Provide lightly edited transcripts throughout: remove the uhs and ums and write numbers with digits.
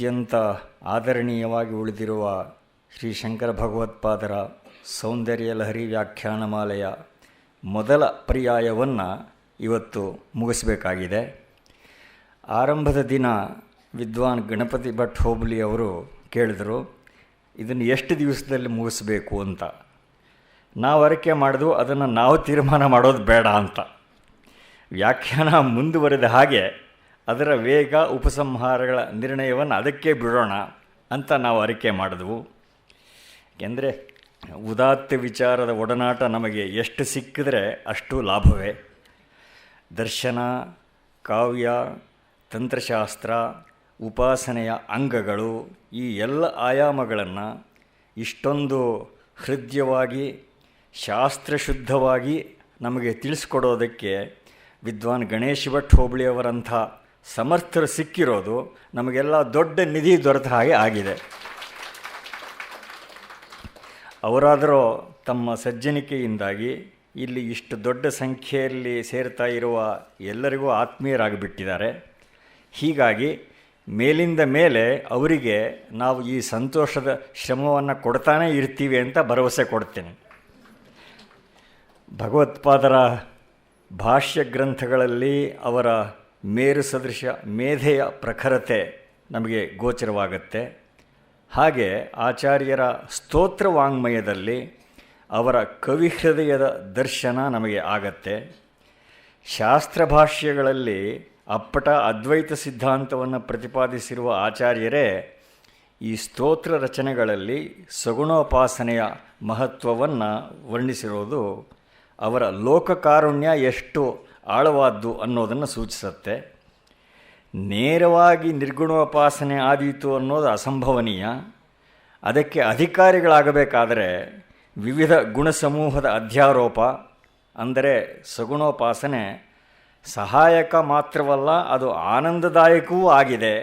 ಅತ್ಯಂತ ಆದರಣೀಯವಾಗಿ ಉಳಿದಿರುವ ಶ್ರೀ ಶಂಕರ ಭಗವತ್ಪಾದರ ಸೌಂದರ್ಯ ಲಹರಿ ವ್ಯಾಖ್ಯಾನಮಾಲೆಯ ಮೊದಲ ಪರ್ಯಾಯವನ್ನು ಇವತ್ತು ಮುಗಿಸಬೇಕಾಗಿದೆ. ಆರಂಭದ ದಿನ ವಿದ್ವಾನ್ ಗಣಪತಿ ಭಟ್ ಹೋಬಳಿ ಅವರು ಕೇಳಿದರು, ಇದನ್ನು ಎಷ್ಟು ದಿವಸದಲ್ಲಿ ಮುಗಿಸ್ಬೇಕು ಅಂತ. ನಾವು ಅರಿಕೆ ಮಾಡಿದ್ವು, ಅದನ್ನು ನಾವು ತೀರ್ಮಾನ ಮಾಡೋದು ಬೇಡ ಅಂತ. ವ್ಯಾಖ್ಯಾನ ಮುಂದುವರೆದ ಹಾಗೆ ಅದರ ವೇಗ ಉಪಸಂಹಾರಗಳ ನಿರ್ಣಯವನ್ನು ಅದಕ್ಕೆ ಬಿಡೋಣ ಅಂತ ನಾವು ಅರಿಕೆ ಮಾಡಿದ್ವು. ಏಕೆಂದರೆ ಉದಾತ್ತ ವಿಚಾರದ ಒಡನಾಟ ನಮಗೆ ಎಷ್ಟು ಸಿಕ್ಕಿದ್ರೆ ಅಷ್ಟು ಲಾಭವೇ. ದರ್ಶನ, ಕಾವ್ಯ, ತಂತ್ರಶಾಸ್ತ್ರ, ಉಪಾಸನೆಯ ಅಂಗಗಳು, ಈ ಎಲ್ಲ ಆಯಾಮಗಳನ್ನು ಇಷ್ಟೊಂದು ಹೃದಯವಾಗಿ ಶಾಸ್ತ್ರಶುದ್ಧವಾಗಿ ನಮಗೆ ತಿಳಿಸ್ಕೊಡೋದಕ್ಕೆ ವಿದ್ವಾನ್ ಗಣೇಶ್ ಭಟ್ ಹೋಬಳಿಯವರಂಥ ಸಮರ್ಥರು ಸಿಕ್ಕಿರೋದು ನಮಗೆಲ್ಲ ದೊಡ್ಡ ನಿಧಿ ದೊರೆತ ಹಾಗೆ ಆಗಿದೆ. ಅವರಾದರೂ ತಮ್ಮ ಸಜ್ಜನಿಕೆಯಿಂದಾಗಿ ಇಲ್ಲಿ ಇಷ್ಟು ದೊಡ್ಡ ಸಂಖ್ಯೆಯಲ್ಲಿ ಸೇರ್ತಾ ಇರುವ ಎಲ್ಲರಿಗೂ ಆತ್ಮೀಯರಾಗಿಬಿಟ್ಟಿದ್ದಾರೆ. ಹೀಗಾಗಿ ಮೇಲಿಂದ ಮೇಲೆ ಅವರಿಗೆ ನಾವು ಈ ಸಂತೋಷದ ಶ್ರಮವನ್ನು ಕೊಡ್ತಾನೇ ಇರ್ತೀವಿ ಅಂತ ಭರವಸೆ ಕೊಡ್ತೇನೆ. ಭಗವತ್ಪಾದರ ಭಾಷ್ಯ ಗ್ರಂಥಗಳಲ್ಲಿ ಅವರ ಮೇರು ಸದೃಶ ಮೇಧೆಯ ಪ್ರಖರತೆ ನಮಗೆ ಗೋಚರವಾಗುತ್ತೆ. ಹಾಗೆ ಆಚಾರ್ಯರ ಸ್ತೋತ್ರ ವಾಂಗ್ಮಯದಲ್ಲಿ ಅವರ ಕವಿಹೃದಯದ ದರ್ಶನ ನಮಗೆ ಆಗತ್ತೆ. ಶಾಸ್ತ್ರಭಾಷ್ಯಗಳಲ್ಲಿ ಅಪ್ಪಟ ಅದ್ವೈತ ಸಿದ್ಧಾಂತವನ್ನು ಪ್ರತಿಪಾದಿಸಿರುವ ಆಚಾರ್ಯರೇ ಈ ಸ್ತೋತ್ರ ರಚನೆಗಳಲ್ಲಿ ಸಗುಣೋಪಾಸನೆಯ ಮಹತ್ವವನ್ನು ವರ್ಣಿಸಿರೋದು ಅವರ ಲೋಕಕಾರುಣ್ಯ ಎಷ್ಟು ಆಳವಾದ್ದು ಅನ್ನೋದನ್ನು ಸೂಚಿಸುತ್ತೆ. ನೇರವಾಗಿ ನಿರ್ಗುಣೋಪಾಸನೆ ಆದೀತು ಅನ್ನೋದು ಅಸಂಭವನೀಯ. ಅದಕ್ಕೆ ಅಧಿಕಾರಿಗಳಾಗಬೇಕಾದರೆ ವಿವಿಧ ಗುಣಸಮೂಹದ ಅಧ್ಯಾರೋಪ, ಅಂದರೆ ಸಗುಣೋಪಾಸನೆ ಸಹಾಯಕ ಮಾತ್ರವಲ್ಲ, ಅದು ಆನಂದದಾಯಕವೂ ಆಗಿದೆ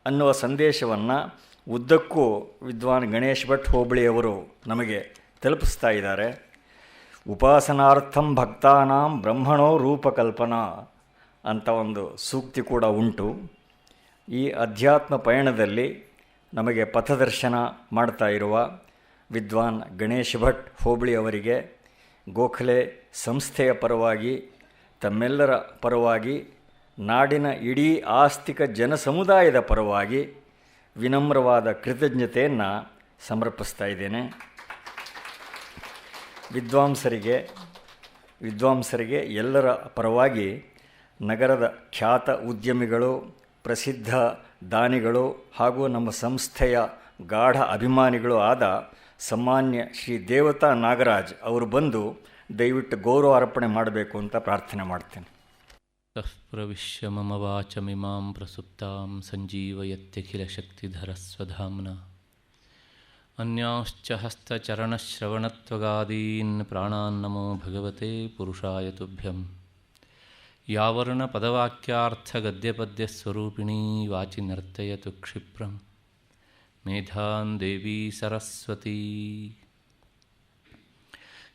ಅನ್ನುವ ಸಂದೇಶವನ್ನು ಉದ್ದಕ್ಕೂ ವಿದ್ವಾನ್ ಗಣೇಶ್ ಭಟ್ ಹೋಬಳಿಯವರು ನಮಗೆ ತಲುಪಿಸ್ತಾ ಇದ್ದಾರೆ. ಉಪಾಸನಾರ್ಥಂ ಭಕ್ತಾನಾಂ ಬ್ರಹ್ಮಣೋ ರೂಪಕಲ್ಪನಾ ಅಂತ ಒಂದು ಸೂಕ್ತಿ ಕೂಡ ಉಂಟು. ಈ ಅಧ್ಯಾತ್ಮ ಪಯಣದಲ್ಲಿ ನಮಗೆ ಪಥದರ್ಶನ ಮಾಡ್ತಾ ಇರುವ ವಿದ್ವಾನ್ ಗಣೇಶ್ ಭಟ್ ಹೋಬಳಿ ಅವರಿಗೆ ಗೋಖಲೆ ಸಂಸ್ಥೆಯ ಪರವಾಗಿ, ತಮ್ಮೆಲ್ಲರ ಪರವಾಗಿ, ನಾಡಿನ ಇಡೀ ಆಸ್ತಿಕ ಜನಸಮುದಾಯದ ಪರವಾಗಿ ವಿನಮ್ರವಾದ ಕೃತಜ್ಞತೆಯನ್ನು ಸಮರ್ಪಿಸ್ತಾ ಇದ್ದೇನೆ. ವಿದ್ವಾಂಸರಿಗೆ ಎಲ್ಲರ ಪರವಾಗಿ ನಗರದ ಖ್ಯಾತ ಉದ್ಯಮಿಗಳು, ಪ್ರಸಿದ್ಧ ದಾನಿಗಳು ಹಾಗೂ ನಮ್ಮ ಸಂಸ್ಥೆಯ ಗಾಢ ಅಭಿಮಾನಿಗಳು ಆದ ಸನ್ಮಾನ್ಯ ಶ್ರೀ ದೇವತಾ ನಾಗರಾಜ್ ಅವರು ಬಂದು ದಯವಿಟ್ಟು ಗೌರವ ಅರ್ಪಣೆ ಮಾಡಬೇಕು ಅಂತ ಪ್ರಾರ್ಥನೆ ಮಾಡ್ತೇನೆ. ಪ್ರವಿಶ್ಯ ಮಮ ವಾಚಮಿಮಾಂ ಪ್ರಸುಪ್ತಾಂ ಸಂಜೀವಯತ್ಯಖಿಲ ಶಕ್ತಿಧರ ಸ್ವಧಾಮ್ನ ಅನ್ಯಾಶ್ಚ ಹಸ್ತಚರಣಶ್ರವಣತ್ವಗಾದೀನ್ ಪ್ರಾಣಾನ್ನಮೋ ಭಗವತೆ ಪುರುಷಾಯ ತುಭ್ಯಂ. ಯಾವರ್ಣಪದವಾಕ್ಯಾರ್ಥಗದ್ಯಪದ್ಯಸ್ವರೂಪಿಣೀ ವಾಚಿ ನರ್ತಯತು ಕ್ಷಿಪ್ರಂ ಮೇಧಾನ್ ದೇವಿ ಸರಸ್ವತೀ.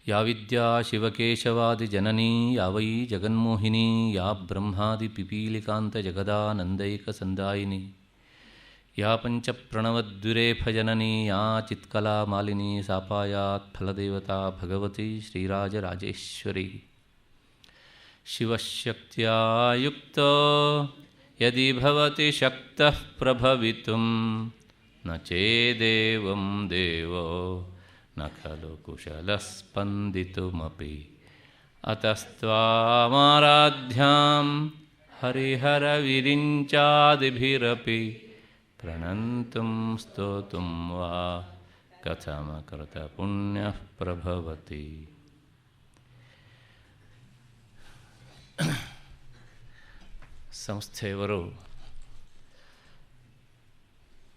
ಯಾ ವಿದ್ಯಾ ಶಿವಕೇಶವಾದಿಜನನೀ ಯಾ ವೈ ಜಗನ್ಮೋಹಿನೀ ಯಾ ಬ್ರಹ್ಮಾದಿಪಿಪೀಲಿಕಾಂತಜಗದಾನಂದೈಕಸಂದಾಯಿನಿ ಯಾ ಪಂಚಪ್ರಣವದ್ವಿರೇಫಜನನೀ ಯಾ ಚಿತ್ಕಲಾ ಮಾಲಿನೀ ಸಾಪಾಯಾತ್ ಫಲದೇವತಾ ಭಗವತಿ ಶ್ರೀರಾಜರಾಜೇಶ್ವರಿ. ಶಿವಶಕ್ತ್ಯಾ ಯುಕ್ತೋ ಯದಿ ಭವತಿ ಶಕ್ತಃ ಪ್ರಭವಿತುಂ ನ ಚೇದೇವಂ ದೇವೋ ನ ಖಲು ಕುಶಲಃ ಸ್ಪಂದಿತುಮಪಿ ಅತಸ್ತ್ವಾಮಾರಾಧ್ಯಾಂ ಹರಿಹರವಿರಿಂಚಾದಿಭಿರಪಿ ಪ್ರಣಂತುಂ ಸ್ತೋತುಂ ವಾ ಕಥಮಕೃತ ಪುಣ್ಯಃ ಪ್ರಭವತಿ. ಸಂಸ್ಥೆಯವರು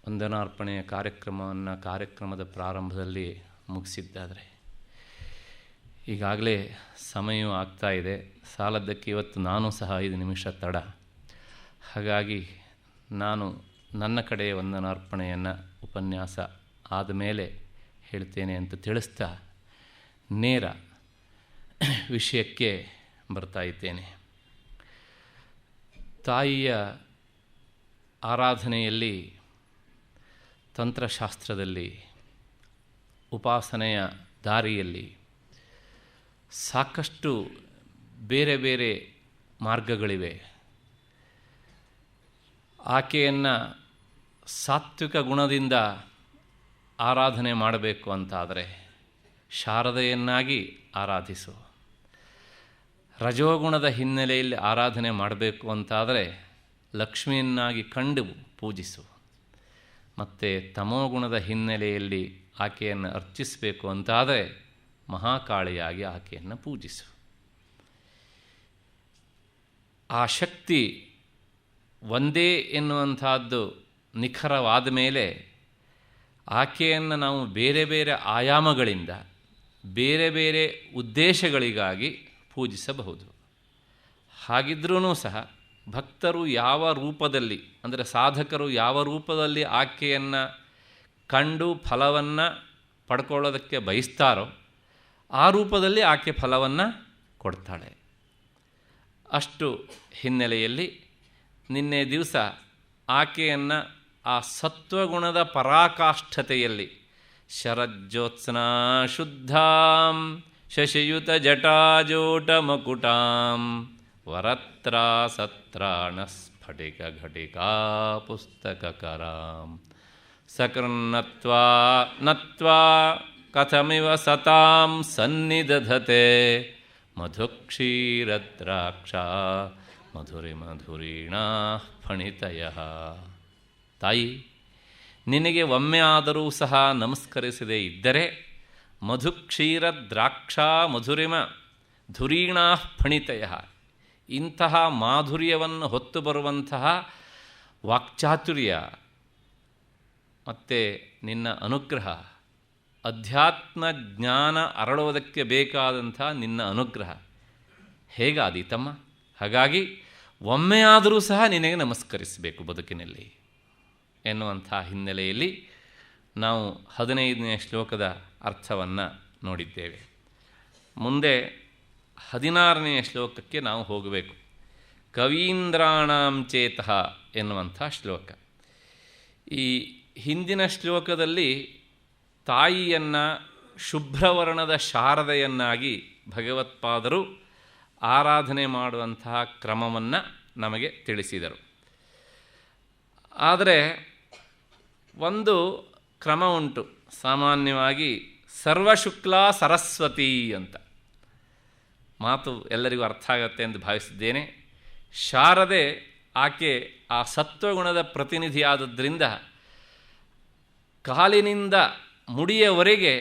ವಂದನಾರ್ಪಣೆಯ ಕಾರ್ಯಕ್ರಮದ ಪ್ರಾರಂಭದಲ್ಲಿ ಮುಗಿಸಿದ್ದಾದರೆ ಈಗಾಗಲೇ ಸಮಯವೂ ಆಗ್ತಾ ಇದೆ. ಸಾಲದ್ದಕ್ಕೆ ಇವತ್ತು ನಾನು ಸಹ 5 ನಿಮಿಷ ತಡ. ಹಾಗಾಗಿ ನಾನು ನನ್ನ ಕಡೆಯ ವಂದನಾರ್ಪಣೆಯನ್ನು ಉಪನ್ಯಾಸ ಆದಮೇಲೆ ಹೇಳ್ತೇನೆ ಅಂತ ತಿಳಿಸ್ತಾ ನೇರ ವಿಷಯಕ್ಕೆ ಬರ್ತಾ ಇದ್ದೇನೆ. ತಾಯಿಯ ಆರಾಧನೆಯಲ್ಲಿ ತಂತ್ರಶಾಸ್ತ್ರದಲ್ಲಿ ಉಪಾಸನೆಯ ದಾರಿಯಲ್ಲಿ ಸಾಕಷ್ಟು ಬೇರೆ ಬೇರೆ ಮಾರ್ಗಗಳಿವೆ. ಆಕೆಯನ್ನು ಸಾತ್ವಿಕ ಗುಣದಿಂದ ಆರಾಧನೆ ಮಾಡಬೇಕು ಅಂತಾದರೆ ಶಾರದೆಯನ್ನಾಗಿ ಆರಾಧಿಸು. ರಜೋಗುಣದ ಹಿನ್ನೆಲೆಯಲ್ಲಿ ಆರಾಧನೆ ಮಾಡಬೇಕು ಅಂತಾದರೆ ಲಕ್ಷ್ಮಿಯನ್ನಾಗಿ ಕಂಡು ಪೂಜಿಸು. ಮತ್ತು ತಮೋಗುಣದ ಹಿನ್ನೆಲೆಯಲ್ಲಿ ಆಕೆಯನ್ನು ಅರ್ಚಿಸಬೇಕು ಅಂತಾದರೆ ಮಹಾಕಾಳಿಯಾಗಿ ಆಕೆಯನ್ನು ಪೂಜಿಸು. ಆ ಶಕ್ತಿ ಒಂದೇ ಎನ್ನುವಂಥದ್ದು ನಿಖರವಾದ ಮೇಲೆ ಆಕೆಯನ್ನು ನಾವು ಬೇರೆ ಬೇರೆ ಆಯಾಮಗಳಿಂದ ಬೇರೆ ಬೇರೆ ಉದ್ದೇಶಗಳಿಗಾಗಿ ಪೂಜಿಸಬಹುದು. ಹಾಗಿದ್ರೂ ಸಹ ಭಕ್ತರು ಯಾವ ರೂಪದಲ್ಲಿ, ಅಂದರೆ ಸಾಧಕರು ಯಾವ ರೂಪದಲ್ಲಿ ಆಕೆಯನ್ನು ಕಂಡು ಫಲವನ್ನು ಪಡ್ಕೊಳ್ಳೋದಕ್ಕೆ ಬಯಸ್ತಾರೋ ಆ ರೂಪದಲ್ಲಿ ಆಕೆ ಫಲವನ್ನು ಕೊಡ್ತಾಳೆ. ಅಷ್ಟು ಹಿನ್ನೆಲೆಯಲ್ಲಿ ನಿನ್ನೆ ದಿವಸ ಆಕೆಯನ್ನು ಆ ಸತ್ವಗುಣದ ಪರಾಕಾಷ್ಠತೆಯಲ್ಲಿ ಶರಜ್ಯೋತ್ಸ್ನಾ ಶುದ್ಧಾಂ ಶಶಿಯುತ ಜಟಾಜೋಟ ಮಕುಟಾಂ ವರತ್ರಾ ಸತ್ರಾಣ ಸ್ಫಟಿಕ ಘಟಿಕಾ ಪುಸ್ತಕಕರಾಂ ಸಕೃನ್ನತ್ವಾ ನತ್ವಾ ಕಥಮಿವ ಸತಾಂ ಸನ್ನಿದಧತೆ ಮಧುಕ್ಷೀರದ್ರಾಕ್ಷ ಮಧುರಿಮಧುರೀಣಾ ಫಣಿತಯಃ. ತಾಯಿ, ನಿನಗೆ ಒಮ್ಮೆ ಆದರೂ ಸಹ ನಮಸ್ಕರಿಸದೇ ಇದ್ದರೆ ಮಧುಕ್ಷೀರ ದ್ರಾಕ್ಷಾ ಮಧುರಿಮ ಧುರೀಣಾ ಫಣಿತಯ, ಇಂತಹ ಮಾಧುರ್ಯವನ್ನು ಹೊತ್ತು ಬರುವಂತಹ ವಾಕ್ಚಾತುರ್ಯ ಮತ್ತು ನಿನ್ನ ಅನುಗ್ರಹ, ಅಧ್ಯಾತ್ಮ ಜ್ಞಾನ ಅರಳೋದಕ್ಕೆ ಬೇಕಾದಂಥ ನಿನ್ನ ಅನುಗ್ರಹ ಹೇಗಾದೀತಮ್ಮ. ಹಾಗಾಗಿ ಒಮ್ಮೆ ಆದರೂ ಸಹ ನಿನಗೆ ನಮಸ್ಕರಿಸಬೇಕು ಬದುಕಿನಲ್ಲಿ ಎನ್ನುವಂಥ ಹಿನ್ನೆಲೆಯಲ್ಲಿ ನಾವು 15ನೇ ಶ್ಲೋಕದ ಅರ್ಥವನ್ನು ನೋಡಿದ್ದೇವೆ. ಮುಂದೆ 16ನೇ ಶ್ಲೋಕಕ್ಕೆ ನಾವು ಹೋಗಬೇಕು. ಕವೀಂದ್ರಾಣಾಂ ಚೇತಃ ಎನ್ನುವಂಥ ಶ್ಲೋಕ. ಈ ಹಿಂದಿನ ಶ್ಲೋಕದಲ್ಲಿ ತಾಯಿಯನ್ನು ಶುಭ್ರವರ್ಣದ ಶಾರದೆಯನ್ನಾಗಿ ಭಗವತ್ಪಾದರು ಆರಾಧನೆ ಮಾಡುವಂತಹ ಕ್ರಮವನ್ನು ನಮಗೆ ತಿಳಿಸಿದರು. ಆದರೆ ಒಂದು ಕ್ರಮ ಉಂಟು, ಸಾಮಾನ್ಯವಾಗಿ ಸರ್ವಶುಕ್ಲಾ ಸರಸ್ವತಿ ಅಂತ. ಮಾತು ಎಲ್ಲರಿಗೂ ಅರ್ಥ ಆಗತ್ತೆ ಎಂದು ಭಾವಿಸಿದ್ದೇನೆ. ಶಾರದೆ ಆಕೆ ಆ ಸತ್ವಗುಣದ ಪ್ರತಿನಿಧಿಯಾದದ್ರಿಂದ ಕಾಲಿನಿಂದ ಮುಡಿಯವರೆಗೆ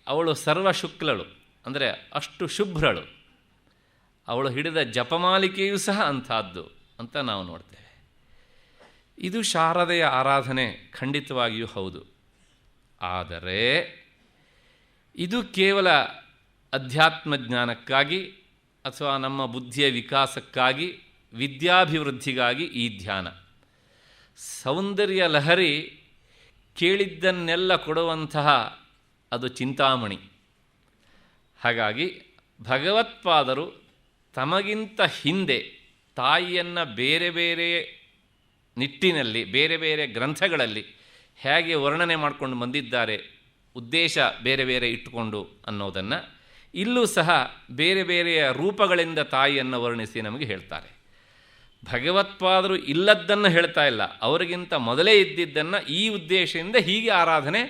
ಅವಳು ಸರ್ವಶುಕ್ಲಳು, ಅಂದರೆ ಅಷ್ಟು ಶುಭ್ರಳು. ಅವಳು ಹಿಡಿದ ಜಪಮಾಲಿಕೆಯೂ ಸಹ ಅಂಥದ್ದು ಅಂತ ನಾವು ನೋಡ್ತೇವೆ. ಇದು ಶಾರದೆಯ ಆರಾಧನೆ ಖಂಡಿತವಾಗಿಯೂ ಹೌದು. ಆದರೆ ಇದು ಕೇವಲ ಅಧ್ಯಾತ್ಮ ಜ್ಞಾನಕ್ಕಾಗಿ ಅಥವಾ ನಮ್ಮ ಬುದ್ಧಿಯ ವಿಕಾಸಕ್ಕಾಗಿ, ವಿದ್ಯಾಭಿವೃದ್ಧಿಗಾಗಿ ಈ ಧ್ಯಾನ. ಸೌಂದರ್ಯ ಲಹರಿ ಕೇಳಿದ್ದನ್ನೆಲ್ಲ ಕೊಡುವಂತಹ ಅದು ಚಿಂತಾಮಣಿ. ಹಾಗಾಗಿ ಭಗವತ್ಪಾದರು ತಮಗಿಂತ ಹಿಂದೆ ತಾಯಿಯನ್ನು ಬೇರೆ ಬೇರೆ ನಿಟ್ಟಿನಲ್ಲಿ ಬೇರೆ ಬೇರೆ ಗ್ರಂಥಗಳಲ್ಲಿ ಹೇಗೆ ವರ್ಣನೆ ಮಾಡಿಕೊಂಡು ಬಂದಿದ್ದಾರೆ, ಉದ್ದೇಶ ಬೇರೆ ಬೇರೆ ಇಟ್ಟುಕೊಂಡು ಅನ್ನೋದನ್ನು ಇಲ್ಲೂ ಸಹ ಬೇರೆ ಬೇರೆಯ ರೂಪಗಳಿಂದ ತಾಯಿಯನ್ನು ವರ್ಣಿಸಿ ನಮಗೆ ಹೇಳ್ತಾರೆ. ಭಗವತ್ಪಾದರು ಇಲ್ಲದ್ದನ್ನು ಹೇಳ್ತಾ ಇಲ್ಲ, ಅವರಿಗಿಂತ ಮೊದಲೇ ಇದ್ದಿದ್ದನ್ನು ಈ ಉದ್ದೇಶದಿಂದ ಹೀಗೆ ಆರಾಧನೆ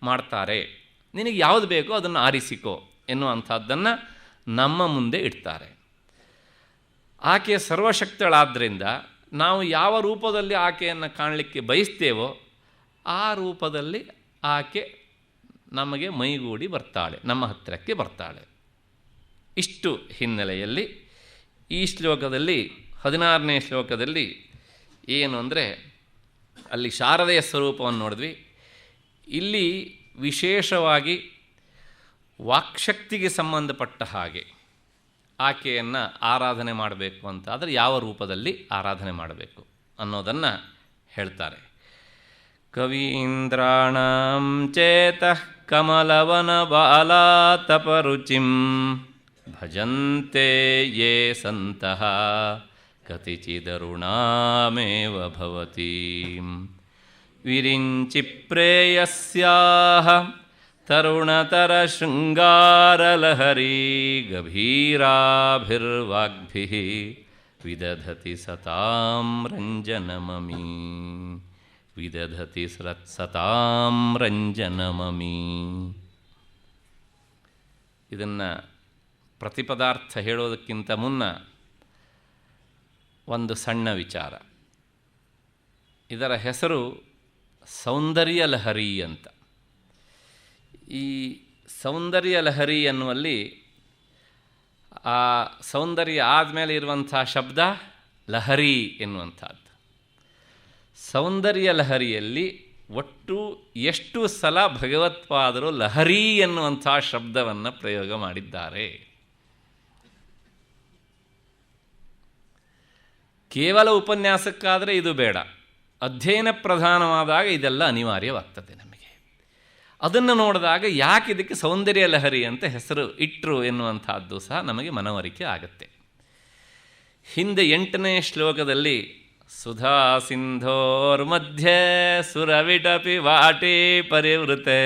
ಮಾಡ್ತಾರೆ, ನಿನಗೆ ಯಾವುದು ಬೇಕೋ ಅದನ್ನು ಆರಿಸಿಕೋ ಎನ್ನುವಂಥದ್ದನ್ನು ನಮ್ಮ ಮುಂದೆ ಇಡ್ತಾರೆ. ಆಕೆ ಸರ್ವಶಕ್ತಳಾದ್ದರಿಂದ ನಾವು ಯಾವ ರೂಪದಲ್ಲಿ ಆಕೆಯನ್ನು ಕಾಣಲಿಕ್ಕೆ ಬಯಸ್ತೇವೋ ಆ ರೂಪದಲ್ಲಿ ಆಕೆ ನಮಗೆ ಮೈಗೂಡಿ ಬರ್ತಾಳೆ, ನಮ್ಮ ಹತ್ತಿರಕ್ಕೆ ಬರ್ತಾಳೆ. ಇಷ್ಟು ಹಿನ್ನೆಲೆಯಲ್ಲಿ ಈ ಶ್ಲೋಕದಲ್ಲಿ 16ನೇ ಶ್ಲೋಕದಲ್ಲಿ ಏನು ಅಂದರೆ, ಅಲ್ಲಿ ಶಾರದೆಯ ಸ್ವರೂಪವನ್ನು ನೋಡಿದ್ವಿ. ಇಲ್ಲಿ ವಿಶೇಷವಾಗಿ ವಾಕ್ಶಕ್ತಿಗೆ ಸಂಬಂಧಪಟ್ಟ ಹಾಗೆ ಆಕೆಯನ್ನು ಆರಾಧನೆ ಮಾಡಬೇಕು ಅಂತ ಆದರೆ ಯಾವ ರೂಪದಲ್ಲಿ ಆರಾಧನೆ ಮಾಡಬೇಕು ಅನ್ನೋದನ್ನು ಹೇಳ್ತಾರೆ. ಕವೀಂದ್ರಾಣಾಂ ಚೇತಃ ಕಮಲವನ ಬಾಲಾತಪರುಚಿಂ ಭಜಂತೆ ಯೇ ಸಂತಃ ಕತಿಚಿದರುಣಾಮೇವ ಭವತಿ ವಿರಿಂಚಿ ಪ್ರೇಯಸ್ಯಾಹ ತರುಣತರ ಶೃಂಗಾರಲಹರಿ ಗಭೀರಾಭಿರ್ವಾಗ್ಭಿಃ ವಿದಧತಿ ಸತಾಂ ರಂಜನಮಮಿ ವಿದಧತಿ ಸತಾಂ ರಂಜನಮಮಿ. ಇದನ್ನು ಪ್ರತಿಪದಾರ್ಥ ಹೇಳೋದಕ್ಕಿಂತ ಮುನ್ನ ಒಂದು ಸಣ್ಣ ವಿಚಾರ. ಇದರ ಹೆಸರು ಸೌಂದರ್ಯ ಲಹರಿ ಅಂತ. ಈ ಸೌಂದರ್ಯ ಲಹರಿ ಎನ್ನುವಲ್ಲಿ ಆ ಸೌಂದರ್ಯ ಆದಮೇಲೆ ಇರುವಂಥ ಶಬ್ದ ಲಹರಿ ಎನ್ನುವಂಥದ್ದು. ಸೌಂದರ್ಯ ಲಹರಿಯಲ್ಲಿ ಒಟ್ಟು ಎಷ್ಟು ಸಲ ಭಗವತ್ಪಾದರು ಲಹರಿ ಎನ್ನುವಂಥ ಶಬ್ದವನ್ನು ಪ್ರಯೋಗ ಮಾಡಿದ್ದಾರೆ? ಕೇವಲ ಉಪನ್ಯಾಸಕ್ಕಾದರೆ ಇದು ಬೇಡ, ಅಧ್ಯಯನ ಪ್ರಧಾನವಾದಾಗ ಇದೆಲ್ಲ ಅನಿವಾರ್ಯವಾಗ್ತದೆ ನಮಗೆ. ಅದನ್ನು ನೋಡಿದಾಗ ಯಾಕೆ ಇದಕ್ಕೆ ಸೌಂದರ್ಯ ಲಹರಿ ಅಂತ ಹೆಸರು ಇಟ್ಟರು ಎನ್ನುವಂಥದ್ದು ಸಹ ನಮಗೆ ಮನವರಿಕೆ ಆಗುತ್ತೆ. ಹಿಂದೆ 8ನೇ ಶ್ಲೋಕದಲ್ಲಿ ಸುಧಾ ಸಿಂಧೋರ್ಮಧ್ಯೆ ಸುರವಿಟಪಿ ವಾಟಿ ಪರಿವೃತೆ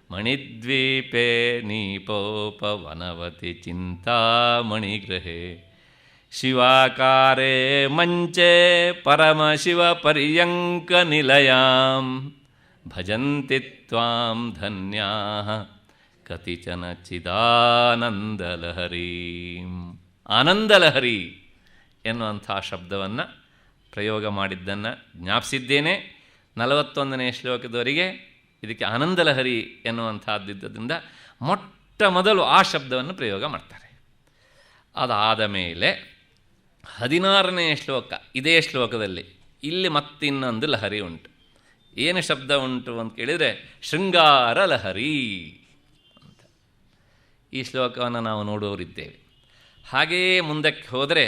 ಮಣಿದ್ವೀಪೆ ನೀಪೋಪವನವತಿ ಚಿಂತಾಮಣಿಗೃಹೆ ಶಿವಾಕಾರೇ ಮಂಚೆ ಪರಮಶಿವ ಪರ್ಯಂಕ ನಿಲಯಾಂ ಭಜಂತಿ ತ್ವಾಂ ಧನ್ಯಾಃ ಕತಿಚನ ಚಿದಾನಂದಲಹರೀಂ. ಆನಂದಲಹರಿ ಎನ್ನುವಂಥ ಶಬ್ದವನ್ನು ಪ್ರಯೋಗ ಮಾಡಿದ್ದನ್ನು ಜ್ಞಾಪಿಸಿದ್ದೇನೆ. 41ನೇ ಶ್ಲೋಕದವರೆಗೆ ಇದಕ್ಕೆ ಆನಂದಲಹರಿ ಎನ್ನುವಂಥದ್ದಿದ್ದರಿಂದ ಮೊಟ್ಟ ಮೊದಲು ಆ ಶಬ್ದವನ್ನು ಪ್ರಯೋಗ ಮಾಡ್ತಾರೆ. ಅದಾದ ಮೇಲೆ 16ನೇ ಶ್ಲೋಕ, ಇದೇ ಶ್ಲೋಕದಲ್ಲಿ ಇಲ್ಲಿ ಮತ್ತಿನ್ನೊಂದು ಲಹರಿ ಉಂಟು. ಏನು ಶಬ್ದ ಉಂಟು ಅಂತ ಕೇಳಿದರೆ ಶೃಂಗಾರ ಲಹರಿ ಅಂತ. ಈ ಶ್ಲೋಕವನ್ನು ನಾವು ನೋಡುವವರಿದ್ದೇವೆ. ಹಾಗೆಯೇ ಮುಂದಕ್ಕೆ ಹೋದರೆ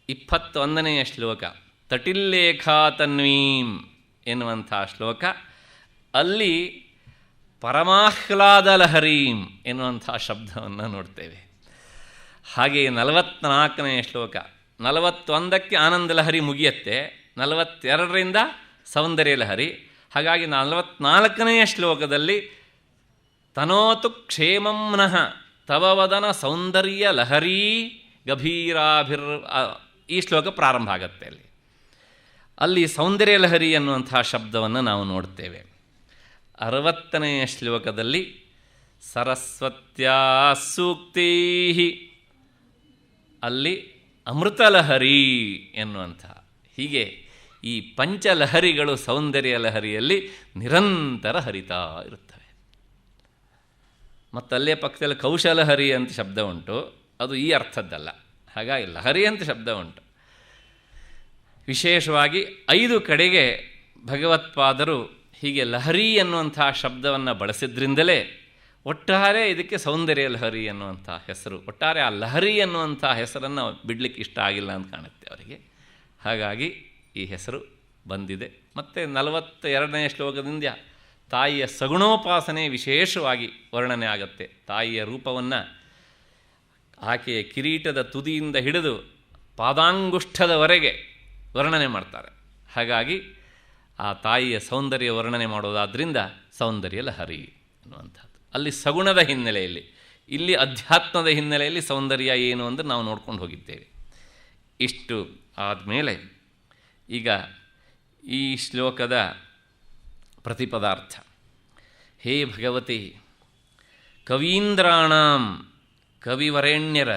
21ನೇ ಶ್ಲೋಕ ತಟಿಲ್ಲೇಖಾ ತನ್ವೀಂ ಎನ್ನುವಂಥ ಶ್ಲೋಕ. ಅಲ್ಲಿ ಪರಮಾಹ್ಲಾದ ಲಹರೀಂ ಎನ್ನುವಂಥ ಶಬ್ದವನ್ನು ನೋಡ್ತೇವೆ. ಹಾಗೆಯೇ 44ನೇ ಶ್ಲೋಕ 41ಕ್ಕೆ ಆನಂದ ಲಹರಿ ಮುಗಿಯುತ್ತೆ, 42ರಿಂದ ಸೌಂದರ್ಯ ಲಹರಿ. ಹಾಗಾಗಿ 44ನೇ ಶ್ಲೋಕದಲ್ಲಿ ತನೋತು ಕ್ಷೇಮಂ ನಃ ತವ ವದನ ಸೌಂದರ್ಯ ಲಹರಿ ಗಭೀರಾಭಿರ್ ಈ ಶ್ಲೋಕ ಪ್ರಾರಂಭ ಆಗುತ್ತೆ. ಅಲ್ಲಿ ಸೌಂದರ್ಯ ಲಹರಿ ಎನ್ನುವಂಥ ಶಬ್ದವನ್ನು ನಾವು ನೋಡ್ತೇವೆ. 60ನೇ ಶ್ಲೋಕದಲ್ಲಿ ಸರಸ್ವತ್ಯಾ ಸೂಕ್ತಿ, ಅಲ್ಲಿ ಅಮೃತಲಹರಿ ಎನ್ನುವಂಥ, ಹೀಗೆ ಈ ಪಂಚಲಹರಿಗಳು ಸೌಂದರ್ಯ ಲಹರಿಯಲ್ಲಿ ನಿರಂತರ ಹರಿತಾ ಇರುತ್ತವೆ. ಮತ್ತಲ್ಲೇ ಪಕ್ಕದಲ್ಲಿ ಕೌಶಲಹರಿ ಅಂತ ಶಬ್ದ ಉಂಟು, ಅದು ಈ ಅರ್ಥದ್ದಲ್ಲ. ಹಾಗಾಗಿ ಲಹರಿ ಅಂತ ಶಬ್ದ ಉಂಟು. ವಿಶೇಷವಾಗಿ 5 ಕಡೆಗೆ ಭಗವತ್ಪಾದರು ಹೀಗೆ ಲಹರಿ ಎನ್ನುವಂಥ ಶಬ್ದವನ್ನು ಬಳಸಿದ್ರಿಂದಲೇ ಒಟ್ಟಾರೆ ಇದಕ್ಕೆ ಸೌಂದರ್ಯ ಲಹರಿ ಎನ್ನುವಂಥ ಹೆಸರು. ಒಟ್ಟಾರೆ ಆ ಲಹರಿ ಎನ್ನುವಂಥ ಹೆಸರನ್ನು ಬಿಡಲಿಕ್ಕೆ ಇಷ್ಟ ಆಗಿಲ್ಲ ಅಂತ ಕಾಣುತ್ತೆ ಅವರಿಗೆ. ಹಾಗಾಗಿ ಈ ಹೆಸರು ಬಂದಿದೆ. ಮತ್ತು 42ನೇ ಶ್ಲೋಕದಿಂದ ತಾಯಿಯ ಸಗುಣೋಪಾಸನೆ ವಿಶೇಷವಾಗಿ ವರ್ಣನೆ ಆಗುತ್ತೆ. ತಾಯಿಯ ರೂಪವನ್ನು ಆಕೆಯ ಕಿರೀಟದ ತುದಿಯಿಂದ ಹಿಡಿದು ಪಾದಾಂಗುಷ್ಠದವರೆಗೆ ವರ್ಣನೆ ಮಾಡ್ತಾರೆ. ಹಾಗಾಗಿ ಆ ತಾಯಿಯ ಸೌಂದರ್ಯ ವರ್ಣನೆ ಮಾಡೋದಾದ್ದರಿಂದ ಸೌಂದರ್ಯ ಲಹರಿ ಅನ್ನುವಂಥದ್ದು. ಅಲ್ಲಿ ಸಗುಣದ ಹಿನ್ನೆಲೆಯಲ್ಲಿ, ಇಲ್ಲಿ ಅಧ್ಯಾತ್ಮದ ಹಿನ್ನೆಲೆಯಲ್ಲಿ ಸೌಂದರ್ಯ ಏನು ಅಂದರೆ ನಾವು ನೋಡ್ಕೊಂಡು ಹೋಗಿದ್ದೇವೆ. ಇಷ್ಟು ಆದಮೇಲೆ ಈಗ ಈ ಶ್ಲೋಕದ ಪ್ರತಿಪದಾರ್ಥ. ಹೇ ಭಗವತಿ, ಕವೀಂದ್ರಾಣಾಂ ಕವಿವರೆಣ್ಯರ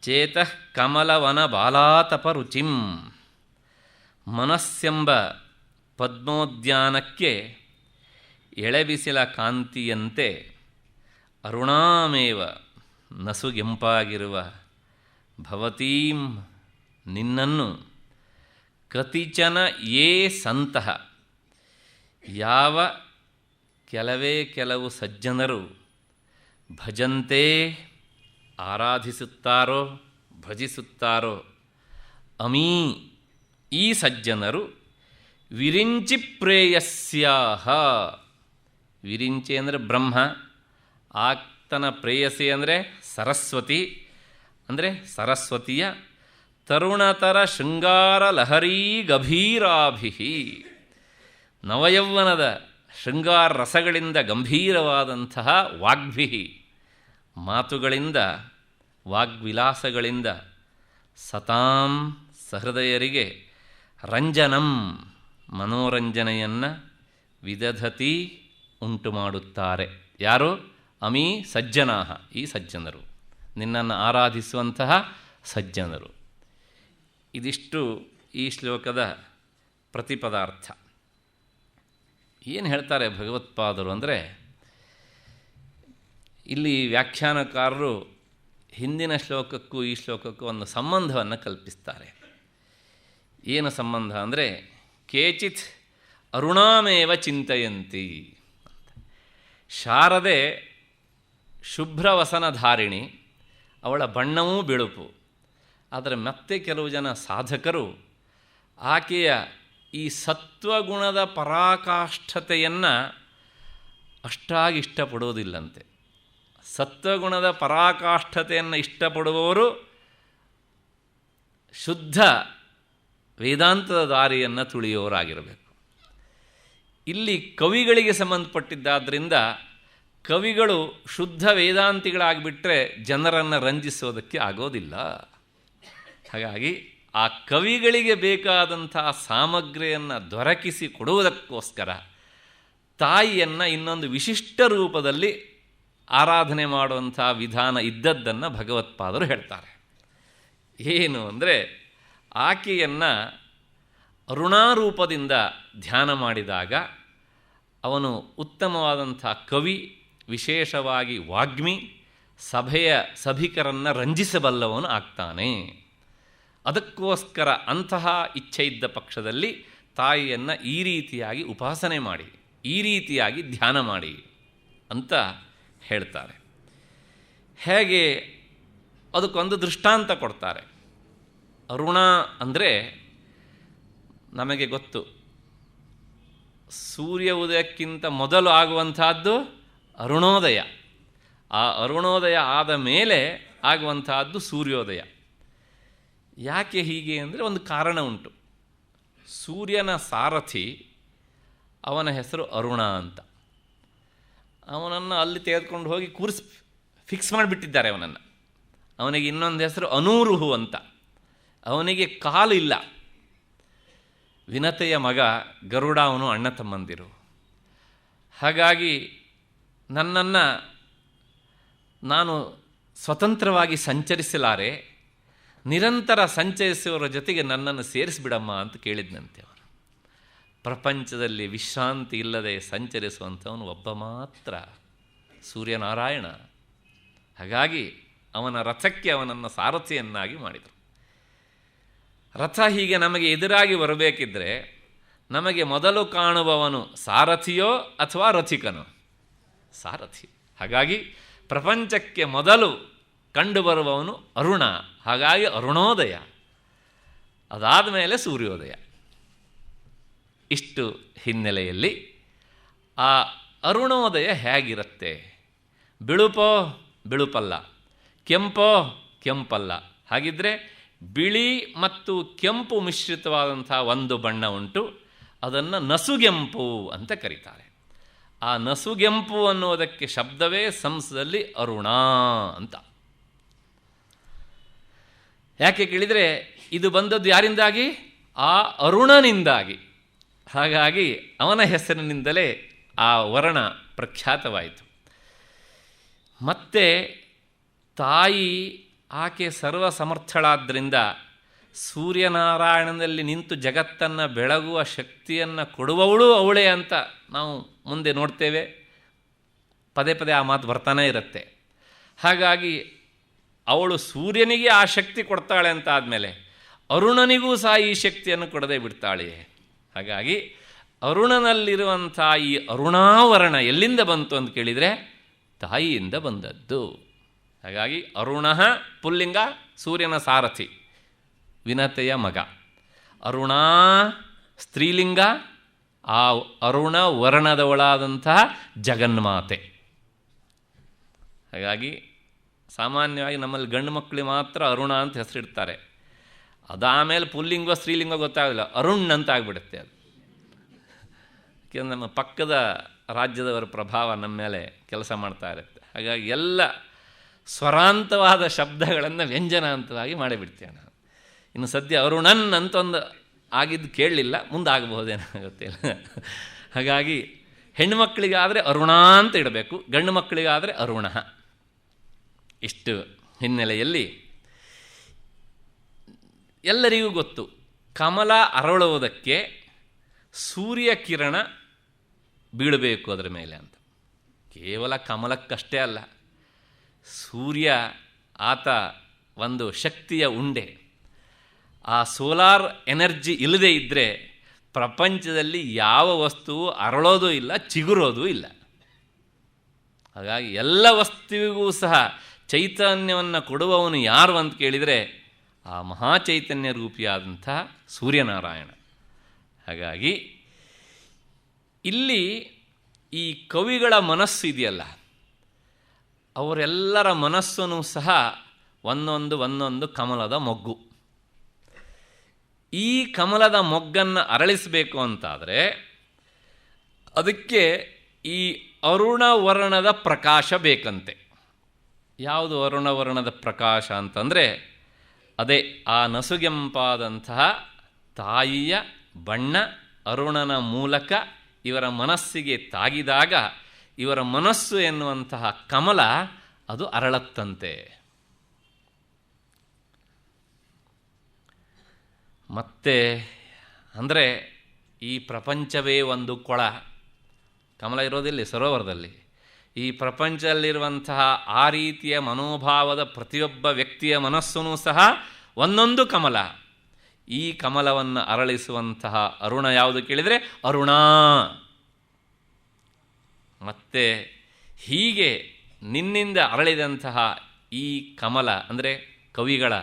ಚೇತಃ ಕಮಲವನ ಬಾಲಾತಪರುಚಿಂ ಮನಸ್ಸೆಂಬ ಪದ್ಮೋದ್ಯಾನಕ್ಕೆ ಎಳೆಬಿಸಿಲ ಕಾಂತಿಯಂತೆ ಅರುಣಾಮೇವ ನಸುಗೆಂಪಾಗಿರುವ ಭವತೀಂ ನಿನ್ನನ್ನು ಕತಿಚನ ಯೇ ಸಂತಹ ಯಾವ ಕೆಲವು ಸಜ್ಜನರು ಭಜಂತೆ ಆರಾಧಿಸುತ್ತಾರೋ ಭಜಿಸುತ್ತಾರೋ ಅಮೀ ಈ ಸಜ್ಜನರು ವಿರಿಂಚಿ ಪ್ರೇಯಸ್ಯಾಹ, ವಿರಿಂಚಿ ಅಂದರೆ ಬ್ರಹ್ಮ, ಆತನ ಪ್ರೇಯಸಿ ಅಂದರೆ ಸರಸ್ವತಿ, ಅಂದರೆ ಸರಸ್ವತಿಯ ತರುಣತರ ಶೃಂಗಾರ ಲಹರೀ ಗಭೀರಾಭಿ ನವಯೌವನದ ಶೃಂಗಾರ ರಸಗಳಿಂದ ಗಂಭೀರವಾದಂತಹ ವಾಗ್ಭಿ ಮಾತುಗಳಿಂದ ವಾಗ್ವಿಲಾಸಗಳಿಂದ ಸತಾಂ ಸಹೃದಯರಿಗೆ ರಂಜನಂ ಮನೋರಂಜನೆಯನ್ನು ವಿದಧತಿ ಉಂಟು ಮಾಡುತ್ತಾರೆ. ಯಾರು? ಅಮೀ ಸಜ್ಜನಾಹ, ಈ ಸಜ್ಜನರು, ನಿನ್ನನ್ನು ಆರಾಧಿಸುವಂತಹ ಸಜ್ಜನರು. ಇದಿಷ್ಟು ಈ ಶ್ಲೋಕದ ಪ್ರತಿಪದಾರ್ಥ. ಏನು ಹೇಳ್ತಾರೆ ಭಗವತ್ಪಾದರು ಅಂದರೆ, ಇಲ್ಲಿ ವ್ಯಾಖ್ಯಾನಕಾರರು ಹಿಂದಿನ ಶ್ಲೋಕಕ್ಕೂ ಈ ಶ್ಲೋಕಕ್ಕೂ ಒಂದು ಸಂಬಂಧವನ್ನು ಕಲ್ಪಿಸ್ತಾರೆ. ಏನು ಸಂಬಂಧ ಅಂದರೆ, ಕೇಚಿತ್ ಅರುಣಾಮೇವ ಚಿಂತಯಂತಿ. ಶಾರದೆ ಶುಭ್ರವಸನಧಾರಿಣಿ, ಅವಳ ಬಣ್ಣವೂ ಬಿಳುಪು. ಆದರೆ ಮತ್ತೆ ಕೆಲವು ಜನ ಸಾಧಕರು ಆಕೆಯ ಈ ಸತ್ವಗುಣದ ಪರಾಕಾಷ್ಠತೆಯನ್ನು ಅಷ್ಟಾಗಿ ಇಷ್ಟಪಡುವುದಿಲ್ಲಂತೆ. ಸತ್ವಗುಣದ ಪರಾಕಾಷ್ಠತೆಯನ್ನು ಇಷ್ಟಪಡುವವರು ಶುದ್ಧ ವೇದಾಂತದ ದಾರಿಯನ್ನು ತುಳಿಯೋರಾಗಿರಬೇಕು. ಇಲ್ಲಿ ಕವಿಗಳಿಗೆ ಸಂಬಂಧಪಟ್ಟಿದ್ದಾದ್ದರಿಂದ ಕವಿಗಳು ಶುದ್ಧ ವೇದಾಂತಿಗಳಾಗಿಬಿಟ್ರೆ ಜನರನ್ನು ರಂಜಿಸೋದಕ್ಕೆ ಆಗೋದಿಲ್ಲ. ಹಾಗಾಗಿ ಆ ಕವಿಗಳಿಗೆ ಬೇಕಾದಂತಹ ಸಾಮಗ್ರಿಯನ್ನು ದೊರಕಿಸಿ ಕೊಡುವುದಕ್ಕೋಸ್ಕರ ತಾಯಿಯನ್ನು ಇನ್ನೊಂದು ವಿಶಿಷ್ಟ ರೂಪದಲ್ಲಿ ಆರಾಧನೆ ಮಾಡುವಂಥ ವಿಧಾನ ಇದ್ದದ್ದನ್ನು ಭಗವತ್ಪಾದರು ಹೇಳ್ತಾರೆ. ಏನು ಅಂದರೆ, ಆಕೆಯನ್ನು ಅರುಣಾರೂಪದಿಂದ ಧ್ಯಾನ ಮಾಡಿದಾಗ ಅವನು ಉತ್ತಮವಾದಂಥ ಕವಿ, ವಿಶೇಷವಾಗಿ ವಾಗ್ಮಿ, ಸಭಿಕರನ್ನು ರಂಜಿಸಬಲ್ಲವನು ಆಗ್ತಾನೆ. ಅದಕ್ಕೋಸ್ಕರ ಅಂತಹ ಇಚ್ಛೆ ಇದ್ದ ಪಕ್ಷದಲ್ಲಿ ತಾಯಿಯನ್ನು ಈ ರೀತಿಯಾಗಿ ಉಪಾಸನೆ ಮಾಡಿ, ಈ ರೀತಿಯಾಗಿ ಧ್ಯಾನ ಮಾಡಿ ಅಂತ ಹೇಳ್ತಾರೆ. ಹೇಗೆ? ಅದಕ್ಕೊಂದು ದೃಷ್ಟಾಂತ ಕೊಡ್ತಾರೆ. ಅರುಣ ಅಂದರೆ ನಮಗೆ ಗೊತ್ತು, ಸೂರ್ಯ ಉದಯಕ್ಕಿಂತ ಮೊದಲು ಆಗುವಂತಹದ್ದು ಅರುಣೋದಯ. ಆ ಅರುಣೋದಯ ಆದ ಮೇಲೆ ಆಗುವಂತಹದ್ದು ಸೂರ್ಯೋದಯ. ಯಾಕೆ ಹೀಗೆ ಅಂದರೆ ಒಂದು ಕಾರಣ ಉಂಟು. ಸೂರ್ಯನ ಸಾರಥಿ, ಅವನ ಹೆಸರು ಅರುಣ ಅಂತ. ಅವನನ್ನು ಅಲ್ಲಿ ತೆಗೆದುಕೊಂಡು ಹೋಗಿ ಫಿಕ್ಸ್ ಮಾಡಿಬಿಟ್ಟಿದ್ದಾರೆ ಅವನನ್ನು. ಅವನಿಗೆ ಇನ್ನೊಂದು ಹೆಸರು ಅನೂರುಹು ಅಂತ. ಅವನಿಗೆ ಕಾಲಿಲ್ಲ. ವಿನತೆಯ ಮಗ ಗರುಡ, ಅವನು ಅಣ್ಣ ತಮ್ಮಂದಿರು. ಹಾಗಾಗಿ ನನ್ನನ್ನು ನಾನು ಸ್ವತಂತ್ರವಾಗಿ ಸಂಚರಿಸಲಾರೆ, ನಿರಂತರ ಸಂಚರಿಸುವವರ ಜೊತೆಗೆ ನನ್ನನ್ನು ಸೇರಿಸಿಬಿಡಮ್ಮ ಅಂತ ಕೇಳಿದ್ನಂತೆ ಅವನು. ಪ್ರಪಂಚದಲ್ಲಿ ವಿಶ್ರಾಂತಿ ಇಲ್ಲದೆ ಸಂಚರಿಸುವಂಥವನು ಒಬ್ಬ ಮಾತ್ರ, ಸೂರ್ಯನಾರಾಯಣ. ಹಾಗಾಗಿ ಅವನ ರಥಕ್ಕೆ ಅವನನ್ನು ಸಾರಥಿಯನ್ನಾಗಿ ಮಾಡಿದರು. ರಥ ಹೀಗೆ ನಮಗೆ ಎದುರಾಗಿ ಬರಬೇಕಿದ್ರೆ ನಮಗೆ ಮೊದಲು ಕಾಣುವವನು ಸಾರಥಿಯೋ ಅಥವಾ ರಥಿಕನೋ? ಸಾರಥಿ. ಹಾಗಾಗಿ ಪ್ರಪಂಚಕ್ಕೆ ಮೊದಲು ಕಂಡುಬರುವವನು ಅರುಣ. ಹಾಗಾಗಿ ಅರುಣೋದಯ, ಅದಾದ ಮೇಲೆ ಸೂರ್ಯೋದಯ. ಇಷ್ಟು ಹಿನ್ನೆಲೆಯಲ್ಲಿ ಆ ಅರುಣೋದಯ ಹೇಗಿರುತ್ತೆ? ಬಿಳುಪೋ? ಬಿಳುಪಲ್ಲ. ಕೆಂಪೋ? ಕೆಂಪಲ್ಲ. ಹಾಗಿದ್ದರೆ ಬಿಳಿ ಮತ್ತು ಕೆಂಪು ಮಿಶ್ರಿತವಾದಂಥ ಒಂದು ಬಣ್ಣ ಉಂಟು, ಅದನ್ನು ನಸುಗೆಂಪು ಅಂತ ಕರೀತಾರೆ. ಆ ನಸುಗೆಂಪು ಅನ್ನೋದಕ್ಕೆ ಶಬ್ದವೇ ಸಂಸ್ಕೃತದಲ್ಲಿ ಅರುಣ ಅಂತ. ಯಾಕೆ ಕೇಳಿದರೆ, ಇದು ಬಂದದ್ದು ಯಾರಿಂದಾಗಿ? ಆ ಅರುಣನಿಂದಾಗಿ. ಹಾಗಾಗಿ ಅವನ ಹೆಸರಿನಿಂದಲೇ ಆ ವರ್ಣ ಪ್ರಖ್ಯಾತವಾಯಿತು. ಮತ್ತು ತಾಯಿ ಆಕೆ ಸರ್ವ ಸಮರ್ಥಳಾದ್ದರಿಂದ ಸೂರ್ಯನಾರಾಯಣನಲ್ಲಿ ನಿಂತು ಜಗತ್ತನ್ನು ಬೆಳಗುವ ಶಕ್ತಿಯನ್ನು ಕೊಡುವವಳು ಅವಳೇ ಅಂತ ನಾವು ಮುಂದೆ ನೋಡ್ತೇವೆ. ಪದೇ ಪದೇ ಆ ಮಾತು ಬರ್ತಾನೇ ಇರುತ್ತೆ. ಹಾಗಾಗಿ ಅವಳು ಸೂರ್ಯನಿಗೆ ಆ ಶಕ್ತಿ ಕೊಡ್ತಾಳೆ ಅಂತ ಆದಮೇಲೆ ಅರುಣನಿಗೂ ಸಹ ಈ ಶಕ್ತಿಯನ್ನು ಕೊಡದೆ ಬಿಡ್ತಾಳೆ. ಹಾಗಾಗಿ ಅರುಣನಲ್ಲಿರುವಂಥ ಈ ಅರುಣಾವರಣ ಎಲ್ಲಿಂದ ಬಂತು ಅಂತ ಕೇಳಿದರೆ ತಾಯಿಯಿಂದ ಬಂದದ್ದು. ಹಾಗಾಗಿ ಅರುಣ ಪುಲ್ಲಿಂಗ, ಸೂರ್ಯನ ಸಾರಥಿ, ವಿನತೆಯ ಮಗ. ಅರುಣ ಸ್ತ್ರೀಲಿಂಗ, ಆ ಅರುಣ ವರ್ಣದವಳಾದಂತಹ ಜಗನ್ಮಾತೆ. ಹಾಗಾಗಿ ಸಾಮಾನ್ಯವಾಗಿ ನಮ್ಮಲ್ಲಿ ಗಂಡು ಮಕ್ಕಳಿಗೆ ಮಾತ್ರ ಅರುಣ ಅಂತ ಹೆಸರಿಡ್ತಾರೆ. ಅದಾಮೇಲೆ ಪುಲ್ಲಿಂಗೋ ಸ್ತ್ರೀಲಿಂಗೋ ಗೊತ್ತಾಗಲಿಲ್ಲ, ಅರುಣ್ ಅಂತ ಆಗಿಬಿಡುತ್ತೆ ಅದು. ನಮ್ಮ ಪಕ್ಕದ ರಾಜ್ಯದವರ ಪ್ರಭಾವ ನಮ್ಮ ಮೇಲೆ ಕೆಲಸ ಮಾಡ್ತಾ ಇರುತ್ತೆ. ಹಾಗಾಗಿ ಎಲ್ಲ ಸ್ವರಾಂತವಾದ ಶಬ್ದಗಳನ್ನು ವ್ಯಂಜನಾಂತವಾಗಿ ಮಾಡಿಬಿಡ್ತೇವೆ ನಾವು. ಇನ್ನು ಸದ್ಯ ಅರುಣನ್ ಅಂತೊಂದು ಆಗಿದ್ದು ಕೇಳಲಿಲ್ಲ, ಮುಂದೆ ಆಗಬಹುದೇನಾಗುತ್ತಿಲ್ಲ. ಹಾಗಾಗಿ ಹೆಣ್ಣುಮಕ್ಕಳಿಗಾದರೆ ಅರುಣ ಅಂತ ಇಡಬೇಕು, ಗಂಡು ಮಕ್ಕಳಿಗಾದರೆ ಅರುಣ. ಇಷ್ಟು ಹಿನ್ನೆಲೆಯಲ್ಲಿ ಎಲ್ಲರಿಗೂ ಗೊತ್ತು, ಕಮಲ ಅರಳುವುದಕ್ಕೆ ಸೂರ್ಯ ಕಿರಣ ಬೀಳಬೇಕು ಅದರ ಮೇಲೆ ಅಂತ. ಕೇವಲ ಕಮಲಕ್ಕಷ್ಟೇ ಅಲ್ಲ, ಸೂರ್ಯ ಆತ ಒಂದು ಶಕ್ತಿಯ ಉಂಡೆ. ಆ ಸೋಲಾರ್ ಎನರ್ಜಿ ಇಲ್ಲದೇ ಇದ್ದರೆ ಪ್ರಪಂಚದಲ್ಲಿ ಯಾವ ವಸ್ತುವು ಅರಳೋದು ಇಲ್ಲ, ಚಿಗುರೋದು ಇಲ್ಲ. ಹಾಗಾಗಿ ಎಲ್ಲ ವಸ್ತುವಿಗೂ ಸಹ ಚೈತನ್ಯವನ್ನು ಕೊಡುವವನು ಯಾರು ಅಂತ ಕೇಳಿದರೆ ಆ ಮಹಾಚೈತನ್ಯ ರೂಪಿಯಾದಂಥ ಸೂರ್ಯನಾರಾಯಣ. ಹಾಗಾಗಿ ಇಲ್ಲಿ ಈ ಕವಿಗಳ ಮನಸ್ಸು ಇದೆಯಲ್ಲ, ಅವರೆಲ್ಲರ ಮನಸ್ಸನ್ನು ಸಹ ಒಂದೊಂದು ಕಮಲದ ಮೊಗ್ಗು. ಈ ಕಮಲದ ಮೊಗ್ಗನ್ನು ಅರಳಿಸಬೇಕು ಅಂತಾದರೆ ಅದಕ್ಕೆ ಈ ಅರುಣವರ್ಣದ ಪ್ರಕಾಶ ಬೇಕಂತೆ. ಯಾವುದು ಅರುಣವರ್ಣದ ಪ್ರಕಾಶ ಅಂತಂದರೆ ಅದೇ ಆ ನಸುಗೆಂಪಾದಂತಹ ತಾಯಿಯ ಬಣ್ಣ ಅರುಣನ ಮೂಲಕ ಇವರ ಮನಸ್ಸಿಗೆ ತಾಗಿದಾಗ ಇವರ ಮನಸ್ಸು ಎನ್ನುವಂತಹ ಕಮಲ ಅದು ಅರಳತ್ತಂತೆ. ಮತ್ತೆ ಅಂದರೆ ಈ ಪ್ರಪಂಚವೇ ಒಂದು ಕೊಳ, ಕಮಲ ಇರೋದಿಲ್ಲ ಸರೋವರದಲ್ಲಿ. ಈ ಪ್ರಪಂಚದಲ್ಲಿರುವಂತಹ ಆ ರೀತಿಯ ಮನೋಭಾವದ ಪ್ರತಿಯೊಬ್ಬ ವ್ಯಕ್ತಿಯ ಮನಸ್ಸೂ ಸಹ ಒಂದೊಂದು ಕಮಲ. ಈ ಕಮಲವನ್ನು ಅರಳಿಸುವಂತಹ ಅರುಣ ಯಾವುದು ಕೇಳಿದರೆ ಅರುಣ. ಮತ್ತೆ ಹೀಗೆ ನಿನ್ನಿಂದ ಅರಳಿದಂತಹ ಈ ಕಮಲ ಅಂದರೆ ಕವಿಗಳ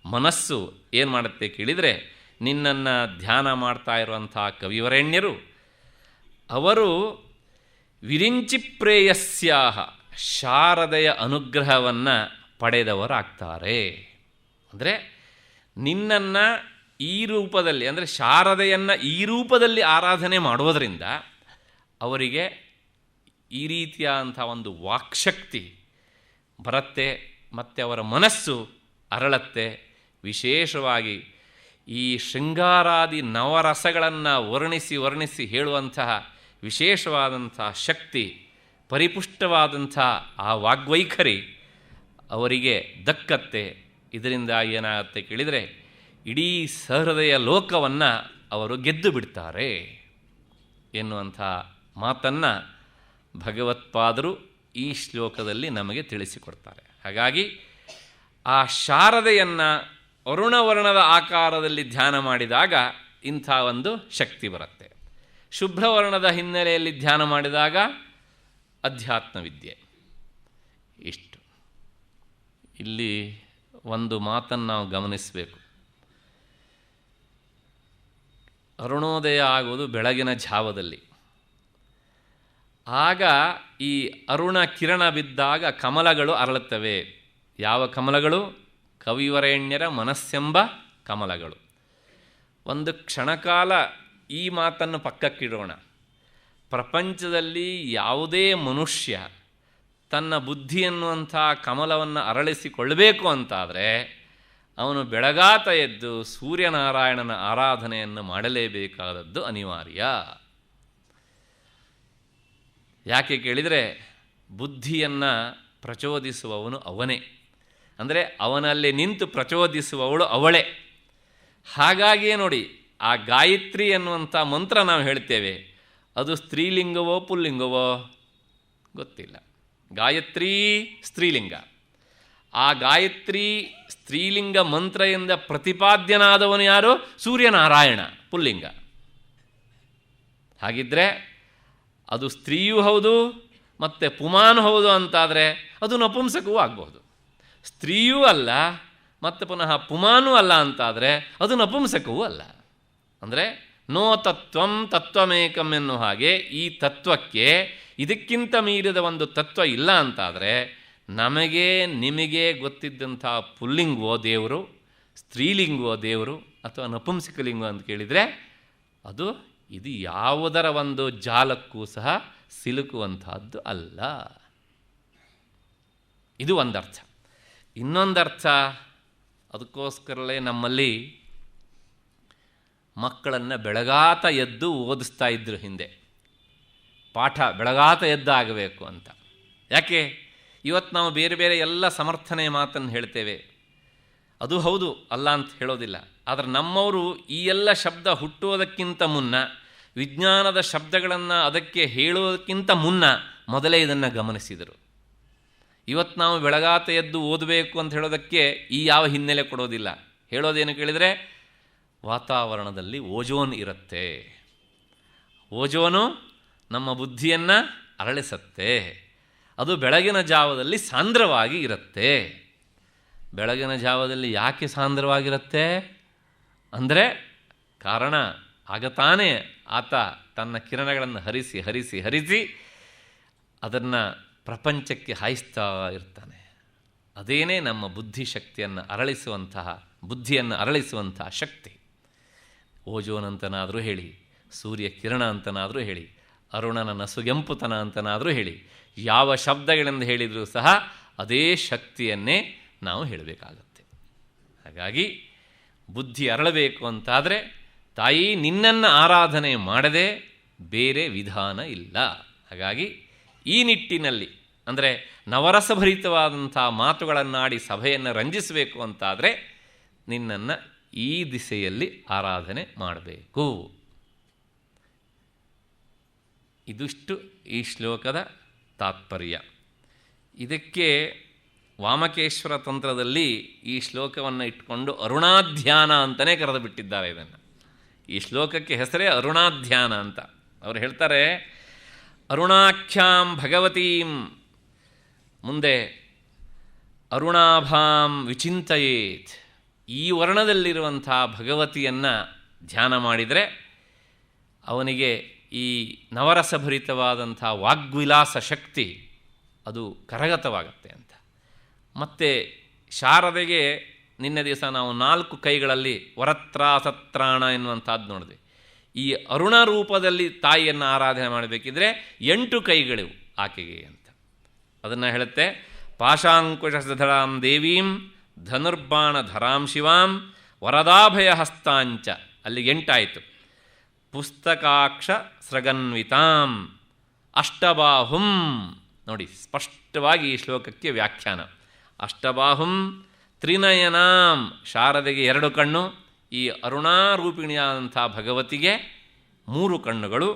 ಮನಸ್ಸು ಏನು ಮಾಡುತ್ತೆ ಕೇಳಿದರೆ, ನಿನ್ನನ್ನು ಧ್ಯಾನ ಮಾಡ್ತಾ ಇರುವಂತಹ ಕವಿವರೆಣ್ಯರು ಅವರು ವಿರಿಂಚಿಪ್ರೇಯಸ್ಯಾಹ ಶಾರದೆಯ ಅನುಗ್ರಹವನ್ನು ಪಡೆದವರಾಗ್ತಾರೆ. ಅಂದರೆ ನಿನ್ನನ್ನು ಈ ರೂಪದಲ್ಲಿ ಅಂದರೆ ಶಾರದೆಯನ್ನು ಈ ರೂಪದಲ್ಲಿ ಆರಾಧನೆ ಮಾಡುವುದರಿಂದ ಅವರಿಗೆ ಈ ರೀತಿಯಾದಂಥ ಒಂದು ವಾಕ್ಶಕ್ತಿ ಬರುತ್ತೆ, ಮತ್ತು ಅವರ ಮನಸ್ಸು ಅರಳತ್ತೆ. ವಿಶೇಷವಾಗಿ ಈ ಶೃಂಗಾರಾದಿ ನವರಸಗಳನ್ನು ವರ್ಣಿಸಿ ಹೇಳುವಂತಹ ವಿಶೇಷವಾದಂಥ ಶಕ್ತಿ, ಪರಿಪುಷ್ಟವಾದಂಥ ಆ ವಾಗ್ವೈಖರಿ ಅವರಿಗೆ ದಕ್ಕತ್ತೆ. ಇದರಿಂದ ಏನಾಗುತ್ತೆ ಕೇಳಿದರೆ ಇಡೀ ಸಹೃದಯ ಲೋಕವನ್ನು ಅವರು ಗೆದ್ದು ಬಿಡ್ತಾರೆ ಎನ್ನುವಂಥ ಮಾತನ್ನು ಭಗವತ್ಪಾದರು ಈ ಶ್ಲೋಕದಲ್ಲಿ ನಮಗೆ ತಿಳಿಸಿಕೊಡ್ತಾರೆ. ಹಾಗಾಗಿ ಆ ಶಾರದೆಯನ್ನು ಅರುಣವರ್ಣದ ಆಕಾರದಲ್ಲಿ ಧ್ಯಾನ ಮಾಡಿದಾಗ ಇಂಥ ಒಂದು ಶಕ್ತಿ ಬರುತ್ತೆ. ಶುಭ್ರವರ್ಣದ ಹಿನ್ನೆಲೆಯಲ್ಲಿ ಧ್ಯಾನ ಮಾಡಿದಾಗ ಅಧ್ಯಾತ್ಮ ವಿದ್ಯೆ. ಇಷ್ಟು. ಇಲ್ಲಿ ಒಂದು ಮಾತನ್ನು ನಾವು ಗಮನಿಸಬೇಕು. ಅರುಣೋದಯ ಆಗುವುದು ಬೆಳಗಿನ ಜಾವದಲ್ಲಿ. ಆಗ ಈ ಅರುಣ ಕಿರಣ ಬಿದ್ದಾಗ ಕಮಲಗಳು ಅರಳುತ್ತವೆ. ಯಾವ ಕಮಲಗಳು? ಕವಿವರೇಣ್ಯರ ಮನಸ್ಸೆಂಬ ಕಮಲಗಳು. ಒಂದು ಕ್ಷಣಕಾಲ ಈ ಮಾತನ್ನು ಪಕ್ಕಕ್ಕಿಡೋಣ. ಪ್ರಪಂಚದಲ್ಲಿ ಯಾವುದೇ ಮನುಷ್ಯ ತನ್ನ ಬುದ್ಧಿ ಎನ್ನುವಂಥ ಕಮಲವನ್ನು ಅರಳಿಸಿಕೊಳ್ಳಬೇಕು ಅಂತಾದರೆ ಅವನು ಬೆಳಗಾತ ಎದ್ದು ಸೂರ್ಯನಾರಾಯಣನ ಆರಾಧನೆಯನ್ನು ಮಾಡಲೇಬೇಕಾದದ್ದು ಅನಿವಾರ್ಯ. ಯಾಕೆ ಕೇಳಿದರೆ ಬುದ್ಧಿಯನ್ನು ಪ್ರಚೋದಿಸುವವನು ಅವನೇ, ಅಂದರೆ ಅವನಲ್ಲಿ ನಿಂತು ಪ್ರಚೋದಿಸುವವಳು ಅವಳೇ. ಹಾಗಾಗಿಯೇ ನೋಡಿ, ಆ ಗಾಯತ್ರಿ ಎನ್ನುವಂಥ ಮಂತ್ರ ನಾವು ಹೇಳ್ತೇವೆ, ಅದು ಸ್ತ್ರೀಲಿಂಗವೋ ಪುಲ್ಲಿಂಗವೋ ಗೊತ್ತಿಲ್ಲ. ಗಾಯತ್ರಿ ಸ್ತ್ರೀಲಿಂಗ. ಆ ಗಾಯತ್ರಿ ಸ್ತ್ರೀಲಿಂಗ ಮಂತ್ರ ಎಂದ ಪ್ರತಿಪಾದ್ಯನಾದವನು ಯಾರು? ಸೂರ್ಯನಾರಾಯಣ, ಪುಲ್ಲಿಂಗ. ಹಾಗಿದ್ದರೆ ಅದು ಸ್ತ್ರೀಯೂ ಹೌದು ಮತ್ತು ಪುಮಾನು ಹೌದು ಅಂತಾದರೆ ಅದು ನಪುಂಸಕವೂ ಆಗಬಹುದು. ಸ್ತ್ರೀಯೂ ಅಲ್ಲ ಮತ್ತು ಪುನಃ ಪುಮಾನೂ ಅಲ್ಲ ಅಂತಾದರೆ ಅದು ನಪುಂಸಕವೂ ಅಲ್ಲ. ಅಂದರೆ ನೋ ತತ್ವಂ ತತ್ವಮೇಕಂ ಎನ್ನುವ ಹಾಗೆ ಈ ತತ್ವಕ್ಕೆ ಇದಕ್ಕಿಂತ ಮೀರಿದ ಒಂದು ತತ್ವ ಇಲ್ಲ ಅಂತಾದರೆ ನಮಗೆ ನಿಮಗೆ ಗೊತ್ತಿದ್ದಂಥ ಪುಲ್ಲಿಂಗವೋ ದೇವರು, ಸ್ತ್ರೀಲಿಂಗವೋ ದೇವರು ಅಥವಾ ನಪುಂಸಕಲಿಂಗೋ ಅಂತ ಕೇಳಿದರೆ ಅದು ಇದು ಯಾವುದರ ಒಂದು ಜಾಲಕ್ಕೂ ಸಹ ಸಿಲುಕುವಂತಹದ್ದು ಅಲ್ಲ. ಇದು ಒಂದರ್ಥ. ಇನ್ನೊಂದರ್ಥ, ಅದಕ್ಕೋಸ್ಕರಲೇ ನಮ್ಮಲ್ಲಿ ಮಕ್ಕಳನ್ನು ಬೆಳಗಾತ ಎದ್ದು ಓದಿಸ್ತಾ ಇದ್ದರು ಹಿಂದೆ. ಪಾಠ ಬೆಳಗಾತ ಎದ್ದಾಗಬೇಕು ಅಂತ. ಯಾಕೆ ಇವತ್ತು ನಾವು ಬೇರೆ ಬೇರೆ ಎಲ್ಲ ಸಮರ್ಥನೆ ಮಾತನ್ನು ಹೇಳ್ತೇವೆ, ಅದು ಹೌದು ಅಲ್ಲ ಅಂತ ಹೇಳೋದಿಲ್ಲ. ಆದರೆ ನಮ್ಮವರು ಈ ಎಲ್ಲ ಶಬ್ದ ಹುಟ್ಟುವುದಕ್ಕಿಂತ ಮುನ್ನ, ವಿಜ್ಞಾನದ ಶಬ್ದಗಳನ್ನು ಅದಕ್ಕೆ ಹೇಳೋದಕ್ಕಿಂತ ಮುನ್ನ ಮೊದಲೇ ಇದನ್ನು ಗಮನಿಸಿದರು. ಇವತ್ತು ನಾವು ಬೆಳಗಾತ ಎದ್ದು ಓದಬೇಕು ಅಂತ ಹೇಳೋದಕ್ಕೆ ಈ ಯಾವ ಹಿನ್ನೆಲೆ ಕೊಡೋದಿಲ್ಲ. ಹೇಳೋದೇನು ಕೇಳಿದರೆ, ವಾತಾವರಣದಲ್ಲಿ ಓಜೋನ್ ಇರುತ್ತೆ, ಓಜೋನು ನಮ್ಮ ಬುದ್ಧಿಯನ್ನು ಅರಳಿಸುತ್ತೆ, ಅದು ಬೆಳಗಿನ ಜಾವದಲ್ಲಿ ಸಾಂದ್ರವಾಗಿ ಇರುತ್ತೆ. ಬೆಳಗಿನ ಜಾವದಲ್ಲಿ ಯಾಕೆ ಸಾಂದ್ರವಾಗಿರುತ್ತೆ ಅಂದರೆ, ಕಾರಣ ಆಗ ತಾನೇ ಆತ ತನ್ನ ಕಿರಣಗಳನ್ನು ಹರಿಸಿ ಹರಿಸಿ ಹರಿಸಿ ಅದನ್ನು ಪ್ರಪಂಚಕ್ಕೆ ಹಾಯಿಸ್ತಾ ಇರ್ತಾನೆ. ಅದೇನೇ ನಮ್ಮ ಬುದ್ಧಿಶಕ್ತಿಯನ್ನು ಬುದ್ಧಿಯನ್ನು ಅರಳಿಸುವಂತಹ ಶಕ್ತಿ. ಓಜೋನ್ ಅಂತನಾದರೂ ಹೇಳಿ, ಸೂರ್ಯ ಕಿರಣ ಅಂತನಾದರೂ ಹೇಳಿ, ಅರುಣನ ನಸುಗೆಂಪುತನ ಅಂತನಾದರೂ ಹೇಳಿ, ಯಾವ ಶಬ್ದಗಳಿಂದ ಹೇಳಿದರೂ ಸಹ ಅದೇ ಶಕ್ತಿಯನ್ನೇ ನಾವು ಹೇಳಬೇಕಾಗತ್ತೆ. ಹಾಗಾಗಿ ಬುದ್ಧಿ ಅರಳಬೇಕು ಅಂತಾದರೆ ತಾಯಿ ನಿನ್ನನ್ನು ಆರಾಧನೆ ಮಾಡದೆ ಬೇರೆ ವಿಧಾನ ಇಲ್ಲ. ಹಾಗಾಗಿ ಈ ನಿಟ್ಟಿನಲ್ಲಿ ಅಂದರೆ ನವರಸಭರಿತವಾದಂಥ ಮಾತುಗಳನ್ನಾಡಿ ಸಭೆಯನ್ನು ರಂಜಿಸಬೇಕು ಅಂತಾದರೆ ನಿನ್ನನ್ನು ಈ ದಿಸೆಯಲ್ಲಿ ಆರಾಧನೆ ಮಾಡಬೇಕು. ಇದಿಷ್ಟು ಈ ಶ್ಲೋಕದ ತಾತ್ಪರ್ಯ. ಇದಕ್ಕೆ ವಾಮಕೇಶ್ವರ ತಂತ್ರದಲ್ಲಿ ಈ ಶ್ಲೋಕವನ್ನು ಇಟ್ಕೊಂಡು ಅರುಣಾಧ್ಯಾನ ಅಂತಲೇ ಕರೆದು ಬಿಟ್ಟಿದ್ದಾರೆ. ಇದನ್ನು, ಈ ಶ್ಲೋಕಕ್ಕೆ ಹೆಸರೇ ಅರುಣಾಧ್ಯಾನ ಅಂತ. ಅವರು ಹೇಳ್ತಾರೆ, ಅರುಣಾಖ್ಯಾಂ ಭಗವತೀಂ, ಮುಂದೆ ಅರುಣಾಭಾಂ ವಿಚಿಂತಯೇತ್. ಈ ವರ್ಣದಲ್ಲಿರುವಂಥ ಭಗವತಿಯನ್ನು ಧ್ಯಾನ ಮಾಡಿದರೆ ಅವನಿಗೆ ಈ ನವರಸಭರಿತವಾದಂಥ ವಾಗ್ವಿಲಾಸ ಶಕ್ತಿ ಅದು ಕರಗತವಾಗತ್ತೆ ಅಂತ. ಮತ್ತು ಶಾರದೆಗೆ ನಿನ್ನೆ ದಿವಸ ನಾವು 4 ಕೈಗಳಲ್ಲಿ ವರತ್ರಾಸತ್ರಾಣ ಎನ್ನುವಂಥದ್ದು ನೋಡಿದ್ವಿ. ಈ ಅರುಣ ರೂಪದಲ್ಲಿ ತಾಯಿಯನ್ನು ಆರಾಧನೆ ಮಾಡಬೇಕಿದ್ರೆ 8 ಕೈಗಳು ಆಕೆಗೆ ಅಂತ. ಅದನ್ನು ಹೇಳುತ್ತೆ, ಪಾಶಾಂಕುಶಧರಾಂ ದೇವೀಂ ಧನುರ್ಬಾಣ ಧರಾಂ ಶಿವಾಂ ವರದಾಭಯ ಹಸ್ತಾಂಚ, ಅಲ್ಲಿಗೆ 8 ಆಯಿತು. ಪುಸ್ತಕಾಕ್ಷ ಸ್ರಗನ್ವಿತಾಂ ಅಷ್ಟಬಾಹುಂ, ನೋಡಿ ಸ್ಪಷ್ಟವಾಗಿ ಈ ಶ್ಲೋಕಕ್ಕೆ ವ್ಯಾಖ್ಯಾನ. ಅಷ್ಟಬಾಹುಂ ತ್ರಿನಯನಾಂ, ಶಾರದೆಗೆ 2 ಕಣ್ಣು, ಈ ಅರುಣಾರೂಪಿಣಿಯಾದಂಥ ಭಗವತಿಗೆ 3 ಕಣ್ಣುಗಳು.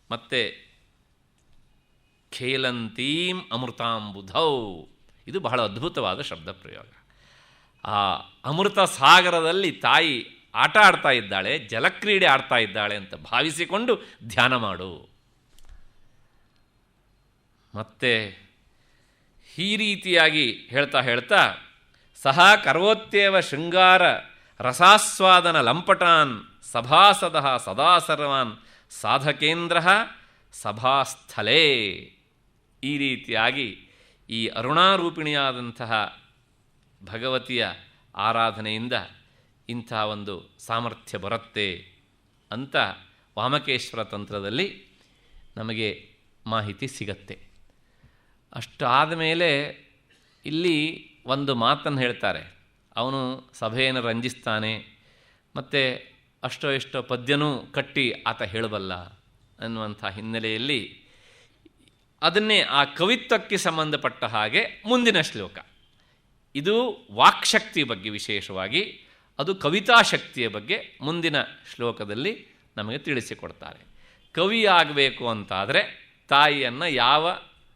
ಮತ್ತು ಖೇಲಂತೀಂ ಅಮೃತಾಂಬುಧೌ, ಇದು ಬಹಳ ಅದ್ಭುತವಾದ ಶಬ್ದ ಪ್ರಯೋಗ. ಆ ಅಮೃತ ಸಾಗರದಲ್ಲಿ ತಾಯಿ ಆಟ ಆಡ್ತಾ ಇದ್ದಾಳೆ, ಜಲಕ್ರೀಡೆ ಆಡ್ತಾ ಇದ್ದಾಳೆ ಅಂತ ಭಾವಿಸಿಕೊಂಡು ಧ್ಯಾನ ಮಾಡು. ಮತ್ತು ಈ ರೀತಿಯಾಗಿ ಹೇಳ್ತಾ ಹೇಳ್ತಾ ಸಹ ಕರೋತ್ಯೇವ ಶೃಂಗಾರ ರಸಾಸ್ವಾದನ ಲಂಪಟಾನ್ ಸಭಾಸದ ಸದಾ ಸರ್ವಾನ್ ಸಾಧಕೇಂದ್ರ ಸಭಾಸ್ಥಲೇ. ಈ ರೀತಿಯಾಗಿ ಈ ಅರುಣಾರೂಪಿಣಿಯಾದಂತಹ ಭಗವತಿಯ ಆರಾಧನೆಯಿಂದ ಇಂಥ ಒಂದು ಸಾಮರ್ಥ್ಯ ಬರುತ್ತೆ ಅಂತ ವಾಮಕೇಶ್ವರ ತಂತ್ರದಲ್ಲಿ ನಮಗೆ ಮಾಹಿತಿ ಸಿಗತ್ತೆ. ಅಷ್ಟಾದ ಮೇಲೆ ಇಲ್ಲಿ ಒಂದು ಮಾತನ್ನು ಹೇಳ್ತಾರೆ. ಅವನು ಸಭೆಯನ್ನು ರಂಜಿಸ್ತಾನೆ, ಮತ್ತು ಅಷ್ಟೋ ಎಷ್ಟೋ ಪದ್ಯನೂ ಕಟ್ಟಿ ಆತ ಹೇಳಬಲ್ಲ ಅನ್ನುವಂಥ ಹಿನ್ನೆಲೆಯಲ್ಲಿ ಅದನ್ನೇ ಆ ಕವಿತ್ವಕ್ಕೆ ಸಂಬಂಧಪಟ್ಟ ಹಾಗೆ ಮುಂದಿನ ಶ್ಲೋಕ ಇದು ವಾಕ್ಶಕ್ತಿ ಬಗ್ಗೆ ವಿಶೇಷವಾಗಿ, ಅದು ಕವಿತಾಶಕ್ತಿಯ ಬಗ್ಗೆ ಮುಂದಿನ ಶ್ಲೋಕದಲ್ಲಿ ನಮಗೆ ತಿಳಿಸಿಕೊಡ್ತಾರೆ. ಕವಿ ಆಗಬೇಕು ಅಂತಾದರೆ ತಾಯಿಯನ್ನು ಯಾವ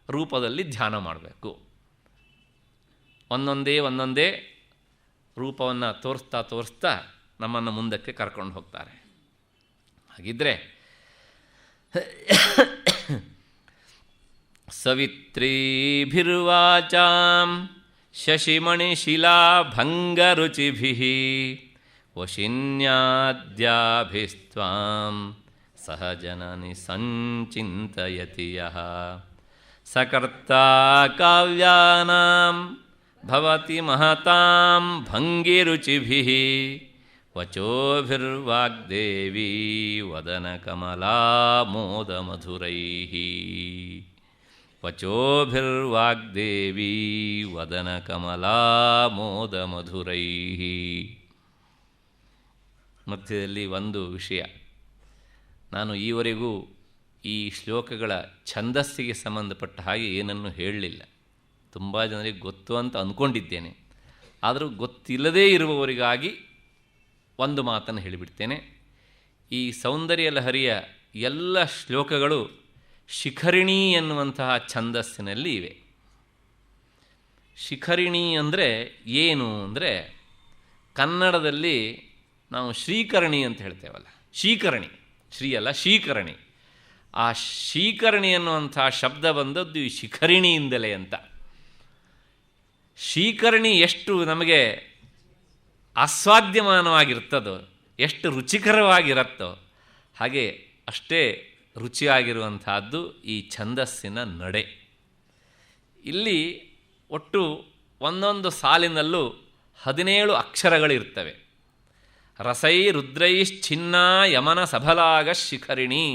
ರೂಪದಲ್ಲಿ ಧ್ಯಾನ ಮಾಡಬೇಕು, ಒಂದೊಂದೇ ರೂಪವನ್ನು ತೋರಿಸ್ತಾ ನಮ್ಮನ್ನು ಮುಂದಕ್ಕೆ ಕರ್ಕೊಂಡು ಹೋಗ್ತಾರೆ. ಹಾಗಿದ್ದರೆ ಸವಿತ್ರೀಭಿರ್ವಾಚಾಂ ಶಶಿಮಣಿಶಿಲಾಭಂಗರುಚಿಭಿಃ ವಶಿನ್ಯಾದ್ಯಾಭಿಸ್ತ್ವಾಂ ಸಹಜನನಿ ಸಂಚಿಂತಯತಿ ಯಃ ಸಕರ್ತಾ ಕಾವ್ಯಾನಾಂ ಭವತಿ ಮಹತಾಂ ಭಂಗಿರುಚಿಭಿಃ ವಚೋಭಿರ್ವಾಗ್ದೇವಿ ವದನಕಮಲಾ ಮೋದಮಧುರೈಃ. ವಚೋಭಿರ್ವಾಗ್ದೇವಿ ವದನಕಮಲಾ ಮೋದಮಧುರೈಃ. ಮಧ್ಯದಲ್ಲಿ ಒಂದು ವಿಷಯ, ನಾನು ಈವರೆಗೂ ಈ ಶ್ಲೋಕಗಳ ಛಂದಸ್ಸಿಗೆ ಸಂಬಂಧಪಟ್ಟ ಹಾಗೆ ಏನನ್ನು ಹೇಳಲಿಲ್ಲ. ತುಂಬ ಜನರಿಗೆ ಗೊತ್ತು ಅಂತ ಅಂದ್ಕೊಂಡಿದ್ದೇನೆ. ಆದರೂ ಗೊತ್ತಿಲ್ಲದೇ ಇರುವವರಿಗಾಗಿ ಒಂದು ಮಾತನ್ನು ಹೇಳಿಬಿಡ್ತೇನೆ. ಈ ಸೌಂದರ್ಯ ಲಹರಿಯ ಎಲ್ಲ ಶ್ಲೋಕಗಳು ಶಿಖರಿಣಿ ಎನ್ನುವಂತಹ ಛಂದಸ್ಸಿನಲ್ಲಿ ಇವೆ. ಶಿಖರಿಣಿ ಅಂದರೆ ಏನು ಅಂದರೆ, ಕನ್ನಡದಲ್ಲಿ ನಾವು ಶ್ರೀಕರಣಿ ಅಂತ ಹೇಳ್ತೇವಲ್ಲ, ಶೀಕರಣಿ, ಶ್ರೀ ಅಲ್ಲ ಶೀಕರಣಿ. ಆ ಶೀಕರಣಿ ಎನ್ನುವಂಥ ಶಬ್ದ ಬಂದದ್ದು ಈ ಶಿಖರಿಣಿಯಿಂದಲೇ ಅಂತ. ಶೀಕರಣಿ ಎಷ್ಟು ನಮಗೆ ಆಸ್ವಾದ್ಯಮಾನವಾಗಿರ್ತದೋ, ಎಷ್ಟು ರುಚಿಕರವಾಗಿರುತ್ತೋ, ಹಾಗೆ ಅಷ್ಟೇ ರುಚಿಯಾಗಿರುವಂತಹದ್ದು ಈ ಛಂದಸ್ಸಿನ ನಡೆ. ಇಲ್ಲಿ ಒಟ್ಟು ಒಂದೊಂದು ಸಾಲಿನಲ್ಲೂ 17 ಅಕ್ಷರಗಳಿರ್ತವೆ. ರಸೈ ರುದ್ರೈಶ್ಚಿನ್ನ ಯಮನ ಸಫಲಾಗ ಶಿಖರಿಣಿ,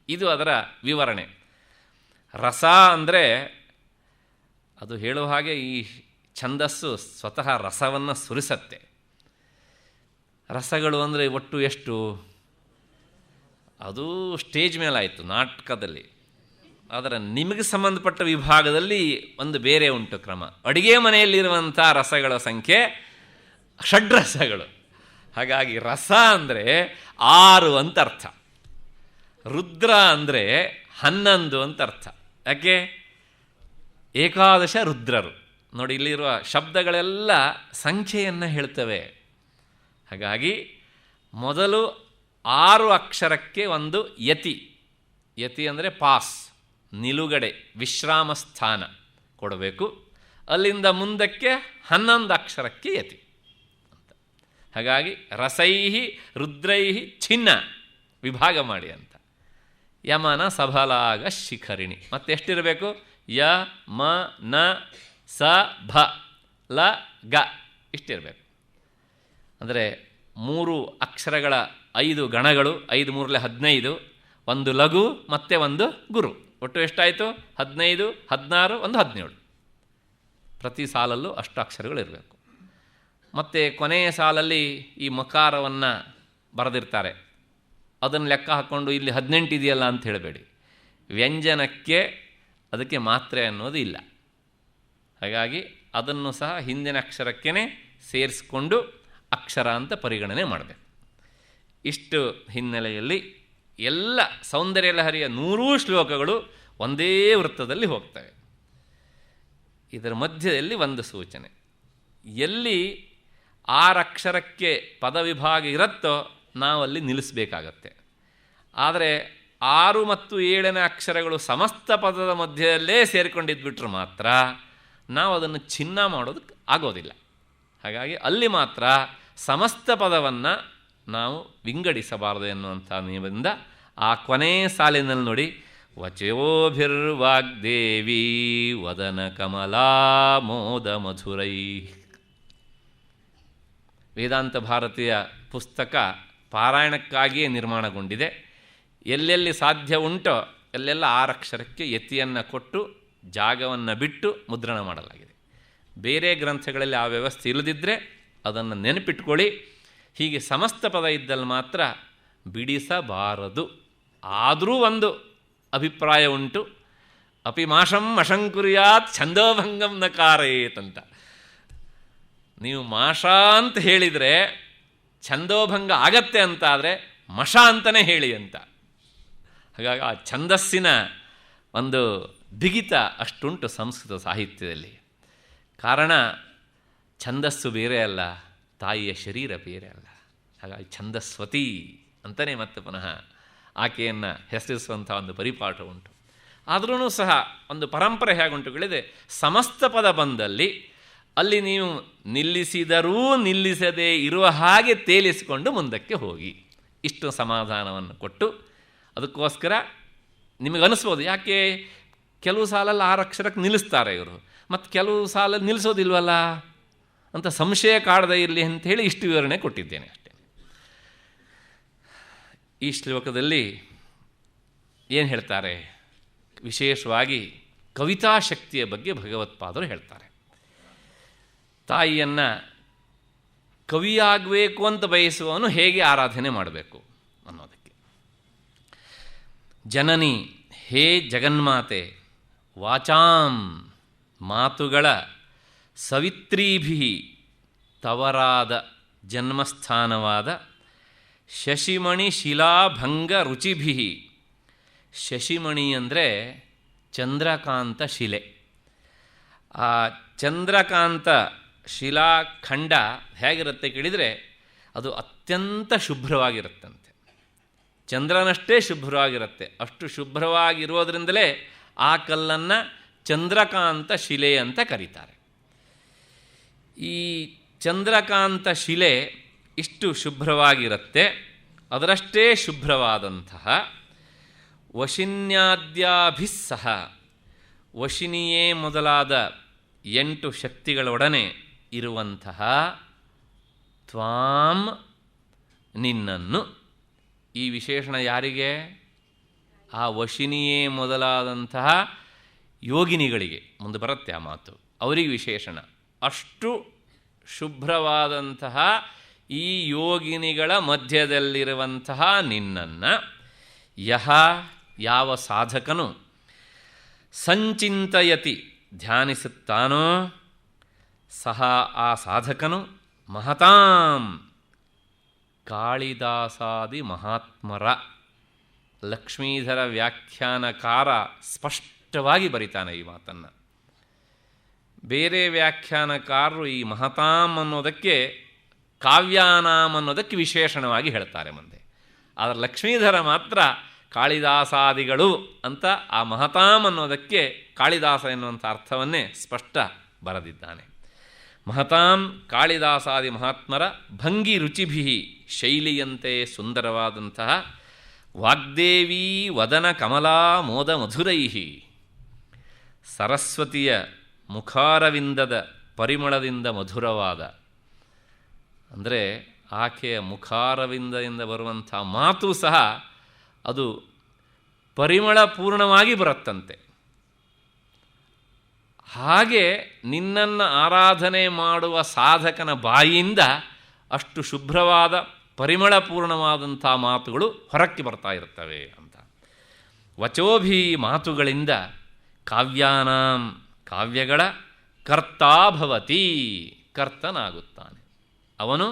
ಇದು ಅದರ ವಿವರಣೆ. ರಸ ಅಂದರೆ ಅದು ಹೇಳುವ ಹಾಗೆ ಈ ಛಂದಸ್ಸು ಸ್ವತಃ ರಸವನ್ನು ಸುರಿಸತ್ತೆ. ರಸಗಳು ಅಂದರೆ ಒಟ್ಟು ಎಷ್ಟು? ಅದು ಸ್ಟೇಜ್ ಮೇಲಾಯಿತು, ನಾಟಕದಲ್ಲಿ. ಆದರೆ ನಿಮಗೆ ಸಂಬಂಧಪಟ್ಟ ವಿಭಾಗದಲ್ಲಿ ಒಂದು ಬೇರೆ ಉಂಟು ಕ್ರಮ. ಅಡುಗೆ ಮನೆಯಲ್ಲಿರುವಂಥ ರಸಗಳ ಸಂಖ್ಯೆ ಷಡ್ರಸಗಳು. ಹಾಗಾಗಿ ರಸ ಅಂದರೆ 6 ಅಂತ ಅರ್ಥ, ರುದ್ರ ಅಂದರೆ 11 ಅಂತ ಅರ್ಥ. ಯಾಕೆ? ಏಕಾದಶ ರುದ್ರರು. ನೋಡಿ, ಇಲ್ಲಿರುವ ಶಬ್ದಗಳೆಲ್ಲ ಸಂಖ್ಯೆಯನ್ನು ಹೇಳ್ತವೆ. ಹಾಗಾಗಿ ಮೊದಲು 6 ಅಕ್ಷರಕ್ಕೆ ಒಂದು ಯತಿ. ಯತಿ ಅಂದರೆ ಪಾಸ್, ನಿಲುಗಡೆ, ವಿಶ್ರಾಮ ಸ್ಥಾನ ಕೊಡಬೇಕು. ಅಲ್ಲಿಂದ ಮುಂದಕ್ಕೆ 11 ಅಕ್ಷರಕ್ಕೆ ಯತಿ ಅಂತ. ಹಾಗಾಗಿ ರಸೈಹಿ ರುದ್ರೈಹಿ ಛಿನ್ನ ವಿಭಾಗ ಮಾಡಿ ಅಂತ. ಯಮನ ಸಫಲಾಗ ಶಿಖರಿಣಿ. ಮತ್ತೆ ಎಷ್ಟಿರಬೇಕು? ಯ ಮ ನ ಸ ಭ ಲ ಗ ಇಷ್ಟಿರಬೇಕು. ಅಂದರೆ 3 ಅಕ್ಷರಗಳ 5 ಗಣಗಳು, 5 3 15, ಒಂದು ಲಘು ಮತ್ತು ಒಂದು ಗುರು. ಒಟ್ಟು ಎಷ್ಟಾಯಿತು? 15, 16, ಒಂದು 17. ಪ್ರತಿ ಸಾಲಲ್ಲೂ ಅಷ್ಟು ಅಕ್ಷರಗಳಿರಬೇಕು. ಮತ್ತು ಕೊನೆಯ ಸಾಲಲ್ಲಿ ಈ ಮಕಾರವನ್ನು ಬರೆದಿರ್ತಾರೆ. ಅದನ್ನು ಲೆಕ್ಕ ಹಾಕ್ಕೊಂಡು ಇಲ್ಲಿ 18 ಇದೆಯಲ್ಲ ಅಂತ ಹೇಳಬೇಡಿ. ವ್ಯಂಜನಕ್ಕೆ ಅದಕ್ಕೆ ಮಾತ್ರೆ ಅನ್ನೋದು ಇಲ್ಲ. ಹಾಗಾಗಿ ಅದನ್ನು ಸಹ ಹಿಂದಿನ ಅಕ್ಷರಕ್ಕೇ ಸೇರಿಸ್ಕೊಂಡು ಅಕ್ಷರ ಅಂತ ಪರಿಗಣನೆ ಮಾಡಬೇಕು. ಇಷ್ಟು ಹಿನ್ನೆಲೆಯಲ್ಲಿ ಎಲ್ಲ ಸೌಂದರ್ಯ ಲಹರಿಯ 100 ಶ್ಲೋಕಗಳು ಒಂದೇ ವೃತ್ತದಲ್ಲಿ ಹೋಗ್ತವೆ. ಇದರ ಮಧ್ಯದಲ್ಲಿ ಒಂದು ಸೂಚನೆ. ಎಲ್ಲಿ 6 ಅಕ್ಷರಕ್ಕೆ ಪದವಿಭಾಗ ಇರುತ್ತೋ ನಾವಲ್ಲಿ ನಿಲ್ಲಿಸಬೇಕಾಗತ್ತೆ. ಆದರೆ 6 ಮತ್ತು 7ನೇ ಅಕ್ಷರಗಳು ಸಮಸ್ತ ಪದದ ಮಧ್ಯದಲ್ಲೇ ಸೇರಿಕೊಂಡಿದ್ಬಿಟ್ರೆ ಮಾತ್ರ ನಾವು ಅದನ್ನು ಚಿನ್ನ ಮಾಡೋದಕ್ಕೆ ಆಗೋದಿಲ್ಲ. ಹಾಗಾಗಿ ಅಲ್ಲಿ ಮಾತ್ರ ಸಮಸ್ತ ಪದವನ್ನು ನಾವು ವಿಂಗಡಿಸಬಾರದು ಎನ್ನುವಂಥ ನಿಯಮದಿಂದ ಆ ಕೊನೆ ಸಾಲಿನಲ್ಲಿ ನೋಡಿ, ವಚೋಭಿರ್ವಾಗ್ದೇವಿ ವದನ ಕಮಲಾ ಮೋದ ಮಧುರೈ. ವೇದಾಂತ ಭಾರತೀಯ ಪುಸ್ತಕ ಪಾರಾಯಣಕ್ಕಾಗಿಯೇ ನಿರ್ಮಾಣಗೊಂಡಿದೆ. ಎಲ್ಲೆಲ್ಲಿ ಸಾಧ್ಯ ಉಂಟೋ ಅಲ್ಲೆಲ್ಲ 6 ಅಕ್ಷರಕ್ಕೆ ಯತಿಯನ್ನು ಕೊಟ್ಟು ಜಾಗವನ್ನು ಬಿಟ್ಟು ಮುದ್ರಣ ಮಾಡಲಾಗಿದೆ. ಬೇರೆ ಗ್ರಂಥಗಳಲ್ಲಿ ಆ ವ್ಯವಸ್ಥೆ ಇಲ್ಲದಿದ್ದರೆ ಅದನ್ನು ನೆನಪಿಟ್ಕೊಳ್ಳಿ. ಹೀಗೆ ಸಮಸ್ತ ಪದ ಇದ್ದಲ್ಲಿ ಮಾತ್ರ ಬಿಡಿಸಬಾರದು. ಆದರೂ ಒಂದು ಅಭಿಪ್ರಾಯ ಉಂಟು, ಅಪಿಮಾಷಂ ಅಶಂಕುರ್ಯಾತ್ ಛಂದೋಭಂಗಂ ನ ಕಾರೇತ್ ಅಂತ. ನೀವು ಮಾಷ ಅಂತ ಹೇಳಿದರೆ ಛಂದೋಭಂಗ ಆಗತ್ತೆ ಅಂತ ಆದರೆ ಮಷ ಅಂತಲೇ ಹೇಳಿ ಅಂತ. ಹಾಗಾಗಿ ಆ ಛಂದಸ್ಸಿನ ಒಂದು ಬಿಗಿತ ಅಷ್ಟುಂಟು ಸಂಸ್ಕೃತ ಸಾಹಿತ್ಯದಲ್ಲಿ. ಕಾರಣ ಛಂದಸ್ಸು ಬೇರೆ ಅಲ್ಲ, ತಾಯಿಯ ಶರೀರ ಬೇರೆ ಅಲ್ಲ. ಹಾಗಾಗಿ ಛಂದಸ್ವತಿ ಅಂತಲೇ ಮತ್ತೆ ಪುನಃ ಆಕೆಯನ್ನು ಹೆಸರಿಸುವಂಥ ಒಂದು ಪರಿಪಾಠ ಉಂಟು. ಆದ್ರೂ ಸಹ ಒಂದು ಪರಂಪರೆ ಹೇಗುಂಟು ಹೇಳಿದೆ, ಸಮಸ್ತ ಪದ ಬಂದಲ್ಲಿ ಅಲ್ಲಿ ನೀವು ನಿಲ್ಲಿಸಿದರೂ ನಿಲ್ಲಿಸದೇ ಇರುವ ಹಾಗೆ ತೇಲಿಸಿಕೊಂಡು ಮುಂದಕ್ಕೆ ಹೋಗಿ, ಇಷ್ಟು ಸಮಾಧಾನವನ್ನು ಕೊಟ್ಟು, ಅದಕ್ಕೋಸ್ಕರ ನಿಮಗನಿಸ್ಬೋದು ಯಾಕೆ ಕೆಲವು ಸಾಲಲ್ಲಿ 6 ಅಕ್ಷರಕ್ಕೆ ನಿಲ್ಲಿಸ್ತಾರೆ ಇವರು, ಮತ್ತು ಕೆಲವು ಸಾಲಲ್ಲಿ ನಿಲ್ಲಿಸೋದಿಲ್ವಲ್ಲ ಅಂತ ಸಂಶಯ ಕಾಡದೇ ಇರಲಿ ಅಂಥೇಳಿ ಇಷ್ಟು ವಿವರಣೆ ಕೊಟ್ಟಿದ್ದೇನೆ ಅಷ್ಟೇ. ಈ ಶ್ಲೋಕದಲ್ಲಿ ಏನು ಹೇಳ್ತಾರೆ? ವಿಶೇಷವಾಗಿ ಕವಿತಾಶಕ್ತಿಯ ಬಗ್ಗೆ ಭಗವತ್ಪಾದರು ಹೇಳ್ತಾರೆ. ತಾಯಿಯನ್ನು ಕವಿಯಾಗಬೇಕು ಅಂತ ಬಯಸುವವನು ಹೇಗೆ ಆರಾಧನೆ ಮಾಡಬೇಕು ಅನ್ನೋದಕ್ಕೆ. ಜನನಿ, ಹೇ ಜಗನ್ಮಾತೆ, ವಾಚಾಂ, ಮಾತುಗಳ, ಸವಿತ್ರೀಭಿ, ತವರಾದ ಜನ್ಮಸ್ಥಾನವಾದ, ಶಶಿಮಣಿ ಶಿಲಾಭಂಗ ರುಚಿಭಿ. ಶಶಿಮಣಿ ಅಂದರೆ ಚಂದ್ರಕಾಂತ ಶಿಲೆ. ಆ ಚಂದ್ರಕಾಂತ ಶಿಲಾಖಂಡ ಹೇಗಿರುತ್ತೆ ಕೇಳಿದರೆ ಅದು ಅತ್ಯಂತ ಶುಭ್ರವಾಗಿರುತ್ತಂತೆ. ಚಂದ್ರನಷ್ಟೇ ಶುಭ್ರವಾಗಿರುತ್ತೆ. ಅಷ್ಟು ಶುಭ್ರವಾಗಿರೋದ್ರಿಂದಲೇ ಆ ಕಲ್ಲನ್ನು ಚಂದ್ರಕಾಂತ ಶಿಲೆ ಅಂತ ಕರೀತಾರೆ. ಈ ಚಂದ್ರಕಾಂತ ಶಿಲೆ ಇಷ್ಟು ಶುಭ್ರವಾಗಿರುತ್ತೆ. ಅದರಷ್ಟೇ ಶುಭ್ರವಾದಂತಹ ವಶಿನ್ಯಾದ್ಯಾಭಿಸ್ಸಹ, ವಶಿನಿಯೇ ಮೊದಲಾದ 8 ಶಕ್ತಿಗಳೊಡನೆ ಇರುವಂತಹ ತ್ವಾಂ, ನಿನ್ನನ್ನು. ಈ ವಿಶೇಷಣ ಯಾರಿಗೆ? ಆ ವಶಿನಿಯೇ ಮೊದಲಾದಂತಹ ಯೋಗಿನಿಗಳಿಗೆ. ಮುಂದೆ ಬರುತ್ತೆ ಆ ಮಾತು, ಅವರಿಗೆ ವಿಶೇಷಣ. ಅಷ್ಟು ಶುಭ್ರವಾದಂತಹ ಈ ಯೋಗಿನಿಗಳ ಮಧ್ಯದಲ್ಲಿರುವಂತಹ ನಿನ್ನನ್ನು ಯಹ, ಯಾವ ಸಾಧಕನು, ಸಂಚಿಂತಯತಿ, ಧ್ಯಾನಿಸುತ್ತಾನೋ, ಸಹ, ಆ ಸಾಧಕನು, ಮಹತಾಂ, ಕಾಳಿದಾಸಾದಿ ಮಹಾತ್ಮರ. ಲಕ್ಷ್ಮೀಧರ ವ್ಯಾಖ್ಯಾನಕಾರ ಸ್ಪಷ್ಟವಾಗಿ ಬರಿತಾನೆ ಈ ಮಾತನ್ನು. ಬೇರೆ ವ್ಯಾಖ್ಯಾನಕಾರರು ಈ ಮಹತಾಂ ಅನ್ನೋದಕ್ಕೆ ಕಾವ್ಯಾನಾಂ ಅನ್ನೋದಕ್ಕೆ ವಿಶೇಷಣವಾಗಿ ಹೇಳ್ತಾರೆ ಮುಂದೆ. ಆದರೆ ಲಕ್ಷ್ಮೀಧರ ಮಾತ್ರ ಕಾಳಿದಾಸಾದಿಗಳು ಅಂತ ಆ ಮಹತಾಂ ಅನ್ನೋದಕ್ಕೆ ಕಾಳಿದಾಸ ಎನ್ನುವಂಥ ಅರ್ಥವನ್ನೇ ಸ್ಪಷ್ಟ ಬರೆದಿದ್ದಾನೆ. ಮಹತಾಂ ಕಾಳಿದಾಸಾದಿ ಮಹಾತ್ಮರ ಭಂಗಿ ರುಚಿಭಿ, ಶೈಲಿಯಂತೆ ಸುಂದರವಾದಂತಹ ವಾಗ್ದೇವಿ ವದನ ಕಮಲಾ ಮೋದ ಮಧುರೈಹಿ, ಸರಸ್ವತಿಯ ಮುಖಾರವಿಂದದ ಪರಿಮಳದಿಂದ ಮಧುರವಾದ, ಅಂದರೆ ಆಕೆಯ ಮುಖಾರವಿಂದದಿಂದ ಬರುವಂಥ ಮಾತು ಸಹ ಅದು ಪರಿಮಳಪೂರ್ಣವಾಗಿ ಬರುತ್ತಂತೆ. ಹಾಗೆ ನಿನ್ನನ್ನು ಆರಾಧನೆ ಮಾಡುವ ಸಾಧಕನ ಬಾಯಿಯಿಂದ ಅಷ್ಟು ಶುಭ್ರವಾದ ಪರಿಮಳಪೂರ್ಣವಾದಂಥ ಮಾತುಗಳು ಹೊರಕ್ಕೆ ಬರ್ತಾ ಇರ್ತವೆ ಅಂತ. ವಚೋಭಿ, ಮಾತುಗಳಿಂದ, ಕಾವ್ಯಾನಾಂ, ಕಾವ್ಯಗಳ ಕರ್ತಾ ಭವತಿ, ಕರ್ತನಾಗುತ್ತಾನೆ. ಅವನು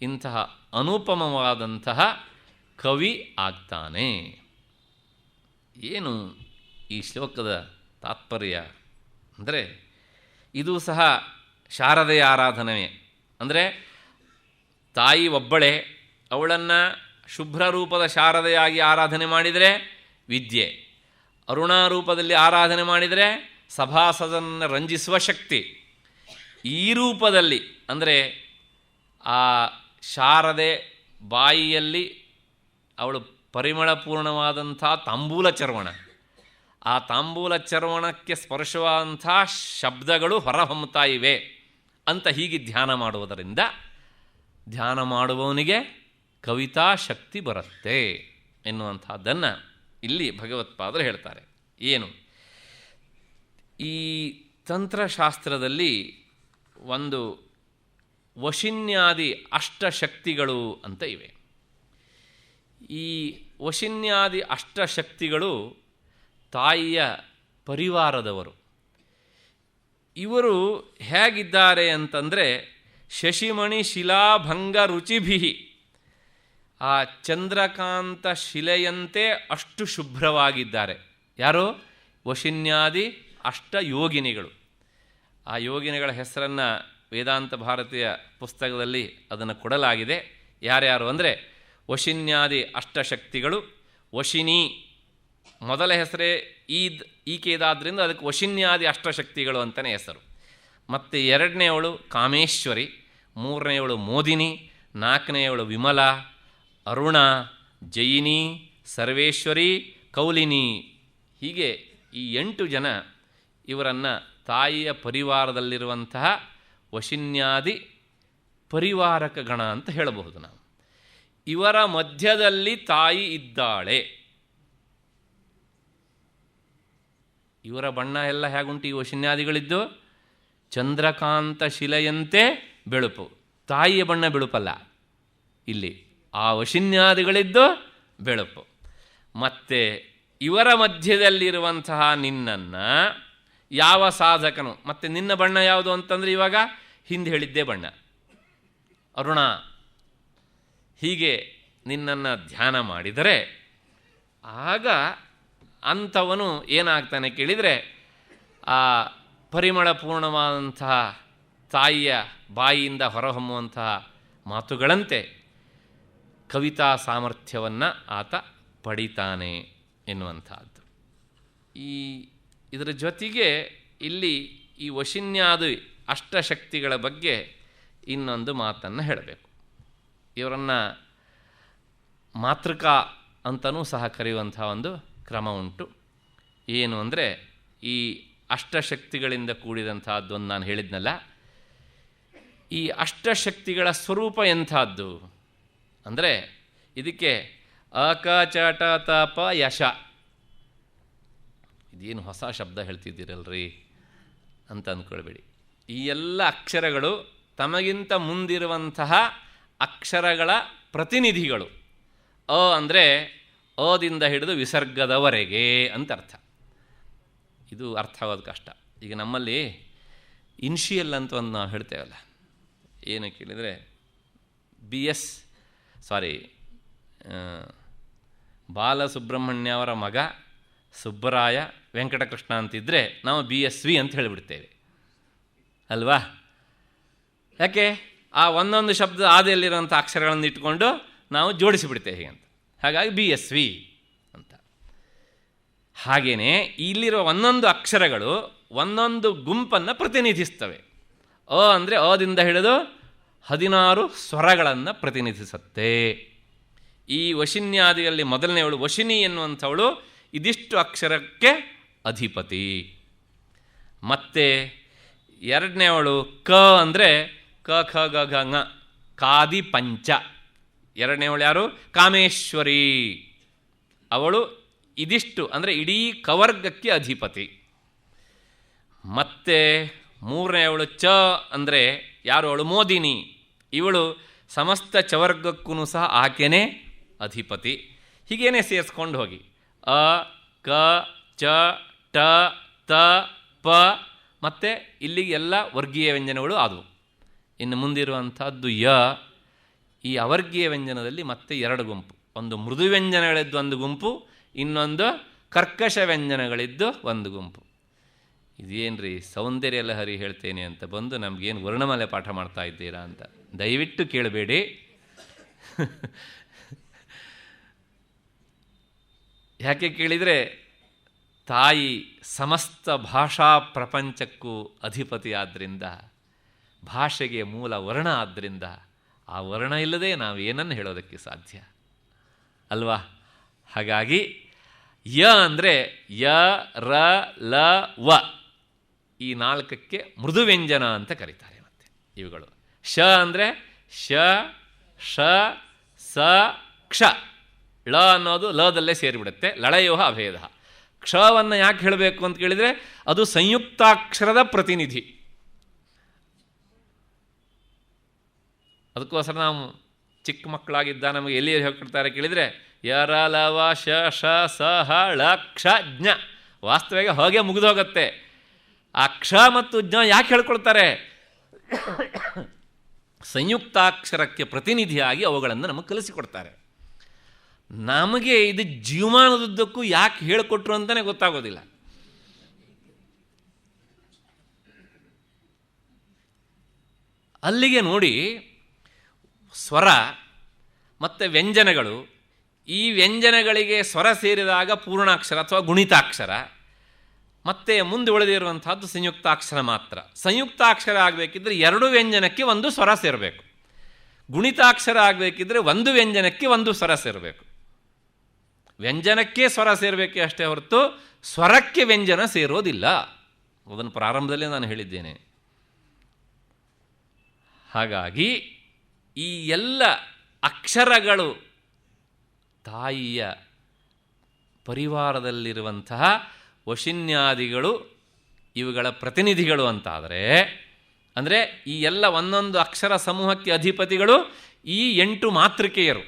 ಇಂತಹ ಅನುಪಮವಾದಂತಹ ಕವಿ ಆಗ್ತಾನೆ. ಏನು ಈ ಶ್ಲೋಕದ ತಾತ್ಪರ್ಯ ಅಂದರೆ, ಇದು ಸಹ ಶಾರದೆಯ ಆರಾಧನೆಯೇ. ಅಂದರೆ ತಾಯಿ ಒಬ್ಬಳೇ, ಅವಳನ್ನು ಶುಭ್ರ ರೂಪದ ಶಾರದೆಯಾಗಿ ಆರಾಧನೆ ಮಾಡಿದರೆ ವಿದ್ಯೆ, ಅರುಣಾರೂಪದಲ್ಲಿ ಆರಾಧನೆ ಮಾಡಿದರೆ ಸಭಾಸದನ್ನು ರಂಜಿಸುವ ಶಕ್ತಿ. ಈ ರೂಪದಲ್ಲಿ ಅಂದರೆ ಆ ಶಾರದೆ ಬಾಯಿಯಲ್ಲಿ ಅವಳು ಪರಿಮಳಪೂರ್ಣವಾದಂಥ ತಾಂಬೂಲ ಚರ್ವಣ, ಆ ತಾಂಬೂಲ ಚರ್ವಣಕ್ಕೆ ಸ್ಪರ್ಶವಾದಂಥ ಶಬ್ದಗಳು ಹೊರಹೊಮ್ಮುತ್ತಾ ಇವೆ ಅಂತ ಹೀಗೆ ಧ್ಯಾನ ಮಾಡುವುದರಿಂದ ಧ್ಯಾನ ಮಾಡುವವನಿಗೆ ಕವಿತಾ ಶಕ್ತಿ ಬರುತ್ತೆ ಎನ್ನುವಂಥದ್ದನ್ನು ಇಲ್ಲಿ ಭಗವತ್ಪಾದರು ಹೇಳ್ತಾರೆ. ಏನು ಈ ತಂತ್ರಶಾಸ್ತ್ರದಲ್ಲಿ ಒಂದು ವಶಿನ್ಯಾದಿ ಅಷ್ಟಶಕ್ತಿಗಳು ಅಂತ ಇವೆ. ಈ ವಶಿನ್ಯಾದಿ ಅಷ್ಟಶಕ್ತಿಗಳು ತಾಯಿಯ ಪರಿವಾರದವರು. ಇವರು ಹೇಗಿದ್ದಾರೆ ಅಂತಂದರೆ ಶಶಿಮಣಿ ಶಿಲಾಭಂಗ ರುಚಿಭಿ, ಆ ಚಂದ್ರಕಾಂತ ಶಿಲೆಯಂತೆ ಅಷ್ಟು ಶುಭ್ರವಾಗಿದ್ದಾರೆ. ಯಾರು? ವಶಿನ್ಯಾದಿ ಅಷ್ಟ ಯೋಗಿನಿಗಳು. ಆ ಯೋಗಿನಿಗಳ ಹೆಸರನ್ನು ವೇದಾಂತ ಭಾರತೀಯ ಪುಸ್ತಕದಲ್ಲಿ ಅದನ್ನು ಕೊಡಲಾಗಿದೆ. ಯಾರ್ಯಾರು ಅಂದರೆ ವಶಿನ್ಯಾದಿ ಅಷ್ಟಶಕ್ತಿಗಳು. ವಶಿನಿ ಮೊದಲ ಹೆಸರೇ ಈಕೆದಾದ್ದರಿಂದ ಅದಕ್ಕೆ ವಶಿನ್ಯಾದಿ ಅಷ್ಟಶಕ್ತಿಗಳು ಅಂತಲೇ ಹೆಸರು. ಮತ್ತು ಎರಡನೆಯವಳು ಕಾಮೇಶ್ವರಿ, ಮೂರನೆಯವಳು ಮೋದಿನಿ, ನಾಲ್ಕನೆಯವಳು ವಿಮಲ, ಅರುಣ, ಜಯಿನಿ, ಸರ್ವೇಶ್ವರಿ, ಕೌಲಿನಿ. ಹೀಗೆ ಈ 8 ಜನ ಇವರನ್ನು ತಾಯಿಯ ಪರಿವಾರದಲ್ಲಿರುವಂತಹ ವಶಿನ್ಯಾದಿ ಪರಿವಾರಕ ಗಣ ಅಂತ ಹೇಳಬಹುದು ನಾವು. ಇವರ ಮಧ್ಯದಲ್ಲಿ ತಾಯಿ ಇದ್ದಾಳೆ. ಇವರ ಬಣ್ಣ ಎಲ್ಲ ಹೇಗುಂಟು ಈ ವಶಿನ್ಯಾದಿಗಳಿದ್ದು? ಚಂದ್ರಕಾಂತ ಶಿಲೆಯಂತೆ ಬೆಳುಪು. ತಾಯಿಯ ಬಣ್ಣ ಬೆಳುಪಲ್ಲ, ಇಲ್ಲಿ ಆ ವಶಿನ್ಯಾದಿಗಳಿದ್ದು ಬೆಳುಪು. ಮತ್ತು ಇವರ ಮಧ್ಯದಲ್ಲಿರುವಂತಹ ನಿನ್ನನ್ನು ಯಾವ ಸಾಧಕನು, ಮತ್ತು ನಿನ್ನ ಬಣ್ಣ ಯಾವುದು ಅಂತಂದರೆ ಇವಾಗ ಹಿಂದೆ ಹೇಳಿದ್ದೇ ಬಣ್ಣ ಅರುಣ. ಹೀಗೆ ನಿನ್ನನ್ನು ಧ್ಯಾನ ಮಾಡಿದರೆ ಆಗ ಅಂಥವನು ಏನಾಗ್ತಾನೆ ಕೇಳಿದರೆ, ಆ ಪರಿಮಳಪೂರ್ಣವಾದಂತಹ ತಾಯಿಯ ಬಾಯಿಯಿಂದ ಹೊರಹೊಮ್ಮುವಂತಹ ಮಾತುಗಳಂತೆ ಕವಿತಾ ಸಾಮರ್ಥ್ಯವನ್ನು ಆತ ಪಡಿತಾನೆ ಎನ್ನುವಂಥದ್ದು. ಇದರ ಜೊತೆಗೆ ಇಲ್ಲಿ ಈ ವಶಿನ್ಯಾದಿ ಅಷ್ಟಶಕ್ತಿಗಳ ಬಗ್ಗೆ ಇನ್ನೊಂದು ಮಾತನ್ನು ಹೇಳಬೇಕು. ಇವರನ್ನು ಮಾತೃಕಾ ಅಂತಲೂ ಸಹ ಕರೆಯುವಂಥ ಒಂದು ಕ್ರಮ ಉಂಟು. ಏನು ಅಂದರೆ, ಈ ಅಷ್ಟಶಕ್ತಿಗಳಿಂದ ಕೂಡಿದಂಥದ್ದೊಂದು ನಾನು ಹೇಳಿದ್ನಲ್ಲ, ಈ ಅಷ್ಟಶಕ್ತಿಗಳ ಸ್ವರೂಪ ಎಂಥದ್ದು ಅಂದರೆ, ಇದಕ್ಕೆ ಅಕ ಚಟ ತಪ ಯಶ, ಇದೇನು ಹೊಸ ಶಬ್ದ ಹೇಳ್ತಿದ್ದೀರಲ್ರಿ ಅಂತ ಅಂದ್ಕೊಳ್ಬೇಡಿ. ಈ ಎಲ್ಲ ಅಕ್ಷರಗಳು ತಮಗಿಂತ ಮುಂದಿರುವಂತಹ ಅಕ್ಷರಗಳ ಪ್ರತಿನಿಧಿಗಳು. ಅ ಅಂದರೆ ಅದಿಂದ ಹಿಡಿದು ವಿಸರ್ಗದವರೆಗೆ ಅಂತ ಅರ್ಥ. ಇದು ಅರ್ಥ ಆಗೋದು ಕಷ್ಟ. ಈಗ ನಮ್ಮಲ್ಲಿ ಇನ್ಷಿಯಲ್ ಅಂತ ಒಂದು ನಾವು ಹೇಳ್ತೇವಲ್ಲ, ಏನು ಕೇಳಿದರೆ ಬಾಲಸುಬ್ರಹ್ಮಣ್ಯ ಅವರ ಮಗ ಸುಬ್ಬರಾಯ ವೆಂಕಟಕೃಷ್ಣ ಅಂತಿದ್ದರೆ ನಾವು BSV ಅಂತ ಹೇಳಿಬಿಡ್ತೇವೆ ಅಲ್ವಾ? ಯಾಕೆ? ಆ ಒಂದೊಂದು ಶಬ್ದ ಆದಿಯಲ್ಲಿರುವಂಥ ಅಕ್ಷರಗಳನ್ನು ಇಟ್ಕೊಂಡು ನಾವು ಜೋಡಿಸಿಬಿಡ್ತೇವೆ ಹೀಗೆ ಅಂತ. ಹಾಗಾಗಿ BSV ಅಂತ. ಹಾಗೆಯೇ ಇಲ್ಲಿರೋ ಒಂದೊಂದು ಅಕ್ಷರಗಳು ಒಂದೊಂದು ಗುಂಪನ್ನು ಪ್ರತಿನಿಧಿಸ್ತವೆ. ಅ ಅಂದರೆ ಅದಿಂದ ಹಿಡಿದು 16 ಸ್ವರಗಳನ್ನು ಪ್ರತಿನಿಧಿಸುತ್ತೆ. ಈ ವಶಿನ್ಯಾದಿಯಲ್ಲಿ ಮೊದಲನೆಯವಳು ವಶಿನಿ ಎನ್ನುವಂಥವಳು ಇದಿಷ್ಟು ಅಕ್ಷರಕ್ಕೆ ಅಧಿಪತಿ. ಮತ್ತು ಎರಡನೇವಳು ಕ ಅಂದರೆ ಕ ಖ ಗ ಘ ङ ಕಾದಿ ಪಂಚ. ಎರಡನೇವಳು ಯಾರು? ಕಾಮೇಶ್ವರಿ. ಅವಳು ಇದಿಷ್ಟು ಅಂದರೆ ಇಡೀ ಕವರ್ಗಕ್ಕೆ ಅಧಿಪತಿ. ಮತ್ತು ಮೂರನೆಯವಳು ಚ ಅಂದರೆ ಯಾರು? ಅವಳು ಮೋದಿನಿ. ಇವಳು ಸಮಸ್ತ ಚವರ್ಗಕ್ಕೂ ಸಹ ಆಕೆನೇ ಅಧಿಪತಿ. ಹೀಗೇನೆ ಸೇರಿಸ್ಕೊಂಡು ಹೋಗಿ ಅ ಕ ಚ ಟ ತ ಪ ಮತ್ತು ಇಲ್ಲಿಗೆ ಎಲ್ಲ ವರ್ಗೀಯ ವ್ಯಂಜನಗಳು ಆದವು. ಇನ್ನು ಮುಂದಿರುವಂಥದ್ದು ಯ. ಈ ಅವರ್ಗೀಯ ವ್ಯಂಜನದಲ್ಲಿ ಮತ್ತೆ 2 ಗುಂಪು. ಒಂದು ಮೃದು ವ್ಯಂಜನಗಳಿದ್ದು ಒಂದು ಗುಂಪು, ಇನ್ನೊಂದು ಕರ್ಕಶ ವ್ಯಂಜನಗಳಿದ್ದು ಒಂದು ಗುಂಪು. ಇದೇನ್ರಿ ಸೌಂದರ್ಯ ಲಹರಿ ಹೇಳ್ತೇನೆ ಅಂತ ಬಂದು ನಮಗೇನು ವರ್ಣಮಾಲೆ ಪಾಠ ಮಾಡ್ತಾ ಇದ್ದೀರಾ ಅಂತ ದಯವಿಟ್ಟು ಕೇಳಬೇಡಿ. ಯಾಕೆ ಕೇಳಿದರೆ, ತಾಯಿ ಸಮಸ್ತ ಭಾಷಾ ಪ್ರಪಂಚಕ್ಕೂ ಅಧಿಪತಿ ಆದ್ದರಿಂದ, ಭಾಷೆಗೆ ಮೂಲ ವರ್ಣ ಆದ್ದರಿಂದ, ಆ ವರ್ಣ ಇಲ್ಲದೆ ನಾವು ಏನನ್ನು ಹೇಳೋದಕ್ಕೆ ಸಾಧ್ಯ ಅಲ್ವಾ? ಹಾಗಾಗಿ ಯ ಅಂದರೆ ಯ ರ ಲ ವ, ಈ 4ಕ್ಕೆ ಮೃದು ವ್ಯಂಜನ ಅಂತ ಕರೀತಾರೆ. ಮತ್ತೆ ಇವುಗಳು ಶ ಅಂದರೆ ಶ ಷ ಸ ಕ್ಷ. ಳ ಅನ್ನೋದು ಲದಲ್ಲೇ ಸೇರಿಬಿಡುತ್ತೆ. ಲಳಯೋಹ ಅಭೇದ. ಕ್ಷವನ್ನು ಯಾಕೆ ಹೇಳಬೇಕು ಅಂತ ಕೇಳಿದರೆ, ಅದು ಸಂಯುಕ್ತಾಕ್ಷರದ ಪ್ರತಿನಿಧಿ. ಅದಕ್ಕೋಸ್ಕರ ನಾವು ಚಿಕ್ಕ ಮಕ್ಕಳಾಗಿದ್ದ ನಮಗೆ ಎಲ್ಲಿ ಹೇಳ್ಕೊಡ್ತಾರೆ ಕೇಳಿದರೆ, ಯರ ಲವ ಶ ಷ ಸ ಹ ಳ ಕ್ಷ ಜ್ಞ. ವಾಸ್ತವಿಕ ಹಾಗೆ ಮುಗಿದೋಗತ್ತೆ. ಆ ಕ್ಷ ಮತ್ತು ಜ್ಞ ಯಾಕೆ ಹೇಳ್ಕೊಳ್ತಾರೆ? ಸಂಯುಕ್ತಾಕ್ಷರಕ್ಕೆ ಪ್ರತಿನಿಧಿಯಾಗಿ ಅವುಗಳನ್ನು ನಮಗೆ ಕಲಿಸಿಕೊಡ್ತಾರೆ. ನಮಗೆ ಇದು ಜೀವಮಾನದುದ್ದಕ್ಕೂ ಯಾಕೆ ಹೇಳಿಕೊಟ್ರು ಅಂತಲೇ ಗೊತ್ತಾಗೋದಿಲ್ಲ. ಅಲ್ಲಿಗೆ ನೋಡಿ, ಸ್ವರ ಮತ್ತು ವ್ಯಂಜನಗಳು, ಈ ವ್ಯಂಜನಗಳಿಗೆ ಸ್ವರ ಸೇರಿದಾಗ ಪೂರ್ಣಾಕ್ಷರ ಅಥವಾ ಗುಣಿತಾಕ್ಷರ, ಮತ್ತು ಮುಂದೆ ಉಳಿದಿರುವಂಥದ್ದು ಸಂಯುಕ್ತಾಕ್ಷರ ಮಾತ್ರ. ಸಂಯುಕ್ತಾಕ್ಷರ ಆಗಬೇಕಿದ್ರೆ 2 ವ್ಯಂಜನಕ್ಕೆ 1 ಸ್ವರ ಸೇರಬೇಕು. ಗುಣಿತಾಕ್ಷರ ಆಗಬೇಕಿದ್ರೆ 1 ವ್ಯಂಜನಕ್ಕೆ 1 ಸ್ವರ ಸೇರಬೇಕು. ವ್ಯಂಜನಕ್ಕೆ ಸ್ವರ ಸೇರಬೇಕೆ ಅಷ್ಟೇ ಹೊರತು ಸ್ವರಕ್ಕೆ ವ್ಯಂಜನ ಸೇರೋದಿಲ್ಲ. ಅದನ್ನು ಪ್ರಾರಂಭದಲ್ಲೇ ನಾನು ಹೇಳಿದ್ದೇನೆ. ಹಾಗಾಗಿ ಈ ಎಲ್ಲ ಅಕ್ಷರಗಳು ತಾಯಿಯ ಪರಿವಾರದಲ್ಲಿರುವಂತಹ ವಶಿನ್ಯಾದಿಗಳು ಇವುಗಳ ಪ್ರತಿನಿಧಿಗಳು ಅಂತಾದರೆ, ಅಂದರೆ ಈ ಎಲ್ಲ ಒಂದೊಂದು ಅಕ್ಷರ ಸಮೂಹಕ್ಕೆ ಅಧಿಪತಿಗಳು ಈ 8 ಮಾತೃಕೆಯರು.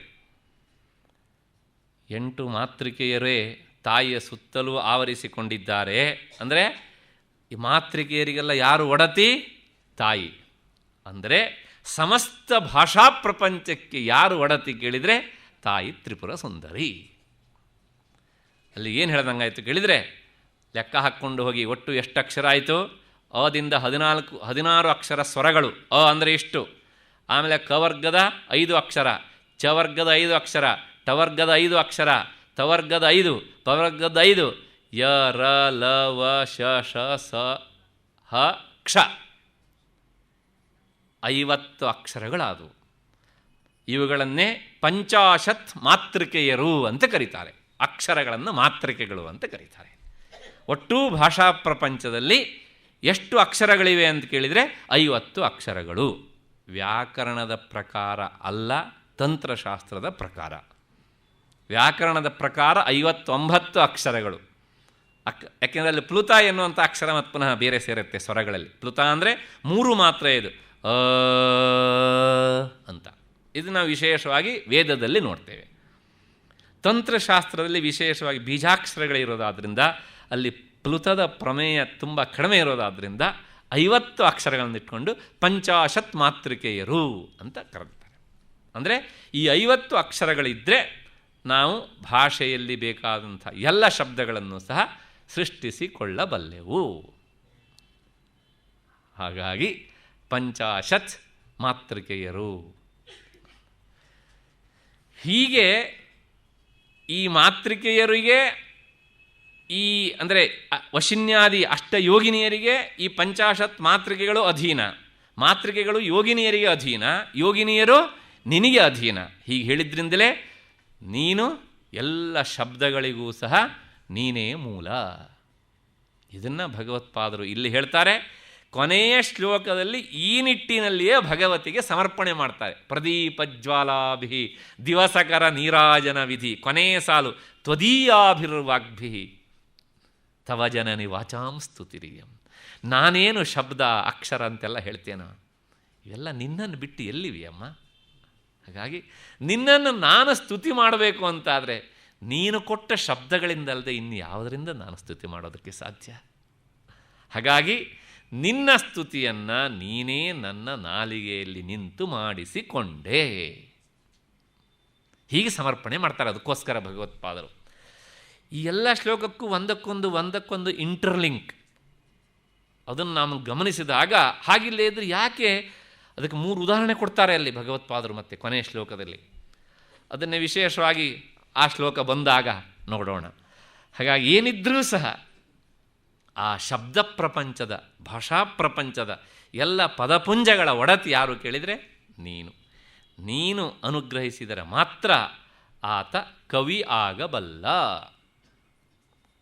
8 ಮಾತೃಕೆಯರೇ ತಾಯಿಯ ಸುತ್ತಲೂ ಆವರಿಸಿಕೊಂಡಿದ್ದಾರೆ. ಅಂದರೆ ಈ ಮಾತೃಕೆಯರಿಗೆಲ್ಲ ಯಾರು ಒಡತಿ? ತಾಯಿ. ಅಂದರೆ ಸಮಸ್ತ ಭಾಷಾ ಪ್ರಪಂಚಕ್ಕೆ ಯಾರು ಒಡತಿ ಕೇಳಿದರೆ ತಾಯಿ ತ್ರಿಪುರ ಸುಂದರಿ. ಅಲ್ಲಿ ಏನು ಹೇಳ್ದಂಗಾಯಿತು ಕೇಳಿದರೆ, ಲೆಕ್ಕ ಹಾಕ್ಕೊಂಡು ಹೋಗಿ ಒಟ್ಟು ಎಷ್ಟು ಅಕ್ಷರ ಆಯಿತು? ಅದಿಂದ 16 ಅಕ್ಷರ ಸ್ವರಗಳು. ಅ ಅಂದರೆ ಇಷ್ಟು. ಆಮೇಲೆ ಕವರ್ಗದ 5 ಅಕ್ಷರ, ಚವರ್ಗದ 5 ಅಕ್ಷರ, ಟವರ್ಗದ 5 ಅಕ್ಷರ, ತವರ್ಗದ 5, ಪವರ್ಗದ 5, ಯ ರ ಲ ವ ಶ ಶ ಸ ಹ ಕ್ಷ 50 ಅಕ್ಷರಗಳಾದವು. ಇವುಗಳನ್ನೇ ಪಂಚಾಶತ್ ಮಾತೃಕೆಯರು ಅಂತ ಕರೀತಾರೆ. ಅಕ್ಷರಗಳನ್ನು ಮಾತೃಕೆಗಳು ಅಂತ ಕರೀತಾರೆ. ಒಟ್ಟು ಭಾಷಾ ಪ್ರಪಂಚದಲ್ಲಿ ಎಷ್ಟು ಅಕ್ಷರಗಳಿವೆ ಅಂತ ಕೇಳಿದರೆ 50 ಅಕ್ಷರಗಳು. ವ್ಯಾಕರಣದ ಪ್ರಕಾರ ಅಲ್ಲ, ತಂತ್ರಶಾಸ್ತ್ರದ ಪ್ರಕಾರ. ವ್ಯಾಕರಣದ ಪ್ರಕಾರ 59 ಅಕ್ಷರಗಳು. ಯಾಕೆಂದರೆ ಅಲ್ಲಿ ಪ್ಲುತ ಎನ್ನುವಂಥ ಅಕ್ಷರ ಮತ್ತು ಪುನಃ ಬೇರೆ ಸೇರುತ್ತೆ ಸ್ವರಗಳಲ್ಲಿ. ಪ್ಲುತ ಅಂದರೆ 3 ಮಾತ್ರ ಇದು, ಅ ಅಂತ. ಇದು ನಾವು ವಿಶೇಷವಾಗಿ ವೇದದಲ್ಲಿ ನೋಡ್ತೇವೆ. ತಂತ್ರಶಾಸ್ತ್ರದಲ್ಲಿ ವಿಶೇಷವಾಗಿ ಬೀಜಾಕ್ಷರಗಳಿರೋದಾದ್ರಿಂದ ಅಲ್ಲಿ ಪ್ಲುತದ ಪ್ರಮೇಯ ತುಂಬ ಕಡಿಮೆ ಇರೋದಾದ್ರಿಂದ 50 ಅಕ್ಷರಗಳನ್ನು ಇಟ್ಕೊಂಡು ಪಂಚಾಶತ್ ಮಾತೃಕೆಯರು ಅಂತ ಕರೆದಿದ್ದಾರೆ. ಅಂದರೆ ಈ 50 ಅಕ್ಷರಗಳಿದ್ದರೆ ನಾವು ಭಾಷೆಯಲ್ಲಿ ಬೇಕಾದಂಥ ಎಲ್ಲ ಶಬ್ದಗಳನ್ನು ಸಹ ಸೃಷ್ಟಿಸಿಕೊಳ್ಳಬಲ್ಲೆವು. ಹಾಗಾಗಿ ಪಂಚಾಶತ್ ಮಾತೃಕೆಯರು. ಹೀಗೆ ಈ ಮಾತೃಕೆಯರಿಗೆ ಈ ಅಂದರೆ ವಶಿನ್ಯಾದಿ ಅಷ್ಟಯೋಗಿನಿಯರಿಗೆ ಈ ಪಂಚಾಶತ್ ಮಾತೃಕೆಗಳು ಅಧೀನ. ಮಾತೃಕೆಗಳು ಯೋಗಿನಿಯರಿಗೆ ಅಧೀನ, ಯೋಗಿನಿಯರು ನಿನಗೆ ಅಧೀನ. ಹೀಗೆ ಹೇಳಿದ್ರಿಂದಲೇ ನೀನು ಎಲ್ಲ ಶಬ್ದಗಳಿಗೂ ಸಹ ನೀನೇ ಮೂಲ. ಇದನ್ನು ಭಗವತ್ಪಾದರು ಇಲ್ಲಿ ಹೇಳ್ತಾರೆ. ಕೊನೆಯ ಶ್ಲೋಕದಲ್ಲಿ ಈ ನಿಟ್ಟಿನಲ್ಲಿಯೇ ಭಗವತಿಗೆ ಸಮರ್ಪಣೆ ಮಾಡ್ತಾರೆ. ಪ್ರದೀಪಜ್ವಾಲಾಭಿ ದಿವಸಕರ ನೀರಾಜನ ವಿಧಿ. ಕೊನೆಯ ಸಾಲು ತ್ವದೀಯಾಭಿರ್ವಾಗ್ಭಿ ತವ ಜನನಿ ವಾಚಾಂ ಸ್ತುತಿರಿಯಂ. ನಾನೇನು ಶಬ್ದ ಅಕ್ಷರ ಅಂತೆಲ್ಲ ಹೇಳ್ತೇನೋ, ಇವೆಲ್ಲ ನಿನ್ನನ್ನು ಬಿಟ್ಟು ಎಲ್ಲಿವೆಯಮ್ಮ. ಹಾಗಾಗಿ ನಿನ್ನನ್ನು ನಾನು ಸ್ತುತಿ ಮಾಡಬೇಕು ಅಂತಾದರೆ ನೀನು ಕೊಟ್ಟ ಶಬ್ದಗಳಿಂದಲ್ಲದೆ ಇನ್ನು ಯಾವುದರಿಂದ ನಾನು ಸ್ತುತಿ ಮಾಡೋದಕ್ಕೆ ಸಾಧ್ಯ? ಹಾಗಾಗಿ ನಿನ್ನ ಸ್ತುತಿಯನ್ನು ನೀನೇ ನನ್ನ ನಾಲಿಗೆಯಲ್ಲಿ ನಿಂತು ಮಾಡಿಸಿಕೊಂಡೆ. ಹೀಗೆ ಸಮರ್ಪಣೆ ಮಾಡ್ತಾರೆ. ಅದಕ್ಕೋಸ್ಕರ ಭಗವತ್ಪಾದರು ಈ ಎಲ್ಲ ಶ್ಲೋಕಕ್ಕೂ ಒಂದಕ್ಕೊಂದು ಇಂಟರ್ಲಿಂಕ್. ಅದನ್ನು ನಾನು ಗಮನಿಸಿದಾಗ ಹಾಗಿಲ್ಲೇ ಇದ್ರೆ ಯಾಕೆ ಅದಕ್ಕೆ 3 ಉದಾಹರಣೆ ಕೊಡ್ತಾರೆ ಅಲ್ಲಿ ಭಗವತ್ಪಾದರು ಮತ್ತೆ ಕೊನೆಯ ಶ್ಲೋಕದಲ್ಲಿ. ಅದನ್ನೇ ವಿಶೇಷವಾಗಿ ಆ ಶ್ಲೋಕ ಬಂದಾಗ ನೋಡೋಣ. ಹಾಗಾಗಿ ಏನಿದ್ರೂ ಸಹ ಆ ಶಬ್ದ ಪ್ರಪಂಚದ, ಭಾಷಾ ಪ್ರಪಂಚದ ಎಲ್ಲ ಪದಪುಂಜಗಳ ಒಡತಿ ಯಾರು ಕೇಳಿದರೆ ನೀನು ಅನುಗ್ರಹಿಸಿದರೆ ಮಾತ್ರ ಆತ ಕವಿ ಆಗಬಲ್ಲ.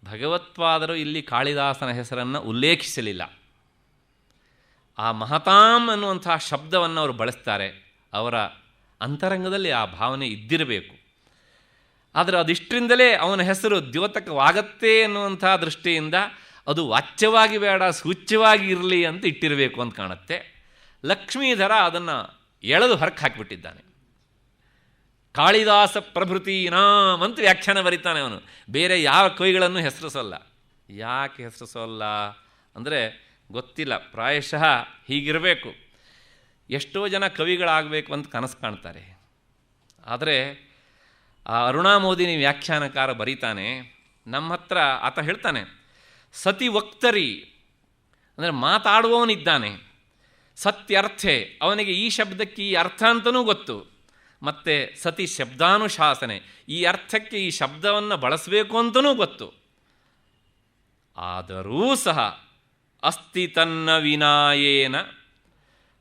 ಭಗವತ್ಪಾದರು ಇಲ್ಲಿ ಕಾಳಿದಾಸನ ಹೆಸರನ್ನು ಉಲ್ಲೇಖಿಸಲಿಲ್ಲ. ಆ ಮಹತಾಂ ಅನ್ನುವಂಥ ಶಬ್ದವನ್ನು ಅವರು ಬಳಸ್ತಾರೆ. ಅವರ ಅಂತರಂಗದಲ್ಲಿ ಆ ಭಾವನೆ ಇದ್ದಿರಬೇಕು. ಆದರೆ ಅದಿಷ್ಟರಿಂದಲೇ ಅವನ ಹೆಸರು ದ್ಯೋತಕವಾಗತ್ತೆ ಎನ್ನುವಂಥ ದೃಷ್ಟಿಯಿಂದ ಅದು ವಾಚ್ಯವಾಗಿ ಬೇಡ, ಸೂಚ್ಯವಾಗಿ ಇರಲಿ ಅಂತ ಇಟ್ಟಿರಬೇಕು ಅಂತ ಕಾಣುತ್ತೆ. ಲಕ್ಷ್ಮೀಧರ ಅದನ್ನು ಎಳೆದು ಹೊರಕ್ಕೆ ಹಾಕಿಬಿಟ್ಟಿದ್ದಾನೆ. ಕಾಳಿದಾಸ ಪ್ರಭೃತೀನಾಂ ಅಂತ ವ್ಯಾಖ್ಯಾನ ಬರೀತಾನೆ ಅವನು. ಬೇರೆ ಯಾವ ಕವಿಗಳನ್ನು ಹೆಸರಿಸೋಲ್ಲ. ಯಾಕೆ ಹೆಸರಿಸೋಲ್ಲ ಅಂದರೆ ಗೊತ್ತಿಲ್ಲ. ಪ್ರಾಯಶಃ ಹೀಗಿರಬೇಕು. ಎಷ್ಟೋ ಜನ ಕವಿಗಳಾಗಬೇಕು ಅಂತ ಕನಸು ಕಾಣ್ತಾರೆ. ಆದರೆ ಆ ಅರುಣಾಮೋದಿನಿ ವ್ಯಾಖ್ಯಾನಕಾರ ಬರೀತಾನೆ, ನಮ್ಮ ಹತ್ರ ಆತ ಹೇಳ್ತಾನೆ, ಸತಿ ವಕ್ತರಿ ಅಂದರೆ ಮಾತಾಡುವವನಿದ್ದಾನೆ, ಸತ್ಯರ್ಥೆ ಅವನಿಗೆ ಈ ಶಬ್ದಕ್ಕೆ ಈ ಅರ್ಥ ಅಂತನೂ ಗೊತ್ತು, ಮತ್ತು ಸತಿ ಶಬ್ದಾನುಶಾಸನೆ ಈ ಅರ್ಥಕ್ಕೆ ಈ ಶಬ್ದವನ್ನು ಬಳಸಬೇಕು ಅಂತನೂ ಗೊತ್ತು. ಆದರೂ ಸಹ ಅಸ್ತಿ ತನ್ನ ವಿನಾಯೇನ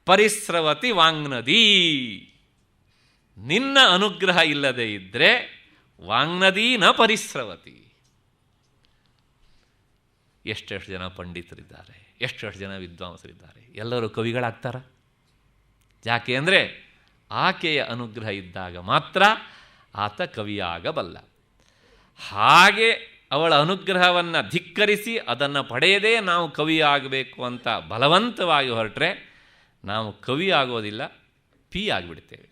ಪರಿಸ್ರವತಿ ವಾಂಗ್ನದಿ. ನಿನ್ನ ಅನುಗ್ರಹ ಇಲ್ಲದೆ ಇದ್ದರೆ ವಾಂಗ್ನದಿ ನ ಪರಿಸ್ರವತಿ. ಎಷ್ಟೆಷ್ಟು ಜನ ಪಂಡಿತರಿದ್ದಾರೆ, ಎಷ್ಟೆಷ್ಟು ಜನ ವಿದ್ವಾಂಸರಿದ್ದಾರೆ, ಎಲ್ಲರೂ ಕವಿಗಳಾಗ್ತಾರ? ಯಾಕೆ ಅಂದರೆ ಆಕೆಯ ಅನುಗ್ರಹ ಇದ್ದಾಗ ಮಾತ್ರ ಆತ ಕವಿಯಾಗಬಲ್ಲ. ಹಾಗೆ ಅವಳ ಅನುಗ್ರಹವನ್ನು ಧಿಕ್ಕರಿಸಿ ಅದನ್ನು ಪಡೆಯದೇ ನಾವು ಕವಿಯಾಗಬೇಕು ಅಂತ ಬಲವಂತವಾಗಿ ಹೊರಟ್ರೆ ನಾವು ಕವಿ ಆಗೋದಿಲ್ಲ, ಪಿ ಆಗಿಬಿಡ್ತೇವೆ.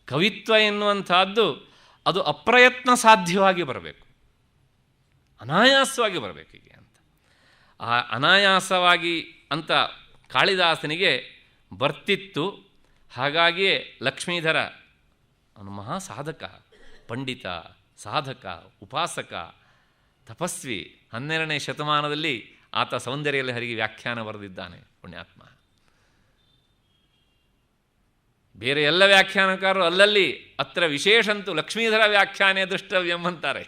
ಕವಿತ್ವ ಎನ್ನುವಂಥದ್ದು ಅದು ಅಪ್ರಯತ್ನ ಸಾಧ್ಯವಾಗಿ ಬರಬೇಕು, ಅನಾಯಾಸವಾಗಿ ಬರಬೇಕು ಹೀಗೆ ಅಂತ. ಆ ಅನಾಯಾಸವಾಗಿ ಅಂತ ಕಾಳಿದಾಸನಿಗೆ ಬರ್ತಿತ್ತು. ಹಾಗಾಗಿಯೇ ಲಕ್ಷ್ಮೀಧರ ಅವನು ಮಹಾ ಸಾಧಕ, ಪಂಡಿತ, ಸಾಧಕ, ಉಪಾಸಕ, ತಪಸ್ವಿ. 12ನೇ ಶತಮಾನದಲ್ಲಿ ಆತ ಸೌಂದರ್ಯಲಹರಿಗೆ ವ್ಯಾಖ್ಯಾನ ಬರೆದಿದ್ದಾನೆ ಪುಣ್ಯಾತ್ಮ. ಬೇರೆ ಎಲ್ಲ ವ್ಯಾಖ್ಯಾನಕಾರರು ಅಲ್ಲಲ್ಲಿ ಅತ್ರ ವಿಶೇಷಂತೂ ಲಕ್ಷ್ಮೀಧರ ವ್ಯಾಖ್ಯಾನೇ ದೃಷ್ಟವ್ಯಂ ಅಂತಾರೆ.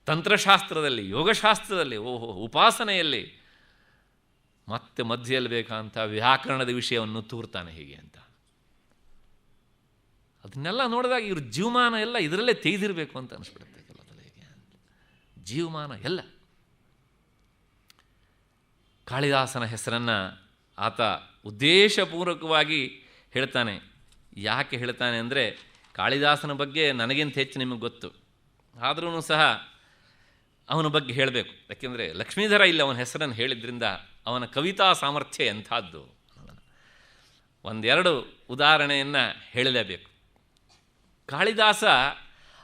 ತಂತ್ರಶಾಸ್ತ್ರದಲ್ಲಿ, ಯೋಗಶಾಸ್ತ್ರದಲ್ಲಿ, ಉಪಾಸನೆಯಲ್ಲಿ ಮತ್ತೆ ಮಧ್ಯೆಯಲ್ಲಿ ಬೇಕಂತ ವ್ಯಾಕರಣದ ವಿಷಯವನ್ನು ತೂರ್ತಾನೆ ಹೀಗೆ ಅಂತ. ಅದನ್ನೆಲ್ಲ ನೋಡಿದಾಗ ಇವ್ರ ಜೀವಮಾನ ಎಲ್ಲ ಇದರಲ್ಲೇ ತೆಗೆದಿರಬೇಕು ಅಂತ ಅನಿಸ್ಬಿಡುತ್ತೆ ಕೆಲವೊಂದು ಹೇಗೆ ಅಂತ. ಜೀವಮಾನ ಎಲ್ಲ ಕಾಳಿದಾಸನ ಹೆಸರನ್ನು ಆತ ಉದ್ದೇಶಪೂರ್ವಕವಾಗಿ ಹೇಳ್ತಾನೆ. ಯಾಕೆ ಹೇಳ್ತಾನೆ ಅಂದರೆ, ಕಾಳಿದಾಸನ ಬಗ್ಗೆ ನನಗಿಂತ ಹೆಚ್ಚು ನಿಮಗೆ ಗೊತ್ತು, ಆದ್ರೂ ಸಹ ಅವನ ಬಗ್ಗೆ ಹೇಳಬೇಕು. ಯಾಕೆಂದರೆ ಲಕ್ಷ್ಮೀಧರ ಇಲ್ಲಿ ಅವನ ಹೆಸರನ್ನು ಹೇಳಿದ್ರಿಂದ ಅವನ ಕವಿತಾ ಸಾಮರ್ಥ್ಯ ಎಂಥದ್ದು. ಒಂದೆರಡು ಉದಾಹರಣೆಯನ್ನು ಹೇಳಲೇಬೇಕು. ಕಾಳಿದಾಸ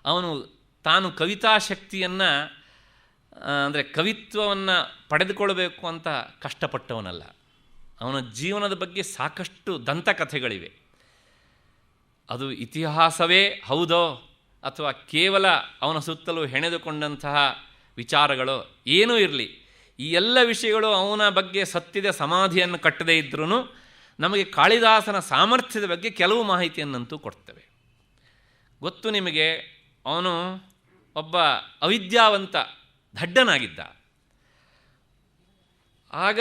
ಅವನು ತಾನು ಕವಿತಾ ಶಕ್ತಿಯನ್ನು ಅಂದರೆ ಕವಿತ್ವವನ್ನು ಪಡೆದುಕೊಳ್ಬೇಕು ಅಂತ ಕಷ್ಟಪಟ್ಟವನಲ್ಲ. ಅವನ ಜೀವನದ ಬಗ್ಗೆ ಸಾಕಷ್ಟು ದಂತಕಥೆಗಳಿವೆ. ಅದು ಇತಿಹಾಸವೇ ಹೌದೋ ಅಥವಾ ಕೇವಲ ಅವನ ಸುತ್ತಲೂ ಹೆಣೆದುಕೊಂಡಂತಹ ವಿಚಾರಗಳು ಏನೂ ಇರಲಿ, ಈ ಎಲ್ಲ ವಿಷಯಗಳು ಅವನ ಬಗ್ಗೆ ಸತ್ಯದ ಸಮಾಧಿಯನ್ನು ಕಟ್ಟದೇ ಇದ್ರೂ ನಮಗೆ ಕಾಳಿದಾಸನ ಸಾಮರ್ಥ್ಯದ ಬಗ್ಗೆ ಕೆಲವು ಮಾಹಿತಿಯನ್ನಂತೂ ಕೊಡ್ತವೆ. ಗೊತ್ತು ನಿಮಗೆ, ಅವನು ಒಬ್ಬ ಅವಿದ್ಯಾವಂತ ದಡ್ಡನಾಗಿದ್ದ. ಆಗ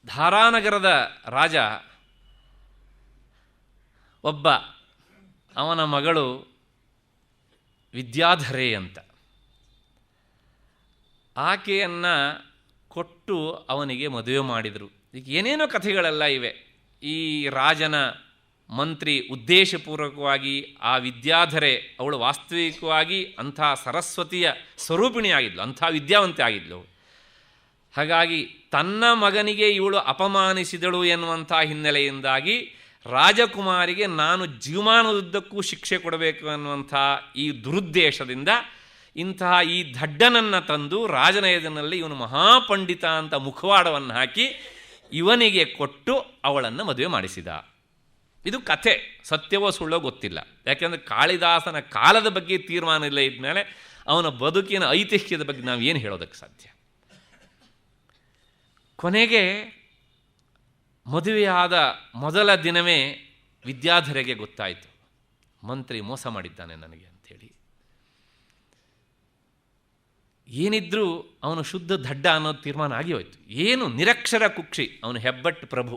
ಧಾರಾನಗರದ ರಾಜ ಒಬ್ಬ, ಅವನ ಮಗಳು ವಿದ್ಯಾಧರೆ ಅಂತ, ಆಕೆಯನ್ನು ಕೊಟ್ಟು ಅವನಿಗೆ ಮದುವೆ ಮಾಡಿದರು. ಈಗ ಏನೇನೋ ಕಥೆಗಳೆಲ್ಲ ಇವೆ. ಈ ರಾಜನ ಮಂತ್ರಿ ಉದ್ದೇಶಪೂರ್ವಕವಾಗಿ ಆ ವಿದ್ಯಾಧರೆ ಅವಳು ವಾಸ್ತವಿಕವಾಗಿ ಅಂಥ ಸರಸ್ವತಿಯ ಸ್ವರೂಪಿಣಿಯಾಗಿದ್ಲು, ಅಂಥ ವಿದ್ಯಾವಂತೆ ಆಗಿದ್ಲು. ಹಾಗಾಗಿ ತನ್ನ ಮಗನಿಗೆ ಇವಳು ಅಪಮಾನಿಸಿದಳು ಎನ್ನುವಂಥ ಹಿನ್ನೆಲೆಯಿಂದಾಗಿ ರಾಜಕುಮಾರಿಗೆ ನಾನು ಜೀವಮಾನದುದ್ದಕ್ಕೂ ಶಿಕ್ಷೆ ಕೊಡಬೇಕು ಅನ್ನುವಂಥ ಈ ದುರುದ್ದೇಶದಿಂದ ಇಂತಹ ಈ ದಡ್ಡನನ್ನು ತಂದು ರಾಜನ ಎದುರಿನಲ್ಲಿ ಇವನು ಮಹಾಪಂಡಿತ ಅಂತ ಮುಖವಾಡವನ್ನು ಹಾಕಿ ಇವನಿಗೆ ಕೊಟ್ಟು ಅವಳನ್ನು ಮದುವೆ ಮಾಡಿಸಿದ. ಇದು ಕಥೆ, ಸತ್ಯವೋ ಸುಳ್ಳೋ ಗೊತ್ತಿಲ್ಲ. ಯಾಕೆಂದರೆ ಕಾಳಿದಾಸನ ಕಾಲದ ಬಗ್ಗೆ ತೀರ್ಮಾನ ಇಲ್ಲ ಇದ್ಮೇಲೆ ಅವನ ಬದುಕಿನ ಐತಿಹ್ಯದ ಬಗ್ಗೆ ನಾವು ಏನು ಹೇಳೋದಕ್ಕೆ ಸಾಧ್ಯ. ಕೊನೆಗೆ ಮದುವೆಯಾದ ಮೊದಲ ದಿನವೇ ವಿದ್ಯಾಧರೆಗೆ ಗೊತ್ತಾಯಿತು, ಮಂತ್ರಿ ಮೋಸ ಮಾಡಿದ್ದಾನೆ ನನಗೆ ಅಂಥೇಳಿ. ಏನಿದ್ರೂ ಅವನು ಶುದ್ಧ ದಡ್ಡ ಅನ್ನೋದು ತೀರ್ಮಾನ ಆಗಿ ಹೋಯಿತು. ಏನು ನಿರಕ್ಷರ ಕುಕ್ಷಿ, ಅವನು ಹೆಬ್ಬಟ್ಟು ಪ್ರಭು.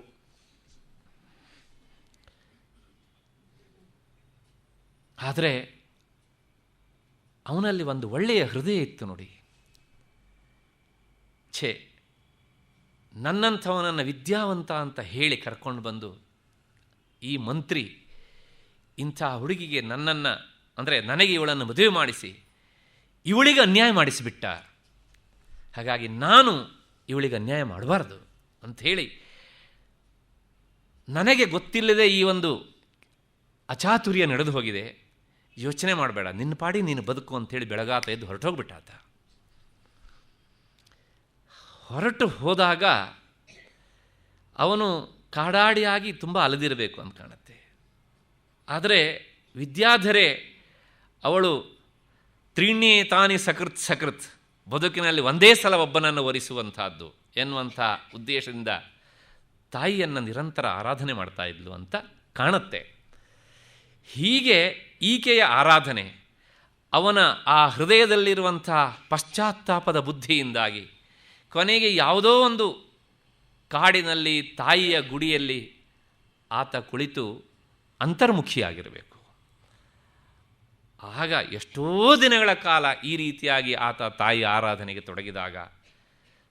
ಆದರೆ ಅವನಲ್ಲಿ ಒಂದು ಒಳ್ಳೆಯ ಹೃದಯ ಇತ್ತು ನೋಡಿ. ಛೇ, ನನ್ನಂಥವನನ್ನು ವಿದ್ಯಾವಂತ ಅಂತ ಹೇಳಿ ಕರ್ಕೊಂಡು ಬಂದು ಈ ಮಂತ್ರಿ ಇಂಥ ಹುಡುಗಿಗೆ ನನ್ನನ್ನು ಅಂದರೆ ನನಗೆ ಇವಳನ್ನು ಮದುವೆ ಮಾಡಿಸಿ ಇವಳಿಗೆ ಅನ್ಯಾಯ ಮಾಡಿಸಿಬಿಟ್ಟ. ಹಾಗಾಗಿ ನಾನು ಇವಳಿಗೆ ಅನ್ಯಾಯ ಮಾಡಬಾರ್ದು ಅಂಥೇಳಿ ನನಗೆ ಗೊತ್ತಿಲ್ಲದೆ ಈ ಒಂದು ಅಚಾತುರ್ಯ ನಡೆದು ಹೋಗಿದೆ, ಯೋಚನೆ ಮಾಡಬೇಡ, ನಿನ್ನ ಪಾಡಿ ನೀನು ಬದುಕು ಅಂಥೇಳಿ ಬೆಳಗಾತ ಎದ್ದು ಹೊರಟೋಗ್ಬಿಟ್ಟಾತ. ಹೊರಟು ಹೋದಾಗ ಅವನು ಕಾಡಾಡಿಯಾಗಿ ತುಂಬ ಅಲದಿರಬೇಕು ಅಂತ ಕಾಣುತ್ತೆ. ಆದರೆ ವಿದ್ಯಾಧರೆ ಅವಳು ತ್ರೀಣ್ಯೇತಾನಿ ಸಕೃತ್ ಸಕೃತ್, ಬದುಕಿನಲ್ಲಿ ಒಂದೇ ಸಲ ಒಬ್ಬನನ್ನು ವರಿಸುವಂಥದ್ದು ಎನ್ನುವಂಥ ಉದ್ದೇಶದಿಂದ ತಾಯಿಯನ್ನು ನಿರಂತರ ಆರಾಧನೆ ಮಾಡ್ತಾ ಇದ್ಲು ಅಂತ ಕಾಣುತ್ತೆ. ಹೀಗೆ ಈಕೆಯ ಆರಾಧನೆ ಅವನ ಆ ಹೃದಯದಲ್ಲಿರುವಂಥ ಪಶ್ಚಾತ್ತಾಪದ ಬುದ್ಧಿಯಿಂದಾಗಿ ಕೊನೆಗೆ ಯಾವುದೋ ಒಂದು ಕಾಡಿನಲ್ಲಿ ತಾಯಿಯ ಗುಡಿಯಲ್ಲಿ ಆತ ಕುಳಿತು ಅಂತರ್ಮುಖಿಯಾಗಿರಬೇಕು. ಆಗ ಎಷ್ಟೋ ದಿನಗಳ ಕಾಲ ಈ ರೀತಿಯಾಗಿ ಆತ ತಾಯಿ ಆರಾಧನೆಗೆ ತೊಡಗಿದಾಗ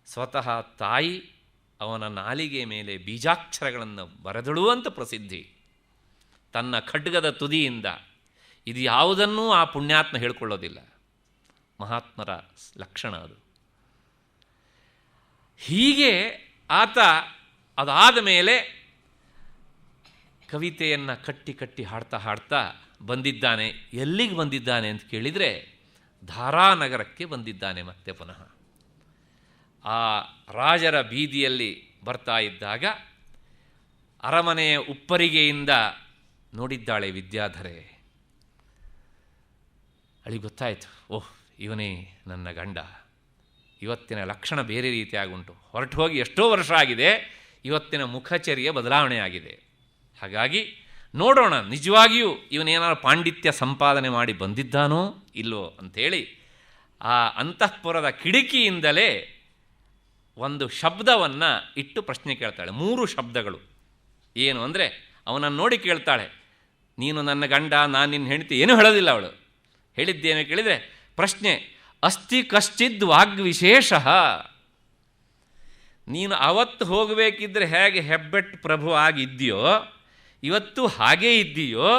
ಸ್ವತಃ ತಾಯಿ ಅವನ ನಾಲಿಗೆ ಮೇಲೆ ಬೀಜಾಕ್ಷರಗಳನ್ನು ಬರೆದಳು ಅಂತ ಪ್ರಸಿದ್ಧಿ. ತನ್ನ ಖಡ್ಗದ ತುದಿಯಿಂದ. ಇದು ಯಾವುದನ್ನೂ ಆ ಪುಣ್ಯಾತ್ಮ ಹೇಳ್ಕೊಳ್ಳೋದಿಲ್ಲ. ಮಹಾತ್ಮರ ಲಕ್ಷಣ ಅದು. ಹೀಗೆ ಆತ ಅದಾದ ಮೇಲೆ ಕವಿತೆಯನ್ನು ಕಟ್ಟಿ ಕಟ್ಟಿ ಹಾಡ್ತಾ ಹಾಡ್ತಾ ಬಂದಿದ್ದಾನೆ. ಎಲ್ಲಿಗೆ ಬಂದಿದ್ದಾನೆ ಅಂತ ಕೇಳಿದರೆ ಧಾರಾನಗರಕ್ಕೆ ಬಂದಿದ್ದಾನೆ. ಮತ್ತೆ ಪುನಃ ಆ ರಾಜರ ಬೀದಿಯಲ್ಲಿ ಬರ್ತಾ ಇದ್ದಾಗ ಅರಮನೆಯ ಉಪ್ಪರಿಗೆಯಿಂದ ನೋಡಿದ್ದಾಳೆ ವಿದ್ಯಾಧರೆ. ಅವಳಿಗೆ ಗೊತ್ತಾಯಿತು, ಓಹ್ ಇವನೇ ನನ್ನ ಗಂಡ. ಇವತ್ತಿನ ಲಕ್ಷಣ ಬೇರೆ ರೀತಿಯಾಗುಂಟು. ಹೊರಟು ಹೋಗಿ ಎಷ್ಟೋ ವರ್ಷ ಆಗಿದೆ, ಇವತ್ತಿನ ಮುಖಚರ್ಯ ಬದಲಾವಣೆ ಆಗಿದೆ. ಹಾಗಾಗಿ ನೋಡೋಣ ನಿಜವಾಗಿಯೂ ಇವನೇನಾದ್ರು ಪಾಂಡಿತ್ಯ ಸಂಪಾದನೆ ಮಾಡಿ ಬಂದಿದ್ದಾನೋ ಇಲ್ಲವೋ ಅಂಥೇಳಿ ಆ ಅಂತಃಪುರದ ಕಿಟಕಿಯಿಂದಲೇ ಒಂದು ಶಬ್ದವನ್ನು ಇಟ್ಟು ಪ್ರಶ್ನೆ ಕೇಳ್ತಾಳೆ. 3 ಶಬ್ದಗಳು. ಏನು ಅಂದರೆ ಅವನನ್ನು ನೋಡಿ ಕೇಳ್ತಾಳೆ, ನೀನು ನನ್ನ ಗಂಡ, ನಾನು ನಿನ್ನ ಹೆಂಡತಿ. ಏನೂ ಹೇಳೋದಿಲ್ಲ ಅವಳು. ಹೇಳಿದ್ದೇನು ಕೇಳಿದರೆ ಪ್ರಶ್ನೆ, ಅಸ್ತಿ ಕಶ್ಚಿದ್ ವಾಗ್ವಿಶೇಷ. ನೀನು ಅವತ್ತು ಹೋಗಬೇಕಿದ್ರೆ ಹೇಗೆ ಹೆಬ್ಬೆಟ್ಟು ಪ್ರಭು ಆಗಿದೆಯೋ ಇವತ್ತು ಹಾಗೇ ಇದ್ದೀಯೋ,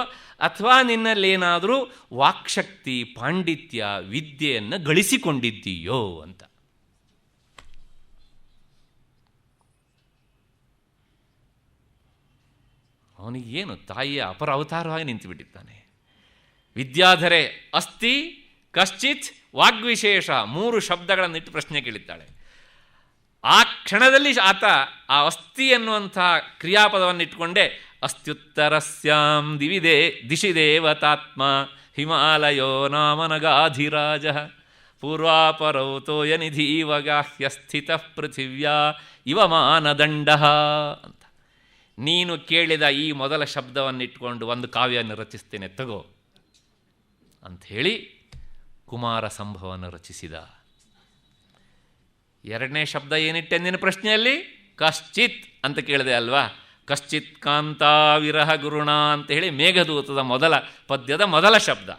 ಅಥವಾ ನಿನ್ನಲ್ಲೇನಾದರೂ ವಾಕ್ಶಕ್ತಿ, ಪಾಂಡಿತ್ಯ, ವಿದ್ಯೆಯನ್ನು ಗಳಿಸಿಕೊಂಡಿದ್ದೀಯೋ ಅಂತ. ಅವನಿಗೇನು ತಾಯಿಯ ಅಪರ ಅವತಾರವಾಗಿ ನಿಂತುಬಿಟ್ಟಿದ್ದಾನೆ. ವಿದ್ಯಾಧರೆ ಅಸ್ತಿ ಕಶ್ಚಿತ್ ವಾಗ್ವಿಶೇಷ 3 ಶಬ್ದಗಳನ್ನಿಟ್ಟು ಪ್ರಶ್ನೆ ಕೇಳಿದ್ದಾಳೆ. ಆ ಕ್ಷಣದಲ್ಲಿ ಆತ ಆ ಅಸ್ಥಿ ಎನ್ನುವಂಥ ಕ್ರಿಯಾಪದವನ್ನು ಇಟ್ಟುಕೊಂಡೇ ಅಸ್ತ್ಯುತ್ತರಸ್ಯಾಂ ದಿಶಿ ದೇವತಾತ್ಮ ಹಿಮಾಲಯೋ ನಾಮನಗಾಧಿರಾಜ ಪೂರ್ವಾಪರೌತೋಯ ನಿಧೀವಗಾಹ್ಯ ಸ್ಥಿತ ಪೃಥಿವ್ಯಾ ಇವ ಮಾನದಂಡ ಅಂತ. ನೀನು ಕೇಳಿದ ಈ ಮೊದಲ ಶಬ್ದವನ್ನಿಟ್ಕೊಂಡು ಒಂದು ಕಾವ್ಯವನ್ನು ರಚಿಸ್ತೇನೆ ತಗೋ ಅಂಥೇಳಿ ಕುಮಾರ ಸಂಭವವನ್ನು ರಚಿಸಿದ. 2ನೇ ಶಬ್ದ ಏನಿಟ್ಟೆ ನಿನ್ನ ಪ್ರಶ್ನೆಯಲ್ಲಿ? ಕಶ್ಚಿತ್ ಅಂತ ಕೇಳಿದೆ ಅಲ್ವಾ? ಕಶ್ಚಿತ್ ಕಾಂತಾ ವಿರಹ ಗುರುಣ ಅಂತ ಹೇಳಿ ಮೇಘದೂತದ ಮೊದಲ ಪದ್ಯದ ಮೊದಲ ಶಬ್ದ.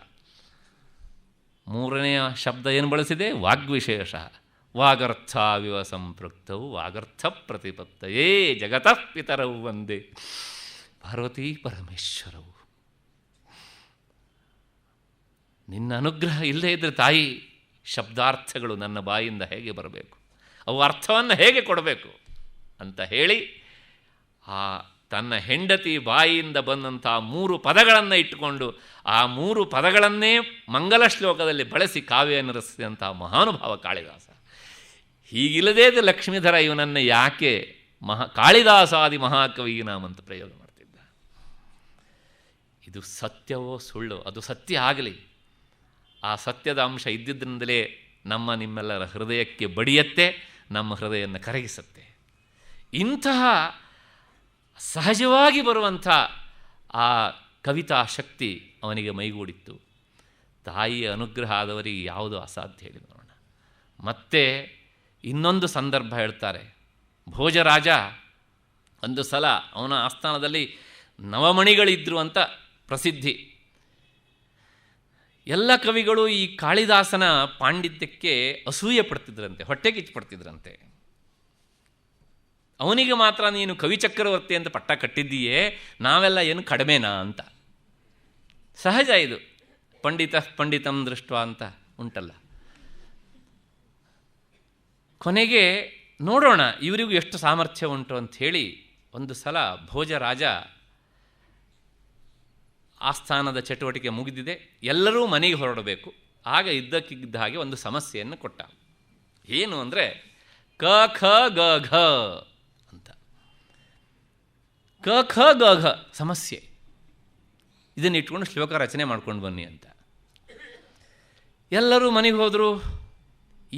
3ನೆಯ ಶಬ್ದ ಏನು ಬಳಸಿದೆ? ವಾಗ್ವಿಶೇಷ. ವಾಗರ್ಥಾವಿವ ಸಂಪೃಕ್ತವು ವಾಗರ್ಥ ಪ್ರತಿಪತ್ತಯೇ ಜಗತಃ ಪಿತರವು ಒಂದೇ ಪಾರ್ವತೀ ಪರಮೇಶ್ವರವು. ನಿನ್ನ ಅನುಗ್ರಹ ಇಲ್ಲದೇ ಇದ್ದರೆ ತಾಯಿ, ಶಬ್ದಾರ್ಥಗಳು ನನ್ನ ಬಾಯಿಂದ ಹೇಗೆ ಬರಬೇಕು, ಅವು ಅರ್ಥವನ್ನು ಹೇಗೆ ಕೊಡಬೇಕು ಅಂತ ಹೇಳಿ ಆ ತನ್ನ ಹೆಂಡತಿ ಬಾಯಿಯಿಂದ ಬಂದಂಥ 3 ಪದಗಳನ್ನು ಇಟ್ಟುಕೊಂಡು ಆ 3 ಪದಗಳನ್ನೇ ಮಂಗಲ ಶ್ಲೋಕದಲ್ಲಿ ಬಳಸಿ ಕಾವ್ಯವನ್ನು ರಚಿಸಿದಂಥ ಮಹಾನುಭಾವ ಕಾಳಿದಾಸ. ಹೀಗಿಲ್ಲದೇ ಇದು ಲಕ್ಷ್ಮೀಧರ ಇವನನ್ನು ಯಾಕೆ ಕಾಳಿದಾಸಾದಿ ಮಹಾಕವೀನಾಮ್ ಅಂತ ಪ್ರಯೋಗ ಮಾಡ್ತಿದ್ದ? ಇದು ಸತ್ಯವೋ ಸುಳ್ಳು, ಅದು ಸತ್ಯ ಆಗಲಿ. ಆ ಸತ್ಯದ ಅಂಶ ಇದ್ದಿದ್ದರಿಂದಲೇ ನಿಮ್ಮೆಲ್ಲರ ಹೃದಯಕ್ಕೆ ಬಡಿಯತ್ತೆ, ನಮ್ಮ ಹೃದಯವನ್ನು ಕರಗಿಸುತ್ತೆ. ಇಂತಹ ಸಹಜವಾಗಿ ಬರುವಂಥ ಆ ಕವಿತಾ ಶಕ್ತಿ ಅವನಿಗೆ ಮೈಗೂಡಿತ್ತು. ತಾಯಿಯ ಅನುಗ್ರಹ ಆದವರಿಗೆ ಯಾವುದೂ ಅಸಾಧ್ಯ ಹೇಳಿ ನೋಡೋಣ. ಮತ್ತೆ ಇನ್ನೊಂದು ಸಂದರ್ಭ ಹೇಳ್ತಾರೆ. ಭೋಜರಾಜ ಒಂದು ಸಲ ಅವನ ಆಸ್ಥಾನದಲ್ಲಿ ನವಮಣಿಗಳಿದ್ರು ಅಂತ ಪ್ರಸಿದ್ಧಿ. ಎಲ್ಲ ಕವಿಗಳು ಈ ಕಾಳಿದಾಸನ ಪಾಂಡಿತ್ಯಕ್ಕೆ ಅಸೂಯೆ ಪಡ್ತಿದ್ರಂತೆ, ಹೊಟ್ಟೆ ಕಿಚ್ಚುಪಡ್ತಿದ್ರಂತೆ. ಅವನಿಗೆ ಮಾತ್ರ ನೀನು ಕವಿಚಕ್ರವರ್ತಿ ಅಂತ ಪಟ್ಟ ಕಟ್ಟಿದ್ದೀಯೇ, ನಾವೆಲ್ಲ ಏನು ಕಡಿಮೆನಾ ಅಂತ. ಸಹಜ ಇದು. ಪಂಡಿತಂ ದೃಷ್ಟ ಅಂತ ಉಂಟಲ್ಲ. ಕೊನೆಗೆ ನೋಡೋಣ ಇವರಿಗೂ ಎಷ್ಟು ಸಾಮರ್ಥ್ಯ ಉಂಟು ಅಂಥೇಳಿ ಒಂದು ಸಲ ಭೋಜರಾಜ ಆಸ್ಥಾನದ ಚಟುವಟಿಕೆ ಮುಗಿದಿದೆ, ಎಲ್ಲರೂ ಮನೆಗೆ ಹೊರಡಬೇಕು. ಆಗ ಇದ್ದಕ್ಕಿದ್ದ ಹಾಗೆ ಒಂದು ಸಮಸ್ಯೆಯನ್ನು ಕೊಟ್ಟ. ಏನು ಅಂದರೆ ಕ ಖ ಗ ಘ ಅಂತ. ಕ ಖ ಗ ಘ ಸಮಸ್ಯೆ, ಇದನ್ನು ಇಟ್ಕೊಂಡು ಶ್ಲೋಕ ರಚನೆ ಮಾಡ್ಕೊಂಡು ಬನ್ನಿ ಅಂತ. ಎಲ್ಲರೂ ಮನೆಗೆ ಹೋದರು.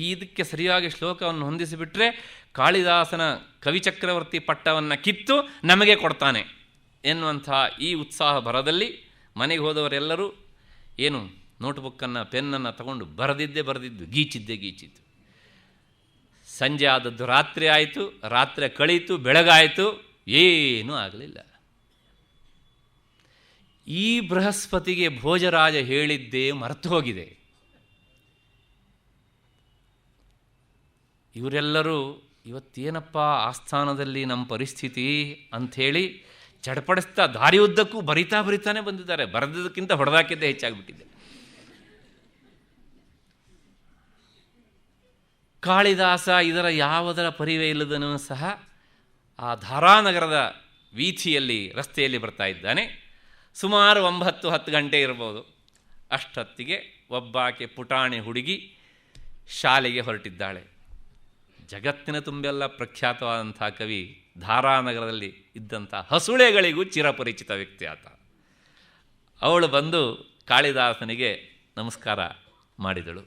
ಇದಕ್ಕೆ ಸರಿಯಾಗಿ ಶ್ಲೋಕವನ್ನು ಹೊಂದಿಸಿಬಿಟ್ರೆ ಕಾಳಿದಾಸನ ಕವಿಚಕ್ರವರ್ತಿ ಪಟ್ಟವನ್ನು ಕಿತ್ತು ನಮಗೆ ಕೊಡ್ತಾನೆ ಎನ್ನುವಂಥ ಈ ಉತ್ಸಾಹ ಭರದಲ್ಲಿ ಮನೆಗೆ ಹೋದವರೆಲ್ಲರೂ ಏನು ನೋಟ್ಬುಕ್ಕನ್ನು ಪೆನ್ನನ್ನು ತಗೊಂಡು ಬರೆದಿದ್ದು ಗೀಚಿದ್ದು. ಸಂಜೆ ಆದದ್ದು ರಾತ್ರಿ ಆಯಿತು, ರಾತ್ರಿ ಕಳೀತು, ಬೆಳಗಾಯಿತು, ಏನೂ ಆಗಲಿಲ್ಲ. ಈ ಬೃಹಸ್ಪತಿಗೆ ಭೋಜರಾಜ ಹೇಳಿದ್ದೇ ಮರೆತು ಹೋಗಿದೆ. ಇವರೆಲ್ಲರೂ ಇವತ್ತೇನಪ್ಪ ಆಸ್ಥಾನದಲ್ಲಿ ನಮ್ಮ ಪರಿಸ್ಥಿತಿ ಅಂಥೇಳಿ ಚಡಪಡಿಸ್ತಾ ದಾರಿ ಉದ್ದಕ್ಕೂ ಬರಿತಾನೇ ಬಂದಿದ್ದಾರೆ. ಬರೆದಕ್ಕಿಂತ ಹೊಡೆದಾಕಿದ್ದೇ ಹೆಚ್ಚಾಗಿಬಿಟ್ಟಿದೆ. ಕಾಳಿದಾಸ ಇದರ ಯಾವುದರ ಪರಿವೇ ಇಲ್ಲದನೂ ಸಹ ಆ ಧಾರಾನಗರದ ವೀಥಿಯಲ್ಲಿ ರಸ್ತೆಯಲ್ಲಿ ಬರ್ತಾ ಇದ್ದಾನೆ. ಸುಮಾರು 9-10 ಗಂಟೆ ಇರ್ಬೋದು. ಅಷ್ಟೊತ್ತಿಗೆ ಒಬ್ಬಾಕೆ ಪುಟಾಣಿ ಹುಡುಗಿ ಶಾಲೆಗೆ ಹೊರಟಿದ್ದಾಳೆ. ಜಗತ್ತಿನ ತುಂಬೆಲ್ಲ ಪ್ರಖ್ಯಾತವಾದಂಥ ಕವಿ, ಧಾರಾನಗರದಲ್ಲಿ ಇದ್ದಂಥ ಹಸುಳೆಗಳಿಗೂ ಚಿರಪರಿಚಿತ ವ್ಯಕ್ತಿ ಆತ. ಅವಳು ಬಂದು ಕಾಳಿದಾಸನಿಗೆ ನಮಸ್ಕಾರ ಮಾಡಿದಳು.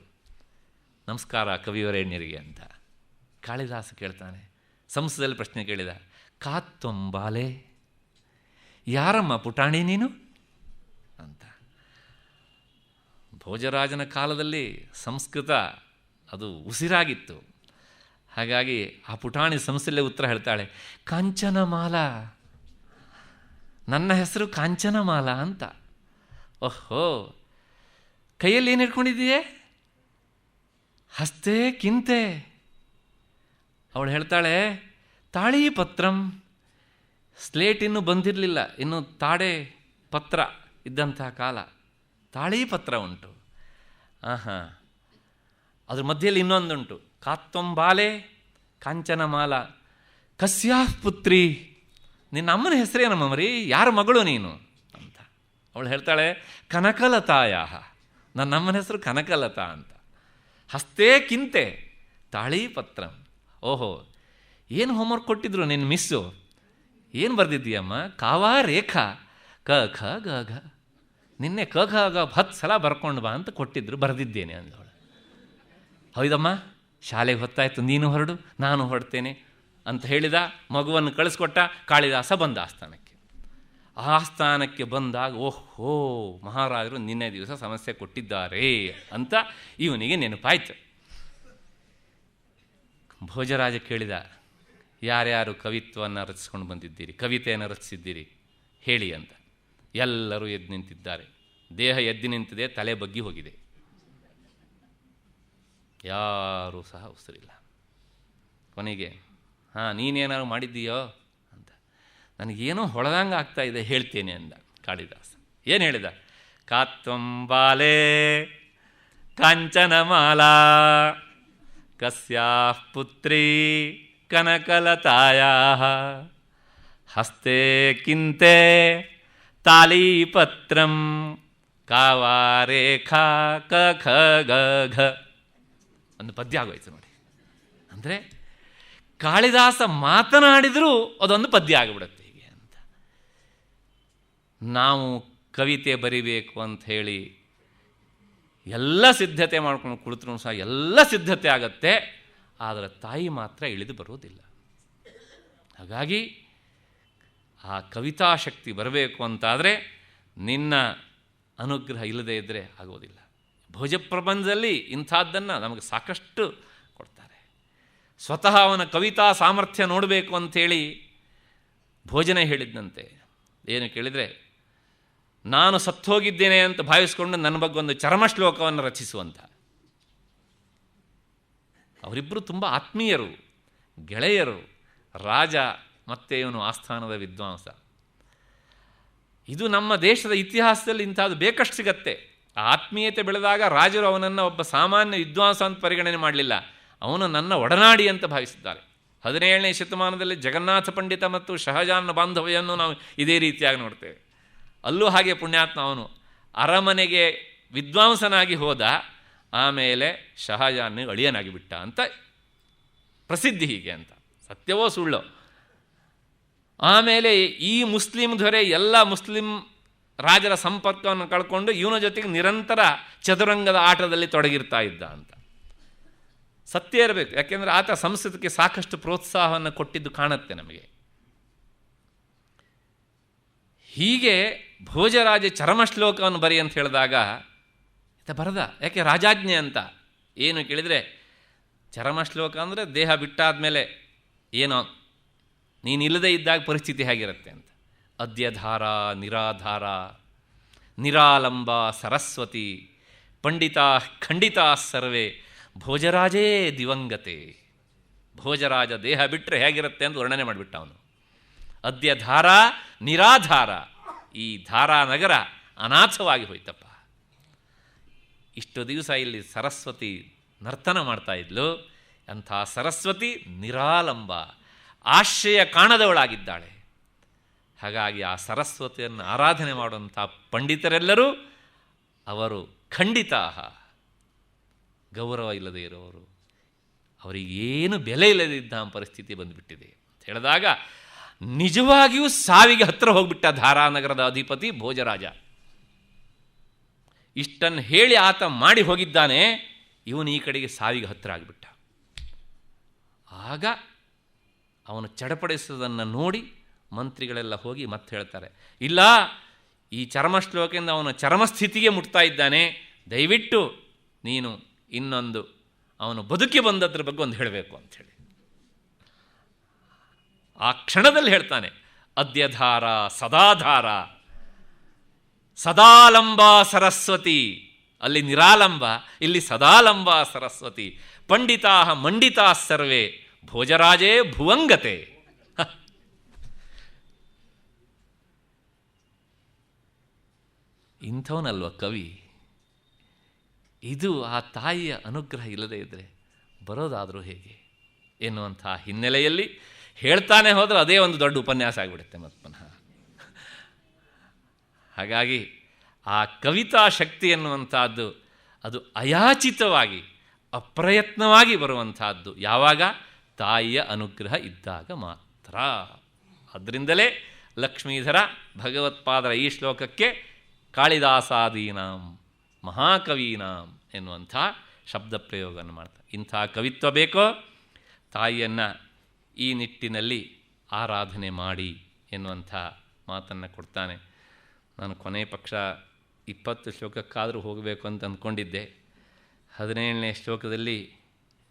ನಮಸ್ಕಾರ ಕವಿವರೇಣ್ಯರಿಗೆ ಅಂತ. ಕಾಳಿದಾಸ ಕೇಳ್ತಾನೆ, ಸಂಸ್ಕೃತದಲ್ಲಿ ಪ್ರಶ್ನೆ ಕೇಳಿದ, ಕಾತ್ವಂಬಾಲೆ, ಯಾರಮ್ಮ ಪುಟಾಣಿ ನೀನು ಅಂತ. ಭೋಜರಾಜನ ಕಾಲದಲ್ಲಿ ಸಂಸ್ಕೃತ ಅದು ಉಸಿರಾಗಿತ್ತು. ಹಾಗಾಗಿ ಆ ಪುಟಾಣಿ ಸಂಸ್ಥೆಯಲ್ಲೇ ಉತ್ತರ ಹೇಳ್ತಾಳೆ, ಕಾಂಚನಮಾಲಾ, ನನ್ನ ಹೆಸರು ಕಾಂಚನಮಾಲಾ ಅಂತ. ಓಹೋ, ಕೈಯಲ್ಲಿ ಏನು ಹಿಡ್ಕೊಂಡಿದ್ದೀಯೇ? ಹಸ್ತೆ ಕಿಂತೆ. ಅವಳು ಹೇಳ್ತಾಳೆ, ತಾಳಿ ಪತ್ರಂ. ಸ್ಲೇಟ್ ಇನ್ನೂ ಬಂದಿರಲಿಲ್ಲ, ಇನ್ನು ತಾಡೆ ಪತ್ರ ಇದ್ದಂತಹ ಕಾಲ. ತಾಳಿ ಪತ್ರ ಉಂಟು. ಹಾಂ, ಅದ್ರ ಮಧ್ಯೆಯಲ್ಲಿ ಇನ್ನೊಂದುಂಟು, ಕಾತ್ವಂಬಾಲೆ ಕಾಂಚನಮಾಲ ಕಸ್ಯಾಃ ಪುತ್ರಿ, ನಿನ್ನ ಅಮ್ಮನ ಹೆಸರೇನಮ್ಮ ಮರಿ, ಯಾರ ಮಗಳು ನೀನು ಅಂತ. ಅವಳು ಹೇಳ್ತಾಳೆ, ಕನಕಲತಾಯ, ನನ್ನ ಅಮ್ಮನ ಹೆಸರು ಕನಕಲತಾ ಅಂತ. ಹಸ್ತೇ ಕಿಂತೆ ತಾಳಿ ಪತ್ರಂ. ಓಹೋ, ಏನು ಹೋಮ್ವರ್ಕ್ ಕೊಟ್ಟಿದ್ರು ನಿನ್ನ ಮಿಸ್ಸು? ಏನು ಬರೆದಿದ್ದೀಯಮ್ಮ? ಕಾವಾ ರೇಖಾ ಕ ಖ ಗ ಘ. ನಿನ್ನೆ ಕ ಖ ಗ 10 ಸಲ ಬರ್ಕೊಂಡು ಬಾ ಅಂತ ಕೊಟ್ಟಿದ್ರು, ಬರೆದಿದ್ದೇನೆ ಅಂದವಳು. ಹೌದಮ್ಮ, ಶಾಲೆಗೆ ಹೊತ್ತಾಯಿತು, ನೀನು ಹೊರಡು, ನಾನು ಹೊರಡ್ತೇನೆ ಅಂತ ಹೇಳಿದ. ಮಗುವನ್ನು ಕಳಿಸ್ಕೊಟ್ಟ. ಕಾಳಿದಾಸ ಬಂದ ಆಸ್ಥಾನಕ್ಕೆ. ಆಸ್ಥಾನಕ್ಕೆ ಬಂದಾಗ, ಓಹೋ, ಮಹಾರಾಜರು ನಿನ್ನೆ ದಿವಸ ಸಮಸ್ಯೆ ಕೊಟ್ಟಿದ್ದಾರೆ ಅಂತ ಇವನಿಗೆ ನೆನಪಾಯ್ತು. ಭೋಜರಾಜ ಕೇಳಿದ, ಯಾರ್ಯಾರು ಕವಿತ್ವವನ್ನು ರಚಿಸ್ಕೊಂಡು ಬಂದಿದ್ದೀರಿ, ಕವಿತೆಯನ್ನು ರಚಿಸಿದ್ದೀರಿ ಹೇಳಿ ಅಂತ. ಎಲ್ಲರೂ ಎದ್ದು ನಿಂತಿದ್ದಾರೆ. ದೇಹ ಎದ್ದು ನಿಂತಿದೆ, ತಲೆ ಬಗ್ಗಿ ಹೋಗಿದೆ. ಯಾರೂ ಸಹ ಉಸಿರಿಲ್ಲ. ಕೊನೆಗೆ, ನೀನೇನಾದ್ರು ಮಾಡಿದ್ದೀಯೋ ಅಂತ. ನನಗೇನೋ ಹೊಳೆದಂಗೆ ಆಗ್ತಾ ಇದೆ, ಹೇಳ್ತೇನೆ ಅಂದ ಕಾಳಿದಾಸ. ಏನು ಹೇಳಿದ? ಕಾತ್ವಂಬಾಲೆ ಕಾಂಚನಮಾಲಾ ಕಸ್ಯಾಃ ಪುತ್ರೀ ಕನಕಲತಾಯಾಃ ಹಸ್ತೆ ಕಿಂತೆ ತಾಲೀಪತ್ರಂ ಕಾವಾ ರೇಖಾ ಕ ಖ ಗ ಘ. ಒಂದು ಪದ್ಯ ಆಗೋಯ್ತು ನೋಡಿ. ಅಂದರೆ ಕಾಳಿದಾಸ ಮಾತನಾಡಿದರೂ ಅದೊಂದು ಪದ್ಯ ಆಗಿಬಿಡುತ್ತೆ ಹೀಗೆ ಅಂತ. ನಾವು ಕವಿತೆ ಬರಿಬೇಕು ಅಂತ ಹೇಳಿ ಎಲ್ಲ ಸಿದ್ಧತೆ ಮಾಡ್ಕೊಂಡು ಕುಳಿತರೂ ಸಹ ಎಲ್ಲ ಸಿದ್ಧತೆ ಆಗತ್ತೆ, ಆದರೆ ತಾಯಿ ಮಾತ್ರ ಇಳಿದು ಬರುವುದಿಲ್ಲ. ಹಾಗಾಗಿ ಆ ಕವಿತಾಶಕ್ತಿ ಬರಬೇಕು ಅಂತಾದರೆ ನಿನ್ನ ಅನುಗ್ರಹ ಇಲ್ಲದೇ ಇದ್ದರೆ ಆಗೋದಿಲ್ಲ. ಭೋಜಪ್ರಬಂಧದಲ್ಲಿ ಇಂಥದ್ದನ್ನು ನಮಗೆ ಸಾಕಷ್ಟು ಕೊಡ್ತಾರೆ. ಸ್ವತಃ ಅವನ ಕವಿತಾ ಸಾಮರ್ಥ್ಯ ನೋಡಬೇಕು ಅಂಥೇಳಿ ಭೋಜನ ಹೇಳಿದ್ದಂತೆ. ಏನು ಕೇಳಿದರೆ, ನಾನು ಸತ್ತೋಗಿದ್ದೇನೆ ಅಂತ ಭಾವಿಸ್ಕೊಂಡು ನನ್ನ ಬಗ್ಗೆ ಒಂದು ಚರಮಶ್ಲೋಕವನ್ನು ರಚಿಸುವಂಥ. ಅವರಿಬ್ಬರು ತುಂಬ ಆತ್ಮೀಯರು, ಗೆಳೆಯರು. ರಾಜ ಮತ್ತು ಇವನು ಆಸ್ಥಾನದ ವಿದ್ವಾಂಸ. ಇದು ನಮ್ಮ ದೇಶದ ಇತಿಹಾಸದಲ್ಲಿ ಇಂಥದ್ದು ಬೇಕಷ್ಟು ಸಿಗತ್ತೆ. ಆ ಆತ್ಮೀಯತೆ ಬೆಳೆದಾಗ ರಾಜರು ಅವನನ್ನು ಒಬ್ಬ ಸಾಮಾನ್ಯ ವಿದ್ವಾಂಸ ಅಂತ ಪರಿಗಣನೆ ಮಾಡಲಿಲ್ಲ, ಅವನು ನನ್ನ ಒಡನಾಡಿ ಅಂತ ಭಾವಿಸಿದ್ದಾರೆ. 17ನೇ ಶತಮಾನದಲ್ಲಿ ಜಗನ್ನಾಥ ಪಂಡಿತ ಮತ್ತು ಶಹಜಾನ್ನ ಬಾಂಧವ್ಯವನ್ನು ನಾವು ಇದೇ ರೀತಿಯಾಗಿ ನೋಡ್ತೇವೆ. ಅಲ್ಲೂ ಹಾಗೆ ಪುಣ್ಯಾತ್ಮ ಅವನು ಅರಮನೆಗೆ ವಿದ್ವಾಂಸನಾಗಿ ಹೋದ, ಆಮೇಲೆ ಶಹಜಾನ್ ಅಳಿಯನಾಗಿ ಬಿಟ್ಟ ಅಂತ ಪ್ರಸಿದ್ಧಿ. ಹೀಗೆ ಅಂತ ಸತ್ಯವೋ ಸುಳ್ಳೋ. ಆಮೇಲೆ ಈ ಮುಸ್ಲಿಂ ದೊರೆ ಎಲ್ಲ ಮುಸ್ಲಿಂ ರಾಜರ ಸಂಪರ್ಕವನ್ನು ಕಳ್ಕೊಂಡು ಇವನ ಜೊತೆಗೆ ನಿರಂತರ ಚದುರಂಗದ ಆಟದಲ್ಲಿ ತೊಡಗಿರ್ತಾ ಇದ್ದ ಅಂತ. ಸತ್ಯ ಇರಬೇಕು, ಯಾಕೆಂದರೆ ಆತ ಸಂಸ್ಕೃತಕ್ಕೆ ಸಾಕಷ್ಟು ಪ್ರೋತ್ಸಾಹವನ್ನು ಕೊಟ್ಟಿದ್ದು ಕಾಣುತ್ತೆ ನಮಗೆ. ಹೀಗೆ ಭೋಜರಾಜ ಚರಮಶ್ಲೋಕವನ್ನು ಬರಿ ಅಂತ ಹೇಳಿದಾಗ ಬರದ, ಯಾಕೆ ರಾಜಾಜ್ಞೆ ಅಂತ. ಏನು ಕೇಳಿದರೆ, ಚರಮಶ್ಲೋಕ ಅಂದರೆ ದೇಹ ಬಿಟ್ಟಾದ ಮೇಲೆ ಏನೋ ನೀನಿಲ್ಲದೆ ಇದ್ದಾಗ ಪರಿಸ್ಥಿತಿ ಹೇಗಿರುತ್ತೆ ಅಂತ. ಅದ್ಯಧಾರ ನಿರಾಧಾರ ನಿರಾಲಂಬ ಸರಸ್ವತಿ ಪಂಡಿತಾ ಖಂಡಿತಾ ಸರ್ವೇ ಭೋಜರಾಜೇ ದಿವಂಗತೆ. ಭೋಜರಾಜ ದೇಹ ಬಿಟ್ಟರೆ ಹೇಗಿರುತ್ತೆ ಅಂತ ವರ್ಣನೆ ಮಾಡಿಬಿಟ್ಟ ಅವನು. ಅದ್ಯ ಧಾರ ನಿರಾಧಾರ, ಈ ಧಾರಾ ನಗರ ಅನಾಥವಾಗಿ ಹೋಯ್ತಪ್ಪ. ಇಷ್ಟು ದಿವಸ ಇಲ್ಲಿ ಸರಸ್ವತಿ ನರ್ತನ ಮಾಡ್ತಾ ಇದ್ಲು, ಅಂಥ ಸರಸ್ವತಿ ನಿರಾಲಂಬ, ಆಶ್ರಯ ಕಾಣದವಳಾಗಿದ್ದಾಳೆ. ಹಾಗಾಗಿ ಆ ಸರಸ್ವತಿಯನ್ನು ಆರಾಧನೆ ಮಾಡುವಂಥ ಪಂಡಿತರೆಲ್ಲರೂ ಅವರು ಖಂಡಿತ ಗೌರವ ಇಲ್ಲದೆ ಇರೋರು, ಅವರಿಗೇನು ಬೆಲೆ ಇಲ್ಲದಿದ್ದ ಪರಿಸ್ಥಿತಿ ಬಂದುಬಿಟ್ಟಿದೆ ಅಂತ ಹೇಳಿದಾಗ ನಿಜವಾಗಿಯೂ ಸಾವಿಗೆ ಹತ್ತಿರ ಹೋಗ್ಬಿಟ್ಟ ಧಾರಾನಗರದ ಅಧಿಪತಿ ಭೋಜರಾಜ. ಇಷ್ಟನ್ನು ಹೇಳಿ ಆತ ಮಾಡಿ ಹೋಗಿದ್ದಾನೆ, ಇವನು ಈ ಕಡೆಗೆ ಸಾವಿಗೆ ಹತ್ತಿರ ಆಗಿಬಿಟ್ಟ. ಆಗ ಅವನು ಚಡಪಡಿಸೋದನ್ನು ನೋಡಿ ಮಂತ್ರಿಗಳೆಲ್ಲ ಹೋಗಿ ಮತ್ತೆ ಹೇಳ್ತಾರೆ, ಇಲ್ಲ, ಈ ಚರ್ಮಶ್ಲೋಕದಿಂದ ಅವನ ಚರ್ಮಸ್ಥಿತಿಗೆ ಮುಟ್ತಾ ಇದ್ದಾನೆ, ದಯವಿಟ್ಟು ನೀನು ಇನ್ನೊಂದು ಅವನು ಬದುಕಿ ಬಂದದ್ರ ಬಗ್ಗೆ ಒಂದು ಹೇಳಬೇಕು ಅಂಥೇಳಿ. ಆ ಕ್ಷಣದಲ್ಲಿ ಹೇಳ್ತಾನೆ, ಅದ್ಯಧಾರ ಸದಾಧಾರ ಸದಾಲಂಬ ಸರಸ್ವತಿ. ಅಲ್ಲಿ ನಿರಾಲಂಬ, ಇಲ್ಲಿ ಸದಾಲಂಬ ಸರಸ್ವತಿ. ಪಂಡಿತಾ ಮಂಡಿತಾ ಸರ್ವೇ ಭೋಜರಾಜೇ ಭುವಂಗತೆ. ಇಂಥವನಲ್ವ ಕವಿ. ಇದು ಆ ತಾಯಿಯ ಅನುಗ್ರಹ ಇಲ್ಲದೇ ಇದ್ದರೆ ಬರೋದಾದರೂ ಹೇಗೆ ಎನ್ನುವಂಥ ಹಿನ್ನೆಲೆಯಲ್ಲಿ ಹೇಳ್ತಾನೆ ಹೋದರೆ ಅದೇ ಒಂದು ದೊಡ್ಡ ಉಪನ್ಯಾಸ ಆಗಿಬಿಡುತ್ತೆ ಮತ್ತೆ ಪುನಃ. ಹಾಗಾಗಿ ಆ ಕವಿತಾ ಶಕ್ತಿ ಎನ್ನುವಂಥದ್ದು ಅದು ಅಯಾಚಿತವಾಗಿ ಅಪ್ರಯತ್ನವಾಗಿ ಬರುವಂಥದ್ದು ಯಾವಾಗ ತಾಯಿಯ ಅನುಗ್ರಹ ಇದ್ದಾಗ ಮಾತ್ರ. ಅದರಿಂದಲೇ ಲಕ್ಷ್ಮೀಧರ ಭಗವತ್ಪಾದರ ಈ ಶ್ಲೋಕಕ್ಕೆ ಕಾಳಿದಾಸಾದೀನಾಂ ಮಹಾಕವೀನಾಂ ಎನ್ನುವಂಥ ಶಬ್ದ ಪ್ರಯೋಗವನ್ನು ಮಾಡ್ತಾರೆ. ಇಂಥ ಕವಿತ್ವ ಬೇಕೋ, ತಾಯಿಯನ್ನು ಈ ನಿಟ್ಟಿನಲ್ಲಿ ಆರಾಧನೆ ಮಾಡಿ ಎನ್ನುವಂಥ ಮಾತನ್ನು ಕೊಡ್ತಾನೆ. ನಾನು ಕೊನೆ ಪಕ್ಷ 20 ಶ್ಲೋಕಕ್ಕಾದರೂ ಹೋಗಬೇಕು ಅಂತ ಅಂದ್ಕೊಂಡಿದ್ದೆ. 17ನೇ ಶ್ಲೋಕದಲ್ಲಿ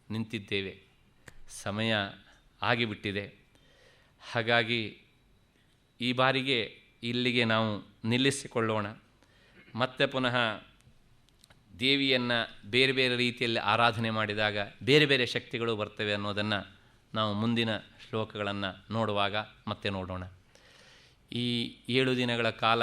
ನಿಂತಿದ್ದೇವೆ, ಸಮಯ ಆಗಿಬಿಟ್ಟಿದೆ. ಹಾಗಾಗಿ ಈ ಬಾರಿಗೆ ಇಲ್ಲಿಗೆ ನಾವು ನಿಲ್ಲಿಸಿಕೊಳ್ಳೋಣ. ಮತ್ತೆ ಪುನಃ ದೇವಿಯನ್ನು ಬೇರೆ ಬೇರೆ ರೀತಿಯಲ್ಲಿ ಆರಾಧನೆ ಮಾಡಿದಾಗ ಬೇರೆ ಬೇರೆ ಶಕ್ತಿಗಳು ಬರ್ತವೆ ಅನ್ನೋದನ್ನು ನಾವು ಮುಂದಿನ ಶ್ಲೋಕಗಳನ್ನು ನೋಡುವಾಗ ಮತ್ತೆ ನೋಡೋಣ. ಈ 7 ದಿನಗಳ ಕಾಲ